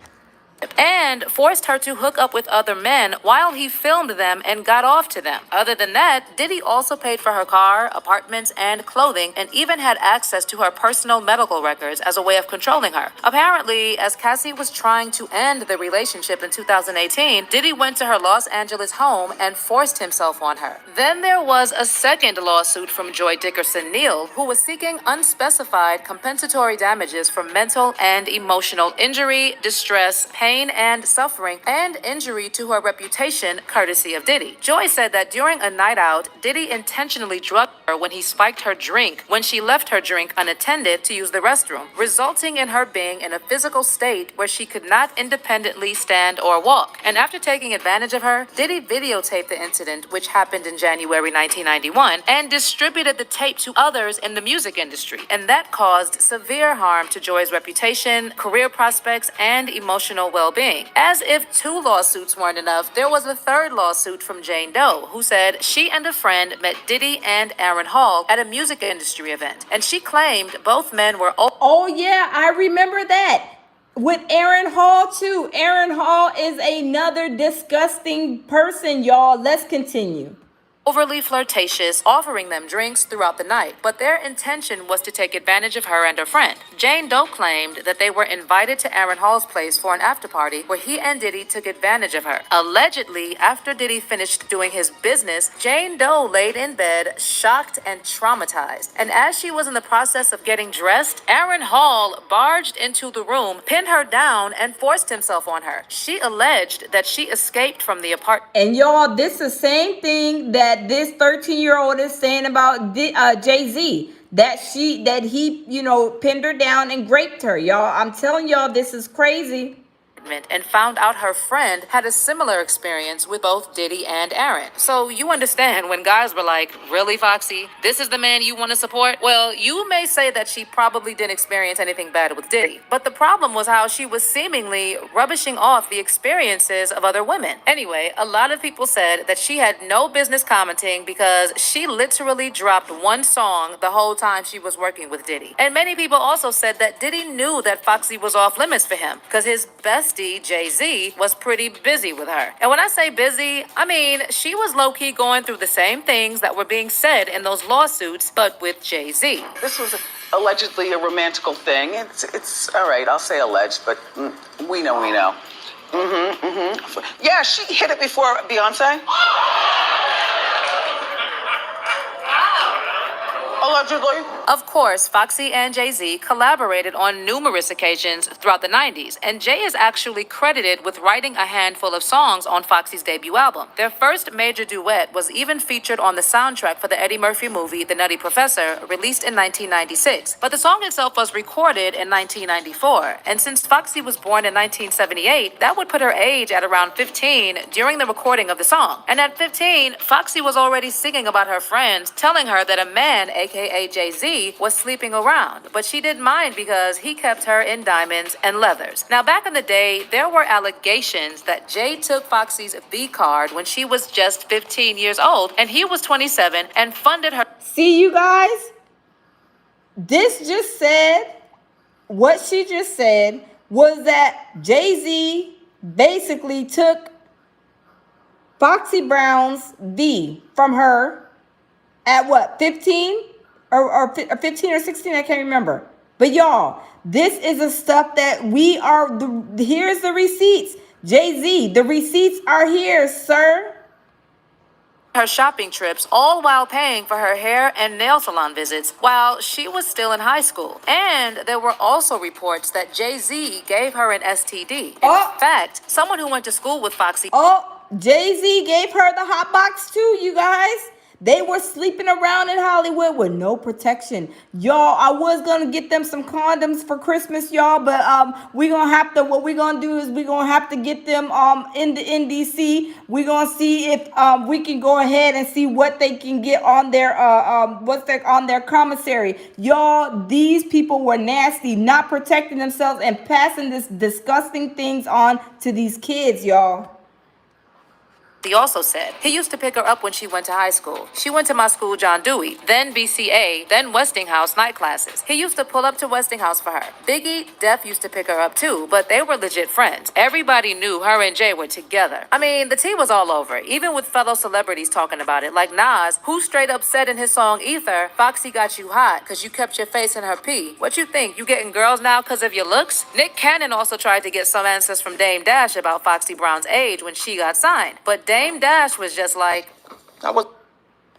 And forced her to hook up with other men while he filmed them and got off to them. Other than that, Diddy also paid for her car, apartments, and clothing, and even had access to her personal medical records as a way of controlling her. Apparently, as Cassie was trying to end the relationship in 2018, Diddy went to her Los Angeles home and forced himself on her. Then there was a second lawsuit from Joy Dickerson Neal, who was seeking unspecified compensatory damages for mental and emotional injury, distress, pain, and suffering, and injury to her reputation, courtesy of Diddy. Joy said that during a night out, Diddy intentionally drugged her when he spiked her drink when she left her drink unattended to use the restroom, resulting in her being in a physical state where she could not independently stand or walk. And after taking advantage of her, Diddy videotaped the incident, which happened in January 1991, and distributed the tape to others in the music industry. And that caused severe harm to Joy's reputation, career prospects, and emotional well-being. As if two lawsuits weren't enough, there was a third lawsuit from Jane Doe, who said she and a friend met Diddy and Aaron Hall at a music industry event, and she claimed both men were Oh yeah, I remember that. With Aaron Hall too. Aaron Hall is another disgusting person, y'all. Let's continue. overly flirtatious, offering them drinks throughout the night, but their intention was to take advantage of her and her friend. Jane Doe claimed that they were invited to Aaron Hall's place for an after party where he and Diddy took advantage of her. Allegedly, after Diddy finished doing his business, Jane Doe laid in bed, shocked and traumatized. And as she was in the process of getting dressed, Aaron Hall barged into the room, pinned her down, and forced himself on her. She alleged that she escaped from the apartment. And y'all, this is the same thing that this 13-year-old is saying about Jay-Z. That he, pinned her down and raped her. Y'all, I'm telling y'all, this is crazy. And found out her friend had a similar experience with both Diddy and Aaron. So you understand when guys were like, really, Foxy? This is the man you want to support? Well, you may say that she probably didn't experience anything bad with Diddy. But the problem was how she was seemingly rubbishing off the experiences of other women. Anyway, a lot of people said that she had no business commenting because she literally dropped one song the whole time she was working with Diddy. And many people also said that Diddy knew that Foxy was off limits for him because his bestie Jay-Z was pretty busy with her. And when I say busy, I mean she was low-key going through the same things that were being said in those lawsuits, but with Jay-Z. This was allegedly a romantical thing. It's all right. I'll say alleged, but we know. Yeah, she hit it before Beyonce. Allegedly. Of course, Foxy and Jay-Z collaborated on numerous occasions throughout the 90s, and Jay is actually credited with writing a handful of songs on Foxy's debut album. Their first major duet was even featured on the soundtrack for the Eddie Murphy movie The Nutty Professor, released in 1996. But the song itself was recorded in 1994, and since Foxy was born in 1978, that would put her age at around 15 during the recording of the song. And at 15, Foxy was already singing about her friends, telling her that a man, aka Jay-Z, was sleeping around, but she didn't mind because he kept her in diamonds and leathers. Now, back in the day, there were allegations that Jay took Foxy's V card when she was just 15 years old and he was 27 and funded her. See, you guys, this just said, what she just said was that Jay-Z basically took Foxy Brown's V from her at what, 15? Or 15 or 16, I can't remember. But y'all, this is the stuff that we are, here's the receipts. Jay-Z, the receipts are here, sir. Her shopping trips, all while paying for her hair and nail salon visits while she was still in high school. And there were also reports that Jay-Z gave her an STD. In fact, someone who went to school with Foxy. Jay-Z gave her the hot box too, you guys. They were sleeping around in Hollywood with no protection. Y'all, I was going to get them some condoms for Christmas, y'all, but we're going to have to, what we're going to do is we're going to have to get them in the NDC. We're going to see if we can go ahead and see what they can get on their, on their commissary. Y'all, these people were nasty, not protecting themselves and passing this disgusting things on to these kids, y'all. He also said he used to pick her up when she went to high school. She went to my school, John Dewey, then BCA, then Westinghouse night classes. He used to pull up to Westinghouse for her. Biggie, Def used to pick her up too, but they were legit friends. Everybody knew her and Jay were together. I mean, the tea was all over, even with fellow celebrities talking about it, like Nas, who straight up said in his song Ether, Foxy got you hot because you kept your face in her pee. What you think, you getting girls now because of your looks? Nick Cannon also tried to get some answers from Dame Dash about Foxy Brown's age when she got signed, but Dame Dash was just like,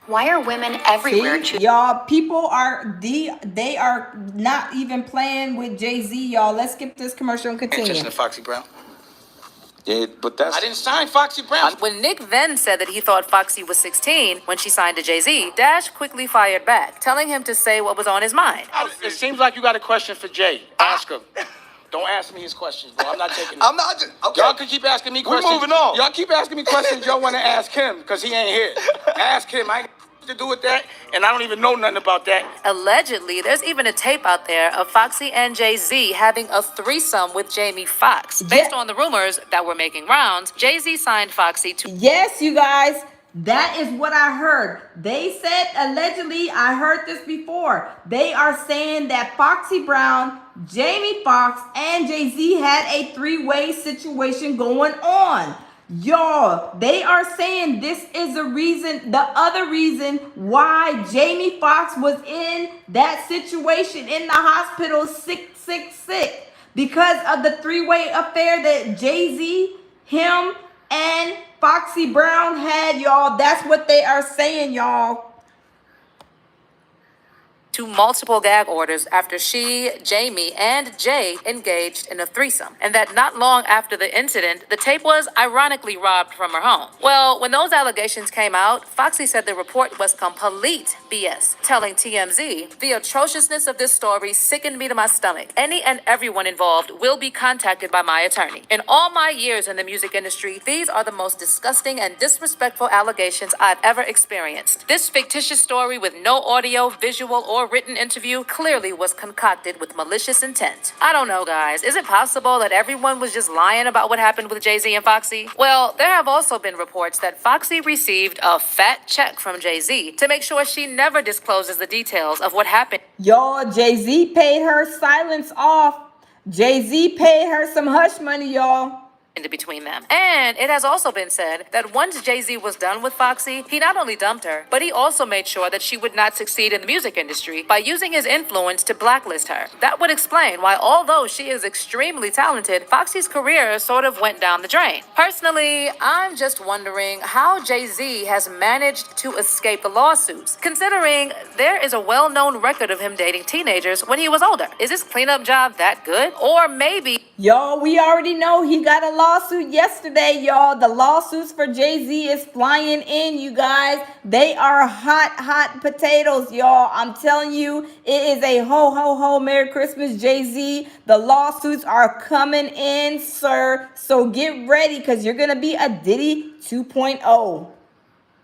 why are women everywhere? Y'all, people are they are not even playing with Jay-Z, y'all. Let's skip this commercial and continue. Interested in Foxy Brown? Yeah, but that's... I didn't sign Foxy Brown. When Nick then said that he thought Foxy was 16 when she signed to Jay-Z, Dash quickly fired back, telling him to say what was on his mind. It seems like you got a question for Jay. Ask him. Don't ask me his questions, bro. I'm not taking it. I'm not just... Okay. Y'all can keep asking me questions. We're moving on. Y'all keep asking me questions y'all want to ask him, because he ain't here. Ask him. I ain't to do with that, and I don't even know nothing about that. Allegedly, there's even a tape out there of Foxy and Jay-Z having a threesome with Jamie Foxx. Based on the rumors that were making rounds, Jay-Z signed Foxy to... Yes, you guys, that is what I heard. They said, allegedly, I heard this before. They are saying that Foxy Brown, Jamie Foxx, and Jay-Z had a three-way situation going on. Y'all, they are saying this is the reason, the other reason why Jamie Foxx was in that situation in the hospital sick. Because of the three-way affair that Jay-Z, him, and Foxy Brown had, y'all. That's what they are saying, y'all. To multiple gag orders after she, Jamie, and Jay engaged in a threesome, and that not long after the incident, the tape was ironically robbed from her home. Well, when those allegations came out, Foxy said the report was complete BS, telling TMZ, "The atrociousness of this story sickened me to my stomach. Any and everyone involved will be contacted by my attorney. In all my years in the music industry, these are the most disgusting and disrespectful allegations I've ever experienced. This fictitious story with no audio, visual, or written interview clearly was concocted with malicious intent." I don't know, guys. Is it possible that everyone was just lying about what happened with Jay-Z and Foxy? Well, there have also been reports that Foxy received a fat check from Jay-Z to make sure she never discloses the details of what happened. Y'all, Jay-Z paid her silence off. Jay-Z paid her some hush money, y'all. Between them. And it has also been said that once Jay-Z was done with Foxy, he not only dumped her, but he also made sure that she would not succeed in the music industry by using his influence to blacklist her. That would explain why, although she is extremely talented, Foxy's career sort of went down the drain. Personally, I'm just wondering how Jay-Z has managed to escape the lawsuits, considering there is a well-known record of him dating teenagers when he was older. Is his cleanup job that good? Or maybe... Y'all, we already know he got a lawsuit yesterday, y'all. The lawsuits for Jay-Z is flying in, you guys. They are hot potatoes, y'all. I'm telling you, it is a ho, Merry Christmas, Jay-Z. The lawsuits are coming in, sir. So get ready, because you're going to be a Diddy 2.0.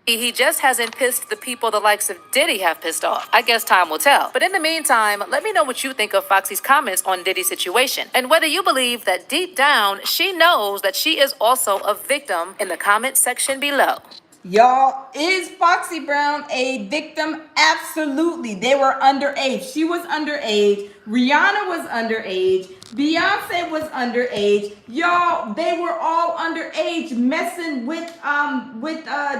He just hasn't pissed the people the likes of Diddy have pissed off. I guess time will tell. But in the meantime, let me know what you think of Foxy's comments on Diddy's situation, and whether you believe that deep down she knows that she is also a victim in the comment section below. Y'all, is Foxy Brown a victim? Absolutely. They were underage. She was underage. Rihanna was underage. Beyonce was underage. Y'all, they were all underage messing with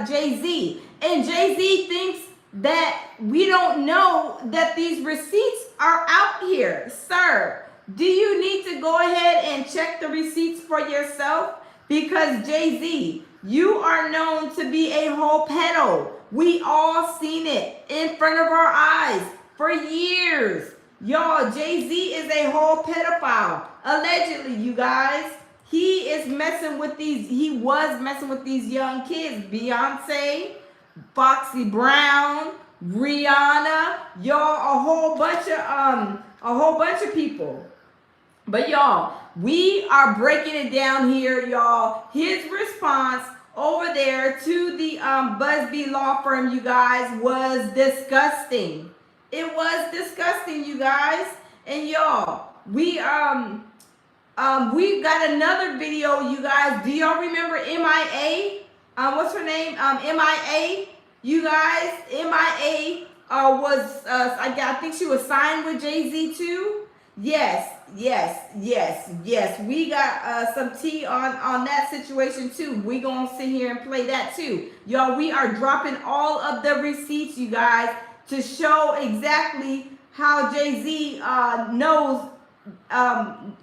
Jay-Z. And Jay-Z thinks that we don't know that these receipts are out here. Sir, do you need to go ahead and check the receipts for yourself? Because Jay-Z, you are known to be a whole pedo. We all seen it in front of our eyes for years. Y'all, Jay-Z is a whole pedophile. Allegedly, you guys. He was messing with these young kids. Beyonce, Foxy Brown, Rihanna, y'all, a whole bunch of people. But y'all, we are breaking it down here, y'all. His response over there to the Busby law firm, you guys, was disgusting. It was disgusting, you guys. And y'all, we've got another video, you guys. Do y'all remember MIA? What's her name? MIA. You guys, MIA was I think she was signed with Jay-Z too. Yes. We got some tea on that situation too. We gonna sit here and play that too. Y'all, we are dropping all of the receipts, you guys, to show exactly how Jay-Z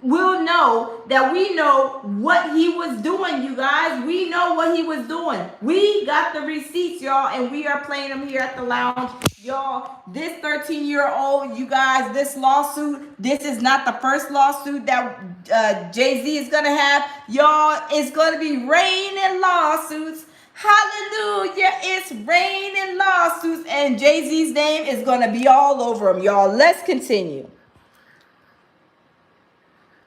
will know that we know what he was doing, you guys. We know what he was doing. We got the receipts, y'all, and we are playing them here at the lounge. Y'all, this 13-year-old, you guys, this lawsuit, this is not the first lawsuit that Jay-Z is going to have. Y'all, it's going to be raining lawsuits. Hallelujah, it's raining lawsuits, and Jay-Z's name is going to be all over them, y'all. Let's continue.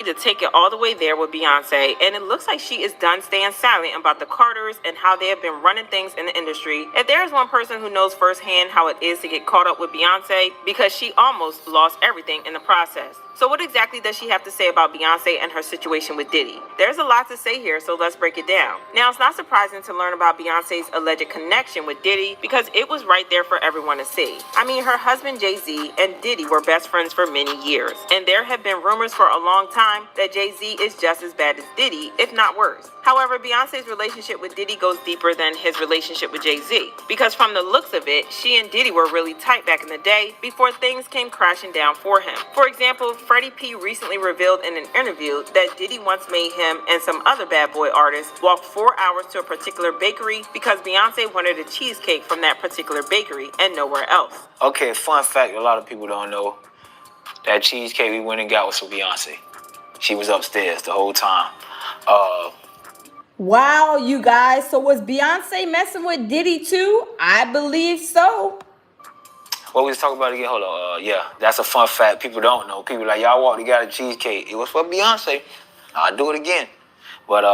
To take it all the way there with Beyonce, and it looks like she is done staying silent about the Carters and how they have been running things in the industry. If there is one person who knows firsthand how it is to get caught up with Beyonce, because she almost lost everything in the process. So what exactly does she have to say about Beyonce and her situation with Diddy? There's a lot to say here, so let's break it down. Now, it's not surprising to learn about Beyonce's alleged connection with Diddy because it was right there for everyone to see. I mean, her husband Jay-Z and Diddy were best friends for many years, and there have been rumors for a long time that Jay-Z is just as bad as Diddy, if not worse. However, Beyonce's relationship with Diddy goes deeper than his relationship with Jay-Z, because from the looks of it, she and Diddy were really tight back in the day before things came crashing down for him. For example, Freddie P recently revealed in an interview that Diddy once made him and some other bad boy artists walk 4 hours to a particular bakery because Beyonce wanted a cheesecake from that particular bakery and nowhere else. Okay, fun fact a lot of people don't know. That cheesecake we went and got was for Beyonce. She was upstairs the whole time. Wow, you guys. So was Beyonce messing with Diddy too? I believe so. What we was talking about again? Hold on. Yeah, that's a fun fact. People don't know. People like, y'all walked together cheesecake. It was for Beyonce. I'll do it again. But,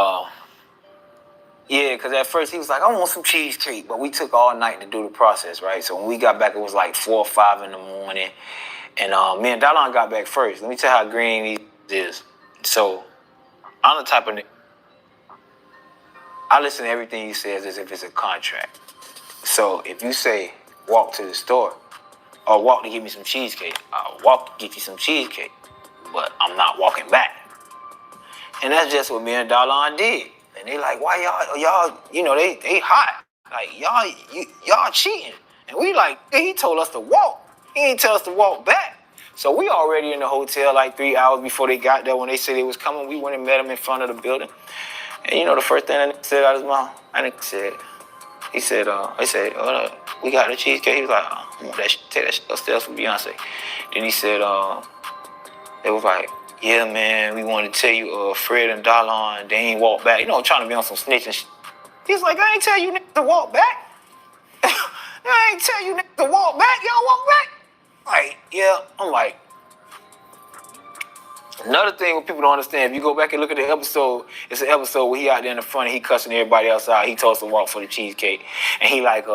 yeah, because at first he was like, I want some cheesecake. But we took all night to do the process, right? So when we got back, it was like 4 or 5 in the morning. And me and Dallon got back first. Let me tell you how green he is. So I'm the type of nigga. I listen to everything he says as if it's a contract. So if you say, walk to the store, or walk to get me some cheesecake, I'll walk to get you some cheesecake, but I'm not walking back. And that's just what me and Dallon did. And they like, why y'all, you know, they hot. Like, y'all cheating. And we like, he told us to walk. He ain't tell us to walk back. So we already in the hotel like 3 hours before they got there. When they said they was coming, we went and met him in front of the building. And you know the first thing that said out of his mouth? He said, we got the cheesecake. He was like, I want that shit, take that shit upstairs for Beyonce. Then he said, they was like, yeah, man, we want to tell you, Fred and Dallon, they ain't walk back. You know, trying to be on some snitching shit. He's like, I ain't tell you niggas to walk back. I ain't tell you niggas to walk back. Y'all walk back? Like, yeah. I'm like, another thing what people don't understand, if you go back and look at the episode, it's an episode where he out there in the front and he cussing everybody else out. He told us to walk for the cheesecake. And he like,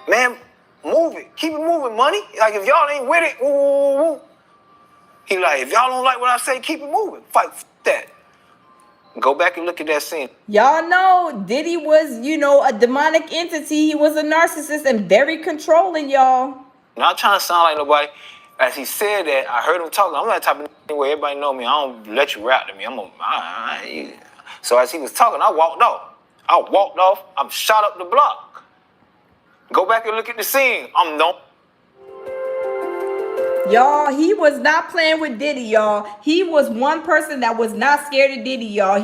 man, move it. Keep it moving, money. Like, if y'all ain't with it, woo. He like, if y'all don't like what I say, keep it moving. Fight that. Go back and look at that scene. Y'all know Diddy was, you know, a demonic entity. He was a narcissist and very controlling, y'all. Not trying to sound like nobody. As he said that, I heard him talking. I'm that type of thing where everybody know me. I don't let you rap to me. So as he was talking, I walked off. I'm shot up the block. Go back and look at the scene. Y'all, he was not playing with Diddy, y'all. He was one person that was not scared of Diddy, y'all.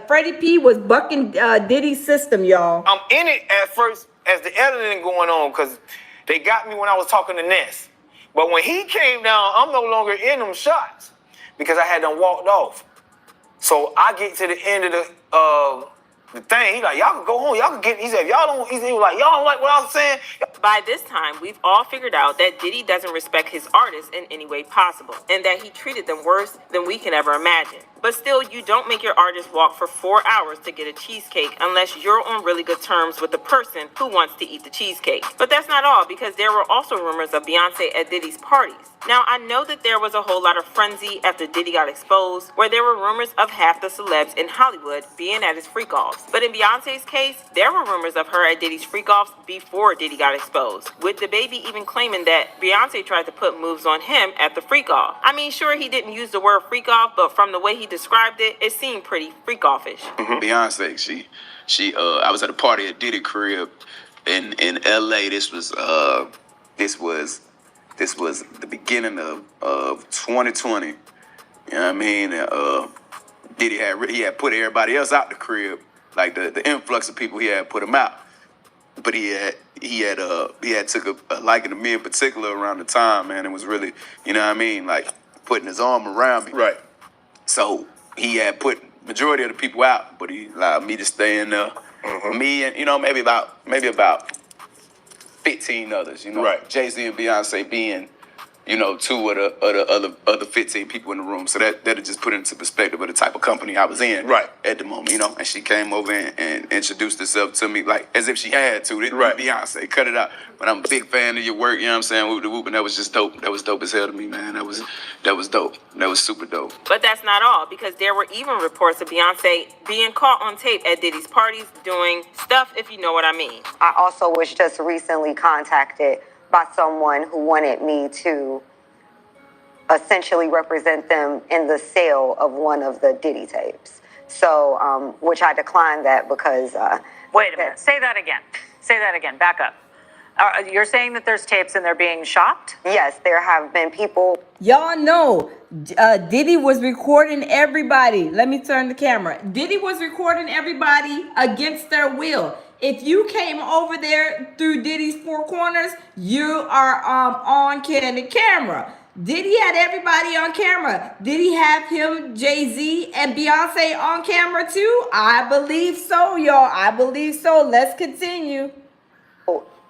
Freddie P was bucking Diddy's system, y'all. I'm in it at first as the editing going on because they got me when I was talking to Ness. But when he came down, I'm no longer in them shots because I had them walked off. So I get to the end of the thing. He like, y'all can go home. Y'all can get. He said, he was like, y'all don't like what I was saying. By this time, we've all figured out that Diddy doesn't respect his artists in any way possible, and that he treated them worse than we can ever imagine. But still, you don't make your artist walk for 4 hours to get a cheesecake unless you're on really good terms with the person who wants to eat the cheesecake. But that's not all, because there were also rumors of Beyonce at Diddy's parties. Now, I know that there was a whole lot of frenzy after Diddy got exposed, where there were rumors of half the celebs in Hollywood being at his freak-offs. But in Beyonce's case, there were rumors of her at Diddy's freak-offs before Diddy got exposed, with DaBaby even claiming that Beyonce tried to put moves on him at the freak-off. I mean, sure, he didn't use the word freak-off, but from the way he described it, it seemed pretty freak-offish. Beyonce, she I was at a party at Diddy crib in LA. This was the beginning of 2020. You know what I mean? Diddy had put everybody else out the crib, like the influx of people he had put them out. But he had took a liking to me in particular around the time, man. It was really, you know what I mean, like putting his arm around me. Right. So he had put majority of the people out, but he allowed me to stay in there. Me and maybe about 15 others. Right. Jay-Z and Beyonce being two of the other 15 people in the room. So that'll just put it into perspective of the type of company I was in at the moment, And she came over and introduced herself to me like as if she had to. Beyonce, cut it out. But I'm a big fan of your work, you know what I'm saying? Whoop the whoop, and that was just dope. That was dope as hell to me, man. That was dope. That was super dope. But that's not all, because there were even reports of Beyonce being caught on tape at Diddy's parties doing stuff, if you know what I mean. I also was just recently contacted by someone who wanted me to essentially represent them in the sale of one of the Diddy tapes. So, which I declined that because... Wait a minute. Say that again. Back up. You're saying that there's tapes and they're being shopped? Yes, there have been people... Y'all know Diddy was recording everybody. Let me turn the camera. Diddy was recording everybody against their will. If you came over there through Diddy's four corners, you are on candid camera. Diddy had everybody on camera. Did he have him, Jay-Z, and Beyonce on camera too? I believe so, y'all. I believe so. Let's continue.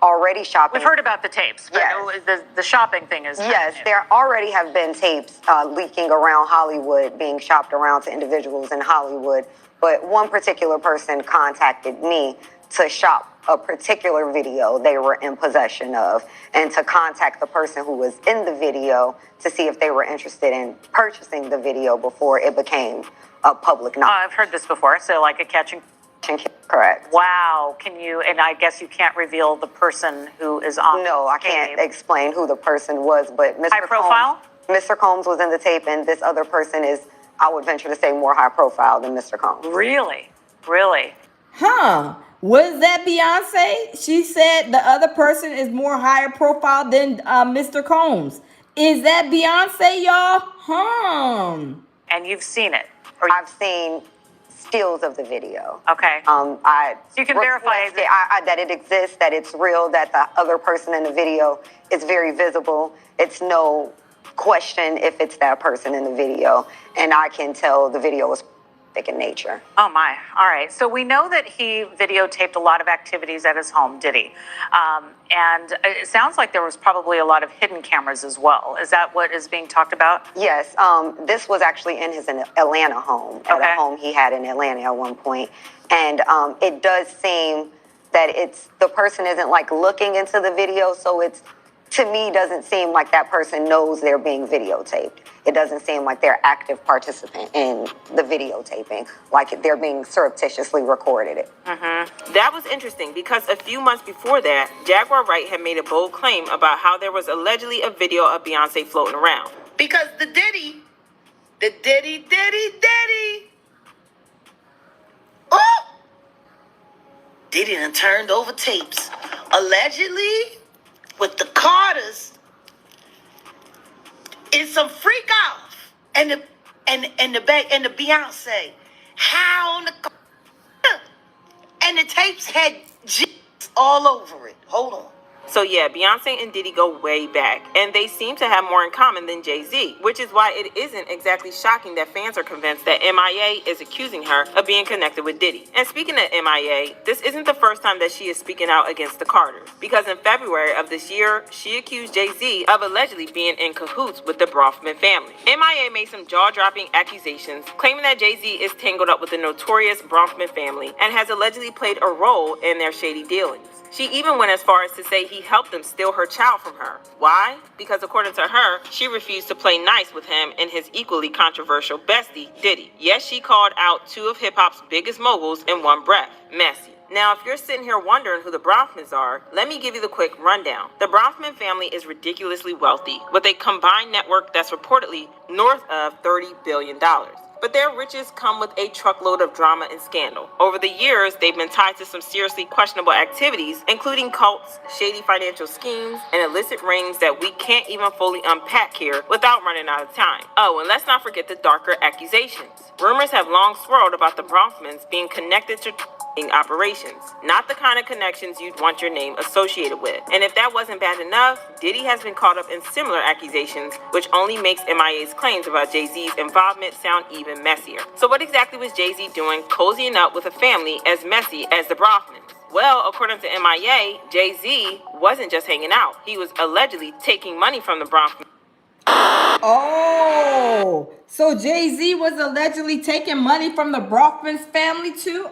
Already shopping. We've heard about the tapes. But yes. The shopping thing is... Yes, there already have been tapes leaking around Hollywood, being shopped around to individuals in Hollywood. But one particular person contacted me to shop a particular video they were in possession of, and to contact the person who was in the video to see if they were interested in purchasing the video before it became a public knowledge. I've heard this before. So like a catch and... Correct. Wow. Can you, and I guess you can't reveal the person who is on No, I can't explain who the person was, but Mr. High profile? Mr. Combs was in the tape, and this other person is, I would venture to say, more high profile than Mr. Combs. Really? Really? Huh. Was that Beyonce? She said the other person is more higher profile than Mr. Combs. Is that Beyonce, y'all? And you've seen it? I've seen stills of the video. Okay. So you can verify that it exists, that it's real, that the other person in the video is very visible. It's no question if it's that person in the video. And I can tell the video was in nature. Oh my. All right. So we know that he videotaped a lot of activities at his home, Diddy. And it sounds like there was probably a lot of hidden cameras as well. Is that what is being talked about? Yes. This was actually in his Atlanta home, at a home he had in Atlanta at one point. And it does seem that the person isn't like looking into the video. So it's, to me, doesn't seem like that person knows they're being videotaped. It doesn't seem like they're active participant in the videotaping, like they're being surreptitiously recorded. That was interesting because a few months before that, Jaguar Wright had made a bold claim about how there was allegedly a video of Beyonce floating around. Because the Diddy. Oh! Diddy done turned over tapes. Allegedly, with the Carters, it's some freak off. And the Beyonce. How on the and the tapes had G's all over it. Hold on. So yeah, Beyonce and Diddy go way back, and they seem to have more in common than Jay-Z, which is why it isn't exactly shocking that fans are convinced that MIA is accusing her of being connected with Diddy. And speaking of MIA, this isn't the first time that she is speaking out against the Carters, because in February of this year, she accused Jay-Z of allegedly being in cahoots with the Bronfman family. MIA made some jaw-dropping accusations, claiming that Jay-Z is tangled up with the notorious Bronfman family and has allegedly played a role in their shady dealings. She even went as far as to say he helped them steal her child from her. Why? Because according to her, she refused to play nice with him and his equally controversial bestie, Diddy. Yes, she called out two of hip-hop's biggest moguls in one breath. Messy. Now, if you're sitting here wondering who the Bronfmans are, let me give you the quick rundown. The Bronfman family is ridiculously wealthy, with a combined network that's reportedly north of $30 billion. But their riches come with a truckload of drama and scandal. Over the years, they've been tied to some seriously questionable activities, including cults, shady financial schemes, and illicit rings that we can't even fully unpack here without running out of time. Oh, and let's not forget the darker accusations. Rumors have long swirled about the Bronfmans being connected to operations, not the kind of connections you'd want your name associated with. And if that wasn't bad enough, Diddy has been caught up in similar accusations, which only makes MIA's claims about Jay-Z's involvement sound even messier. So what exactly was Jay-Z doing cozying up with a family as messy as the Bronfmans? Well, according to MIA, Jay-Z wasn't just hanging out. He was allegedly taking money from the Bronfmans Oh, so Jay-Z was allegedly taking money from the Bronfman's family too?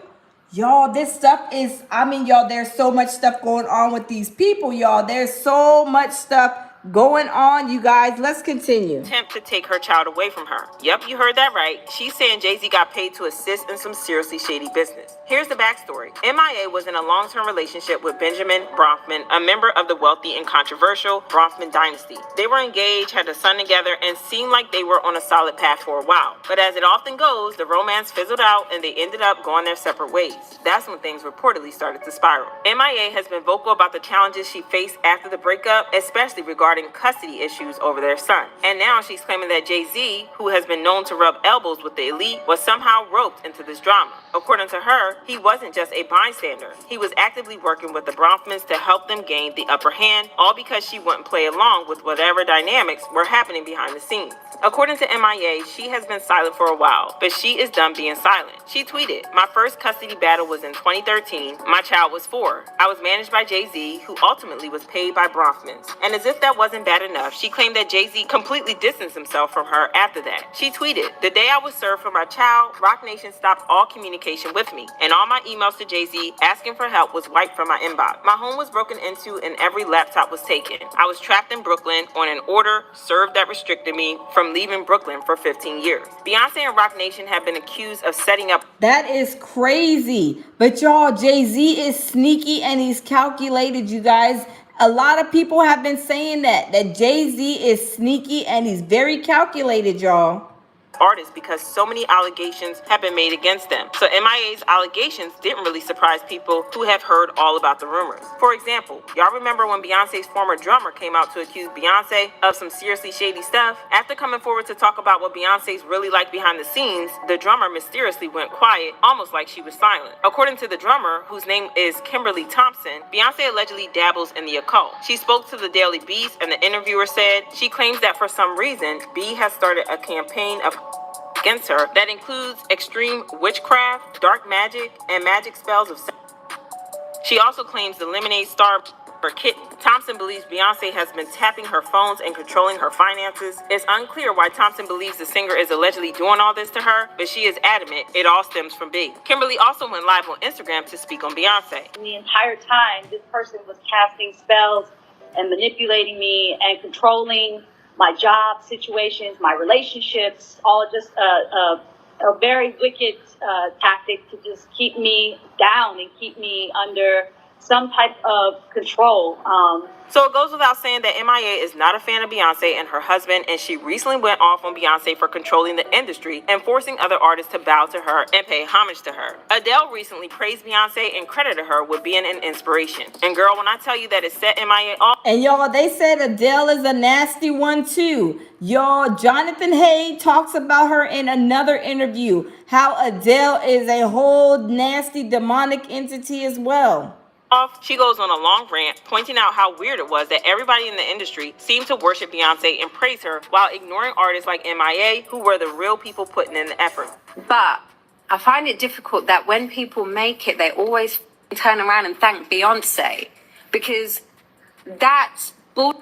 Y'all, this stuff is, I mean, y'all, there's so much stuff going on with these people, y'all. There's so much stuff going on, you guys. Let's continue. Attempt to take her child away from her. Yep, you heard that right. She's saying Jay-Z got paid to assist in some seriously shady business. Here's the backstory. MIA was in a long-term relationship with Benjamin Bronfman, a member of the wealthy and controversial Bronfman dynasty. They were engaged, had a son together, and seemed like they were on a solid path for a while. But as it often goes, the romance fizzled out and they ended up going their separate ways. That's when things reportedly started to spiral. MIA has been vocal about the challenges she faced after the breakup, especially regarding custody issues over their son. And now she's claiming that Jay-Z, who has been known to rub elbows with the elite, was somehow roped into this drama. According to her, he wasn't just a bystander. He was actively working with the Bronfmans to help them gain the upper hand, all because she wouldn't play along with whatever dynamics were happening behind the scenes. According to MIA, she has been silent for a while, but she is done being silent. She tweeted, "My first custody battle was in 2013. My child was 4. I was managed by Jay-Z, who ultimately was paid by Bronfmans." And as if that wasn't bad enough, she claimed that Jay-Z completely distanced himself from her after that. She tweeted, "The day I was served for my child, Roc Nation stopped all communication with me, and all my emails to Jay-Z asking for help was wiped from my inbox. My home was broken into and every laptop was taken. I was trapped in Brooklyn on an order served that restricted me from leaving Brooklyn for 15 years. Beyonce and Roc Nation have been accused of setting up." That is crazy. But y'all, Jay-Z is sneaky and he's calculated, you guys. A lot of people have been saying that Jay-Z is sneaky and he's very calculated, y'all. Artists because so many allegations have been made against them. So MIA's allegations didn't really surprise people who have heard all about the rumors. For example, y'all remember when Beyonce's former drummer came out to accuse Beyonce of some seriously shady stuff? After coming forward to talk about what Beyonce's really like behind the scenes, the drummer mysteriously went quiet, almost like she was silent. According to the drummer, whose name is Kimberly Thompson, Beyonce allegedly dabbles in the occult. She spoke to the Daily Beast and the interviewer said she claims that for some reason, B has started a campaign of against her that includes extreme witchcraft, dark magic, and magic spells of sex. She also claims the Lemonade Star her kitten. Thompson believes Beyonce has been tapping her phones and controlling her finances. It's unclear why Thompson believes the singer is allegedly doing all this to her, but she is adamant it all stems from B. Kimberly also went live on Instagram to speak on Beyonce. The entire time, this person was casting spells and manipulating me and controlling my job situations, my relationships, all just a very wicked tactic to just keep me down and keep me under some type of control. So it goes without saying that MIA is not a fan of Beyonce and her husband, and she recently went off on Beyonce for controlling the industry and forcing other artists to bow to her and pay homage to her. Adele recently praised Beyonce and credited her with being an inspiration. And girl, when I tell you that it set MIA off. And y'all, they said Adele is a nasty one too. Y'all, Jonathan Hay talks about her in another interview, how Adele is a whole nasty demonic entity as well. She goes on a long rant, pointing out how weird it was that everybody in the industry seemed to worship Beyonce and praise her while ignoring artists like MIA, who were the real people putting in the effort. But I find it difficult that when people make it, they always turn around and thank Beyonce, because that's bull.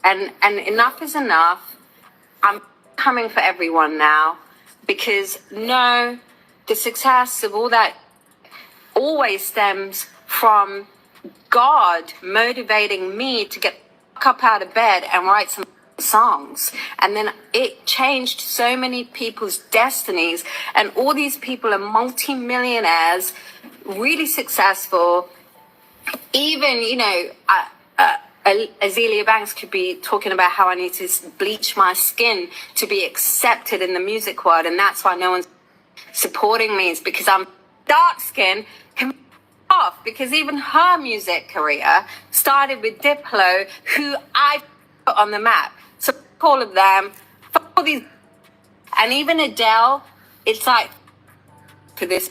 And enough is enough. I'm coming for everyone now, because no, the success of all that always stems from God motivating me to get up out of bed and write some songs. And then it changed so many people's destinies, and all these people are multi-millionaires, really successful. Even, you know, Azealia Banks could be talking about how I need to bleach my skin to be accepted in the music world, and that's why no one's supporting me, is because I'm dark skinned. Off, because even her music career started with Diplo, who I put on the map. So all of them, all these, and even Adele, it's like for this,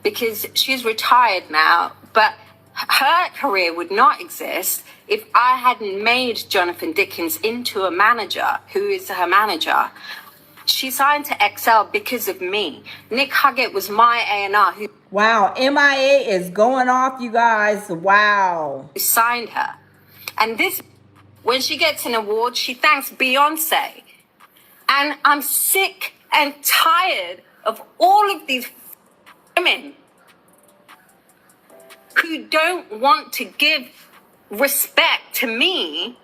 because she's retired now, but her career would not exist if I hadn't made Jonathan Dickens into a manager who is her manager. She signed to XL because of me. Nick Huggett was my A&R who... Wow, MIA is going off, you guys. Wow. Signed her. And this, when she gets an award, she thanks Beyonce. And I'm sick and tired of all of these women who don't want to give respect to me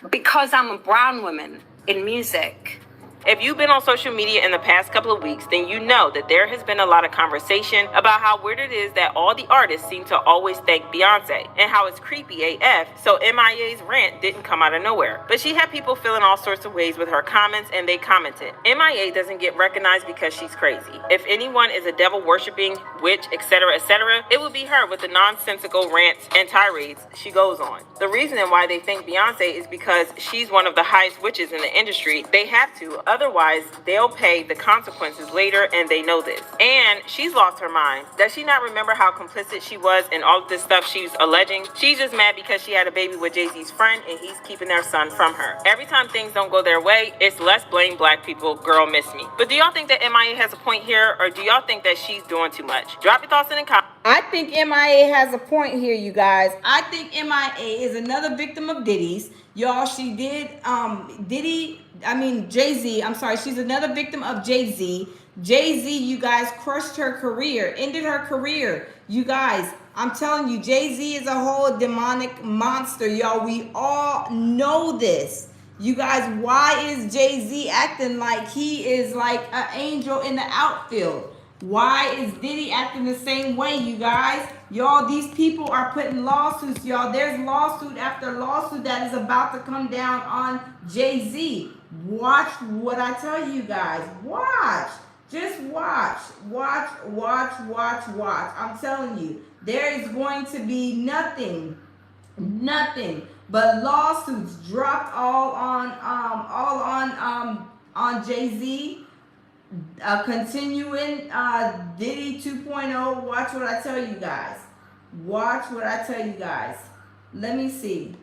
because I'm a brown woman in music. If you've been on social media in the past couple of weeks, then you know that there has been a lot of conversation about how weird it is that all the artists seem to always thank Beyonce, and how it's creepy AF, so MIA's rant didn't come out of nowhere. But she had people feeling all sorts of ways with her comments, and they commented, MIA doesn't get recognized because she's crazy. If anyone is a devil-worshipping witch, etc., it would be her with the nonsensical rants and tirades she goes on. The reason why they thank Beyonce is because she's one of the highest witches in the industry. They have to. Otherwise, they'll pay the consequences later, and they know this. And she's lost her mind. Does she not remember how complicit she was in all of this stuff she's alleging? She's just mad because she had a baby with Jay-Z's friend, and he's keeping their son from her. Every time things don't go their way, it's let's blame black people, girl miss me. But do y'all think that MIA has a point here, or do y'all think that she's doing too much? Drop your thoughts in the comments. I think MIA has a point here, you guys. I think MIA is another victim of Diddy's. Y'all, she did, Jay-Z, I'm sorry, she's another victim of Jay-Z. Jay-Z, you guys, crushed her career, ended her career. You guys, I'm telling you, Jay-Z is a whole demonic monster, y'all. We all know this. You guys, why is Jay-Z acting like he is like an angel in the outfield? Why is Diddy acting the same way, you guys? Y'all, these people are putting lawsuits, y'all. There's lawsuit after lawsuit that is about to come down on Jay-Z. Watch what I tell you guys. Watch. Just watch. Watch. I'm telling you, there is going to be nothing but lawsuits dropped all on Jay-Z. Continuing Diddy 2.0. Watch what I tell you guys. Watch what I tell you guys. Let me see.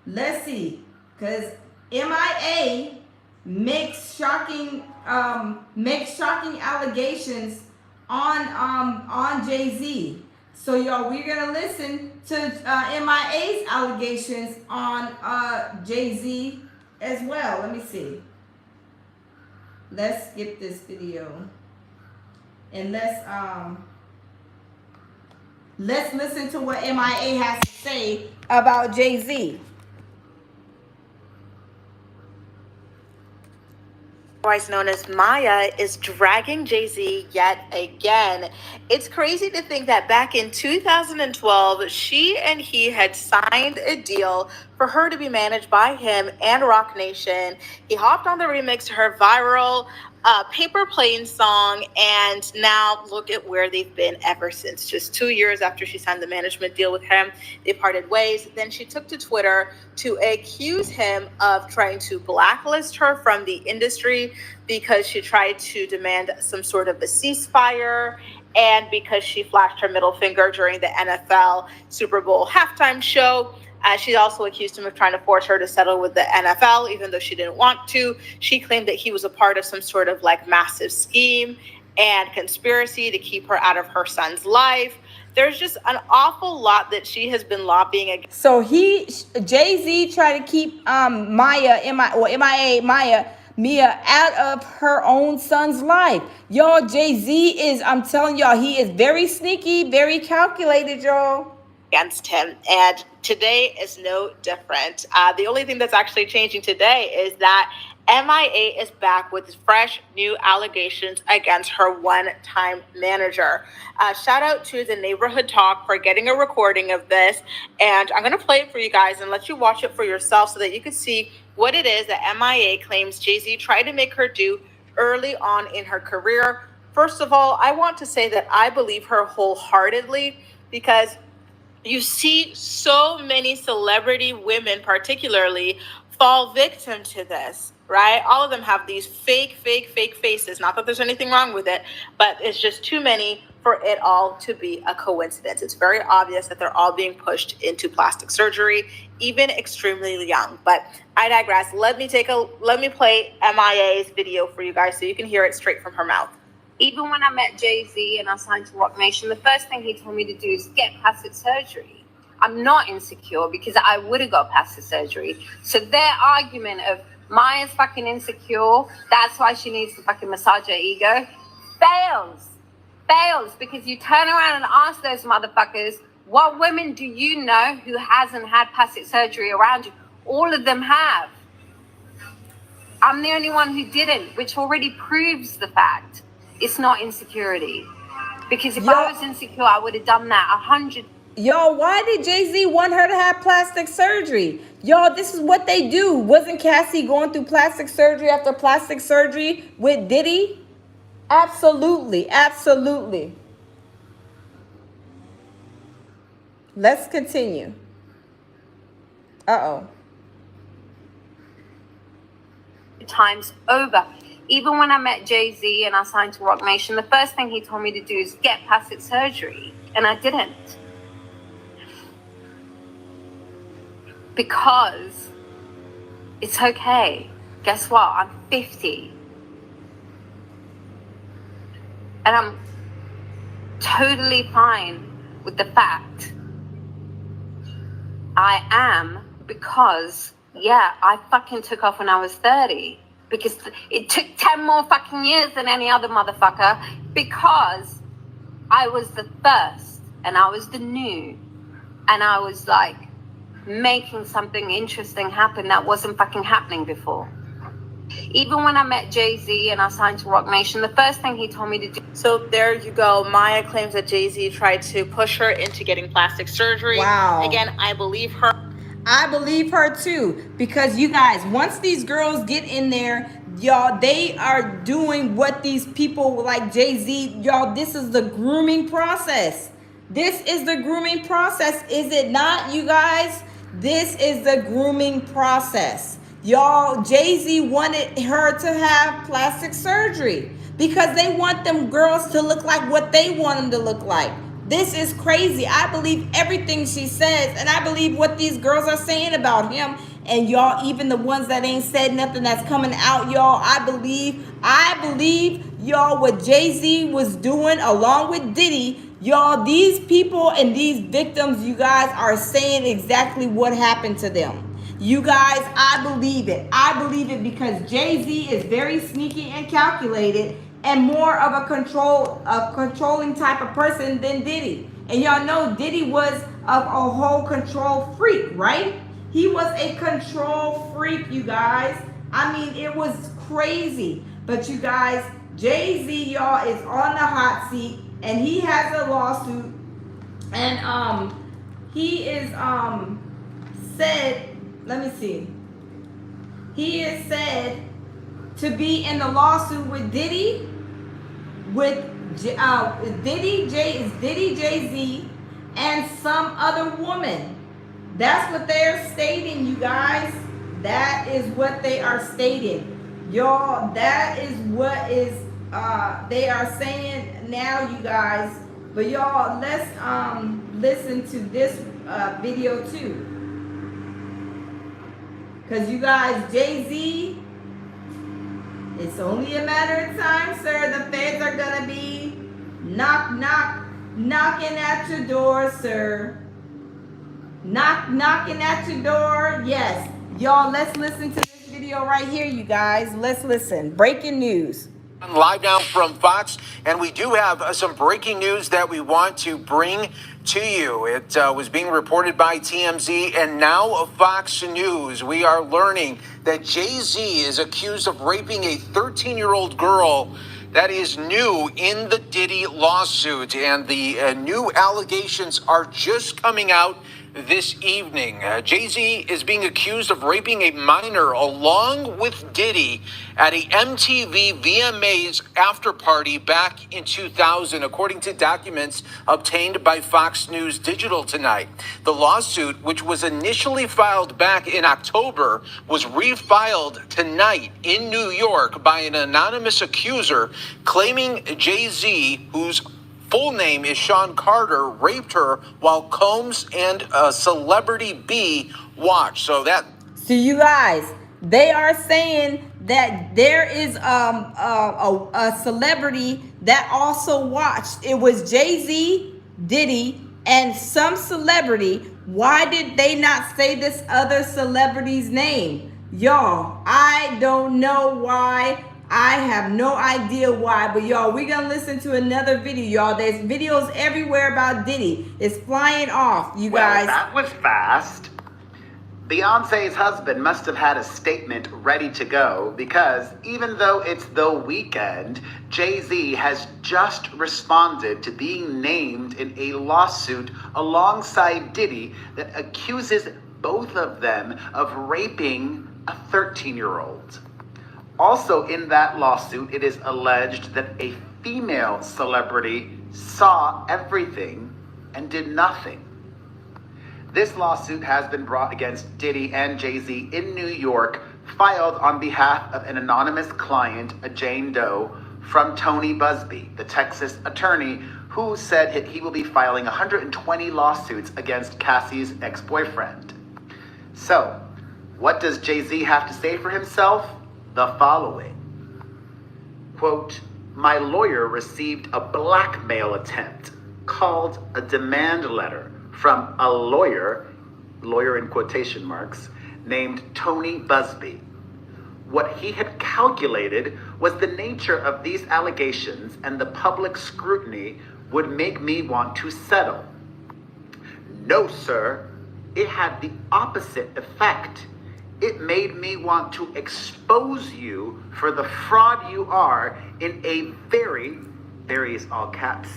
Let's see. Because MIA makes shocking allegations on Jay-Z. So y'all, we're gonna listen to MIA's allegations on Jay-Z as well. Let me see. Let's skip this video and let's listen to what MIA has to say about Jay-Z. Otherwise known as Maya, is dragging Jay-Z yet again. It's crazy to think that back in 2012, she and he had signed a deal for her to be managed by him and Roc Nation. He hopped on the remix to her viral Paper Plane song, and now look at where they've been ever since. Just 2 years after she signed the management deal with him, they parted ways. Then she took to Twitter to accuse him of trying to blacklist her from the industry because she tried to demand some sort of a ceasefire, and because she flashed her middle finger during the NFL Super Bowl halftime show. She also accused him of trying to force her to settle with the NFL, even though she didn't want to. She claimed that he was a part of some sort of like massive scheme and conspiracy to keep her out of her son's life. There's just an awful lot that she has been lobbying against. So Jay-Z tried to keep Mia out of her own son's life. Y'all, Jay-Z is, I'm telling y'all, he is very sneaky, very calculated, y'all. Against him, and today is no different. The only thing that's actually changing today is that MIA is back with fresh new allegations against her one-time manager. Shout out to the Neighborhood Talk for getting a recording of this, and I'm going to play it for you guys and let you watch it for yourself so that you can see what it is that MIA claims Jay-Z tried to make her do early on in her career. First of all, I want to say that I believe her wholeheartedly, because you see so many celebrity women particularly fall victim to this, right? All of them have these fake faces. Not that there's anything wrong with it, but it's just too many for it all to be a coincidence. It's very obvious that they're all being pushed into plastic surgery, even extremely young. But I digress. Let me play MIA's video for you guys so you can hear it straight from her mouth. Even when I met Jay-Z and I signed to Roc Nation, the first thing he told me to do is get plastic surgery. I'm not insecure because I would have got plastic surgery. So their argument of Maya's fucking insecure. That's why she needs to fucking massage her ego. Fails because you turn around and ask those motherfuckers, what women do you know who hasn't had plastic surgery around you? All of them have. I'm the only one who didn't, which already proves the fact it's not insecurity. Because if I was insecure, I would have done that 100. Y'all, why did Jay-Z want her to have plastic surgery? Y'all, this is what they do. Wasn't Cassie going through plastic surgery after plastic surgery with Diddy? Absolutely, absolutely. Let's continue. Uh-oh. Times over. Even when I met Jay-Z and I signed to Rock Nation, the first thing he told me to do is get plastic surgery. And I didn't. Because it's okay. Guess what? I'm 50. And I'm totally fine with the fact I am, because, yeah, I fucking took off when I was 30. Because it took 10 more fucking years than any other motherfucker, because I was the first and I was the new and I was like making something interesting happen that wasn't fucking happening before. Even when I met Jay-Z and I signed to Rock Nation, the first thing he told me to do. So there you go. Maya claims that Jay-Z tried to push her into getting plastic surgery. Wow. Again, I believe her. I believe her too, because you guys, once these girls get in there, y'all, they are doing what these people like Jay-Z, y'all, this is the grooming process. This is the grooming process, is it not, you guys? This is the grooming process. Y'all, Jay-Z wanted her to have plastic surgery because they want them girls to look like what they want them to look like. This is crazy. I believe everything she says, and I believe what these girls are saying about him. And y'all, even the ones that ain't said nothing that's coming out, y'all, I believe, y'all, what Jay-Z was doing along with Diddy, y'all, these people and these victims, you guys, are saying exactly what happened to them. You guys, I believe it. I believe it because Jay-Z is very sneaky and calculated and more of a controlling type of person than Diddy. And y'all know Diddy was a whole control freak, right? He was a control freak, you guys. I mean, it was crazy. But you guys, Jay-Z, y'all, is on the hot seat and he has a lawsuit. And he is said, let me see. He is said to be in the lawsuit with Diddy, Diddy, Jay-Z, and some other woman. That's what they're stating, you guys. That is what they are stating. Y'all, that is what is they are saying now, you guys. But y'all, let's listen to this video too. Because you guys, Jay-Z, it's only a matter of time, sir. The feds are going to be knocking at your door, sir. Knocking at your door. Yes. Y'all, let's listen to this video right here, you guys. Let's listen. Breaking news. Live now from Fox, and we do have some breaking news that we want to bring to you. It was being reported by TMZ and now Fox News. We are learning that Jay-Z is accused of raping a 13-year-old girl. That is new in the Diddy lawsuit, and the new allegations are just coming out this evening. Jay-Z is being accused of raping a minor along with Diddy at a MTV VMAs after party back in 2000, according to documents obtained by Fox News Digital tonight. The lawsuit, which was initially filed back in October, was refiled tonight in New York by an anonymous accuser claiming Jay-Z, whose full name is Sean Carter, raped her while Combs and Celebrity B watched. So you guys, they are saying that there is a celebrity that also watched. It was Jay-Z, Diddy, and some celebrity. Why did they not say this other celebrity's name? Y'all, I don't know why. I have no idea why, but y'all, we're gonna listen to another video, y'all. There's videos everywhere about Diddy. It's flying off, you guys. Well, that was fast. Beyonce's husband must have had a statement ready to go because even though it's the weekend, Jay-Z has just responded to being named in a lawsuit alongside Diddy that accuses both of them of raping a 13-year-old. Also in that lawsuit, it is alleged that a female celebrity saw everything and did nothing. This lawsuit has been brought against Diddy and Jay-Z in New York, filed on behalf of an anonymous client, a Jane Doe, from Tony Busby, the Texas attorney, who said he will be filing 120 lawsuits against Cassie's ex-boyfriend. So, what does Jay-Z have to say for himself? The following. Quote, "My lawyer received a blackmail attempt called a demand letter from a lawyer in quotation marks, named Tony Busby. What he had calculated was the nature of these allegations and the public scrutiny would make me want to settle. No, sir, it had the opposite effect. It made me want to expose you for the fraud you are in a very is all caps,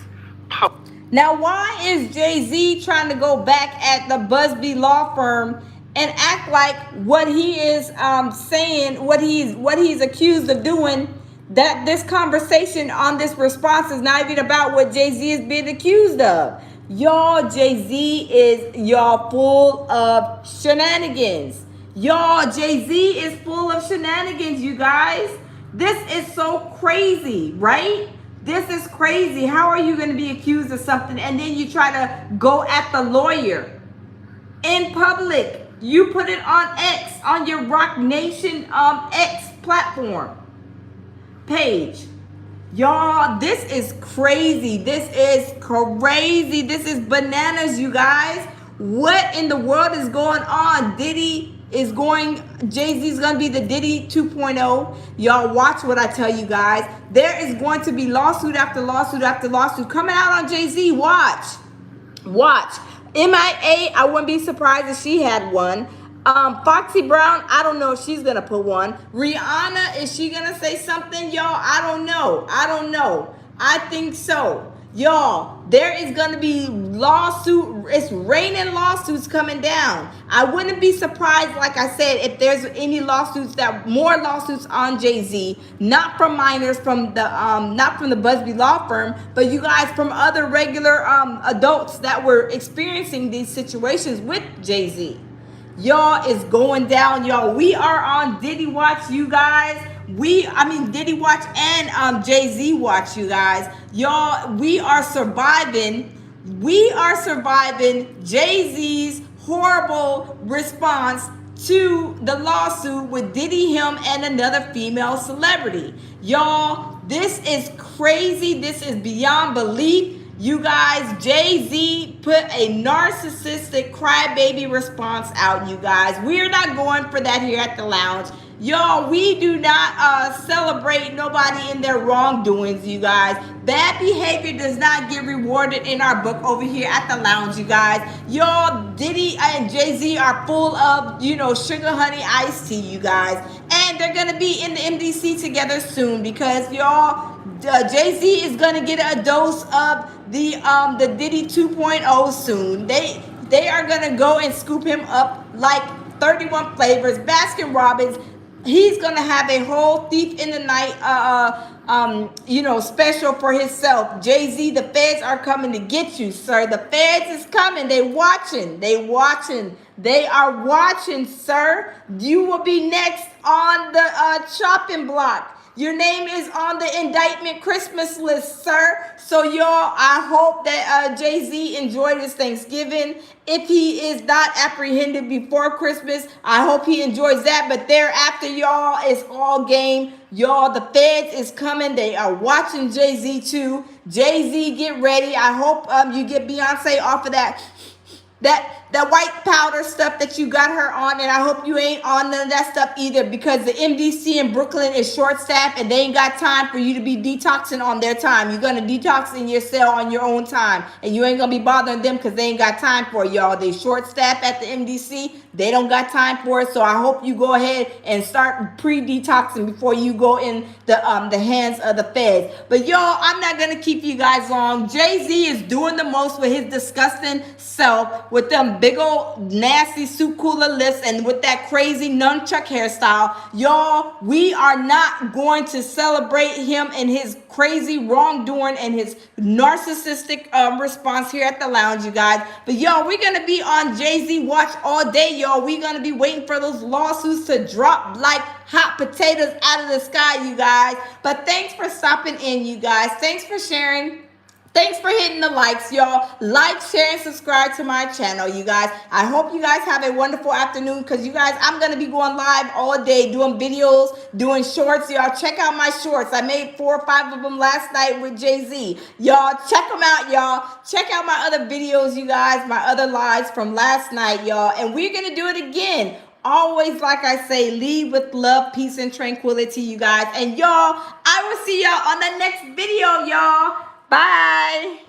Now, why is Jay-Z trying to go back at the Busby law firm and act like what he is saying, what he's accused of doing, that this conversation on this response is not even about what Jay-Z is being accused of? Y'all, Jay-Z is full of shenanigans. Y'all, Jay-Z is full of shenanigans, you guys. This is so crazy, right? This is crazy. How are you going to be accused of something and then you try to go at the lawyer in public? You put it on X, on your Rock Nation X platform page. Y'all, this is crazy. This is crazy. This is bananas, you guys. What in the world is going on? Jay-Z's going to be the Diddy 2.0. Y'all watch what I tell you guys. There is going to be lawsuit after lawsuit after lawsuit coming out on Jay-Z. Watch. MIA, I wouldn't be surprised if she had one. Foxy Brown, I don't know if she's going to put one. Rihanna, is she going to say something? Y'all, I don't know. I think so. Y'all, there is going to be it's raining lawsuits coming down. I wouldn't be surprised, like I said, if there's any more lawsuits on Jay-Z, not from minors, not from the Busby law firm, but you guys from other regular adults that were experiencing these situations with Jay-Z. Y'all, is going down, y'all. We are on Diddy Watch, you guys. Diddy Watch and Jay-Z Watch, you guys. Y'all, we are surviving Jay-Z's horrible response to the lawsuit with Diddy, him, and another female celebrity. Y'all, this is crazy. This is beyond belief. You guys, Jay-Z put a narcissistic crybaby response out, you guys. We're not going for that here at the lounge. Y'all, we do not celebrate nobody in their wrongdoings, you guys. Bad behavior does not get rewarded in our book over here at the lounge, you guys. Y'all, Diddy and Jay-Z are full of, sugar honey iced tea, you guys. And they're going to be in the MDC together soon because, y'all, Jay-Z is going to get a dose of the Diddy 2.0 soon. They are going to go and scoop him up like 31 flavors, Baskin Robbins. He's going to have a whole Thief in the Night special for himself. Jay-Z, the feds are coming to get you, sir. The feds is coming. They watching. They are watching, sir. You will be next on the chopping block. Your name is on the indictment Christmas list, sir. So, y'all, I hope that Jay-Z enjoyed his Thanksgiving. If he is not apprehended before Christmas, I hope he enjoys that. But thereafter, y'all, it's all game. Y'all, the feds is coming. They are watching Jay-Z, too. Jay-Z, get ready. I hope you get Beyonce off of that that white powder stuff that you got her on, and I hope you ain't on none of that stuff either, because the MDC in Brooklyn is short-staffed and they ain't got time for you to be detoxing on their time. You're gonna detox in your cell on your own time, and you ain't gonna be bothering them because they ain't got time for it, y'all. They short-staffed at the MDC. They don't got time for it, so I hope you go ahead and start pre-detoxing before you go in the hands of the feds. But y'all, I'm not gonna keep you guys long. Jay-Z is doing the most with his disgusting self, with them big old nasty soup cooler lips and with that crazy nunchuck hairstyle. Y'all, we are not going to celebrate him and his crazy wrongdoing and his narcissistic response here at the lounge, you guys. But y'all, we're gonna be on Jay-Z watch all day, y'all. We're gonna be waiting for those lawsuits to drop like hot potatoes out of the sky, you guys. But thanks for stopping in, you guys. Thanks for sharing. Thanks for hitting the likes, y'all. Like, share, and subscribe to my channel, you guys. I hope you guys have a wonderful afternoon, because you guys, I'm going to be going live all day doing videos, doing shorts. Y'all, check out my shorts. I made 4 or 5 of them last night with Jay-Z. Y'all, check them out, y'all. Check out my other videos, you guys, my other lives from last night, y'all. And we're going to do it again. Always, like I say, lead with love, peace, and tranquility, you guys. And y'all, I will see y'all on the next video, y'all. Bye.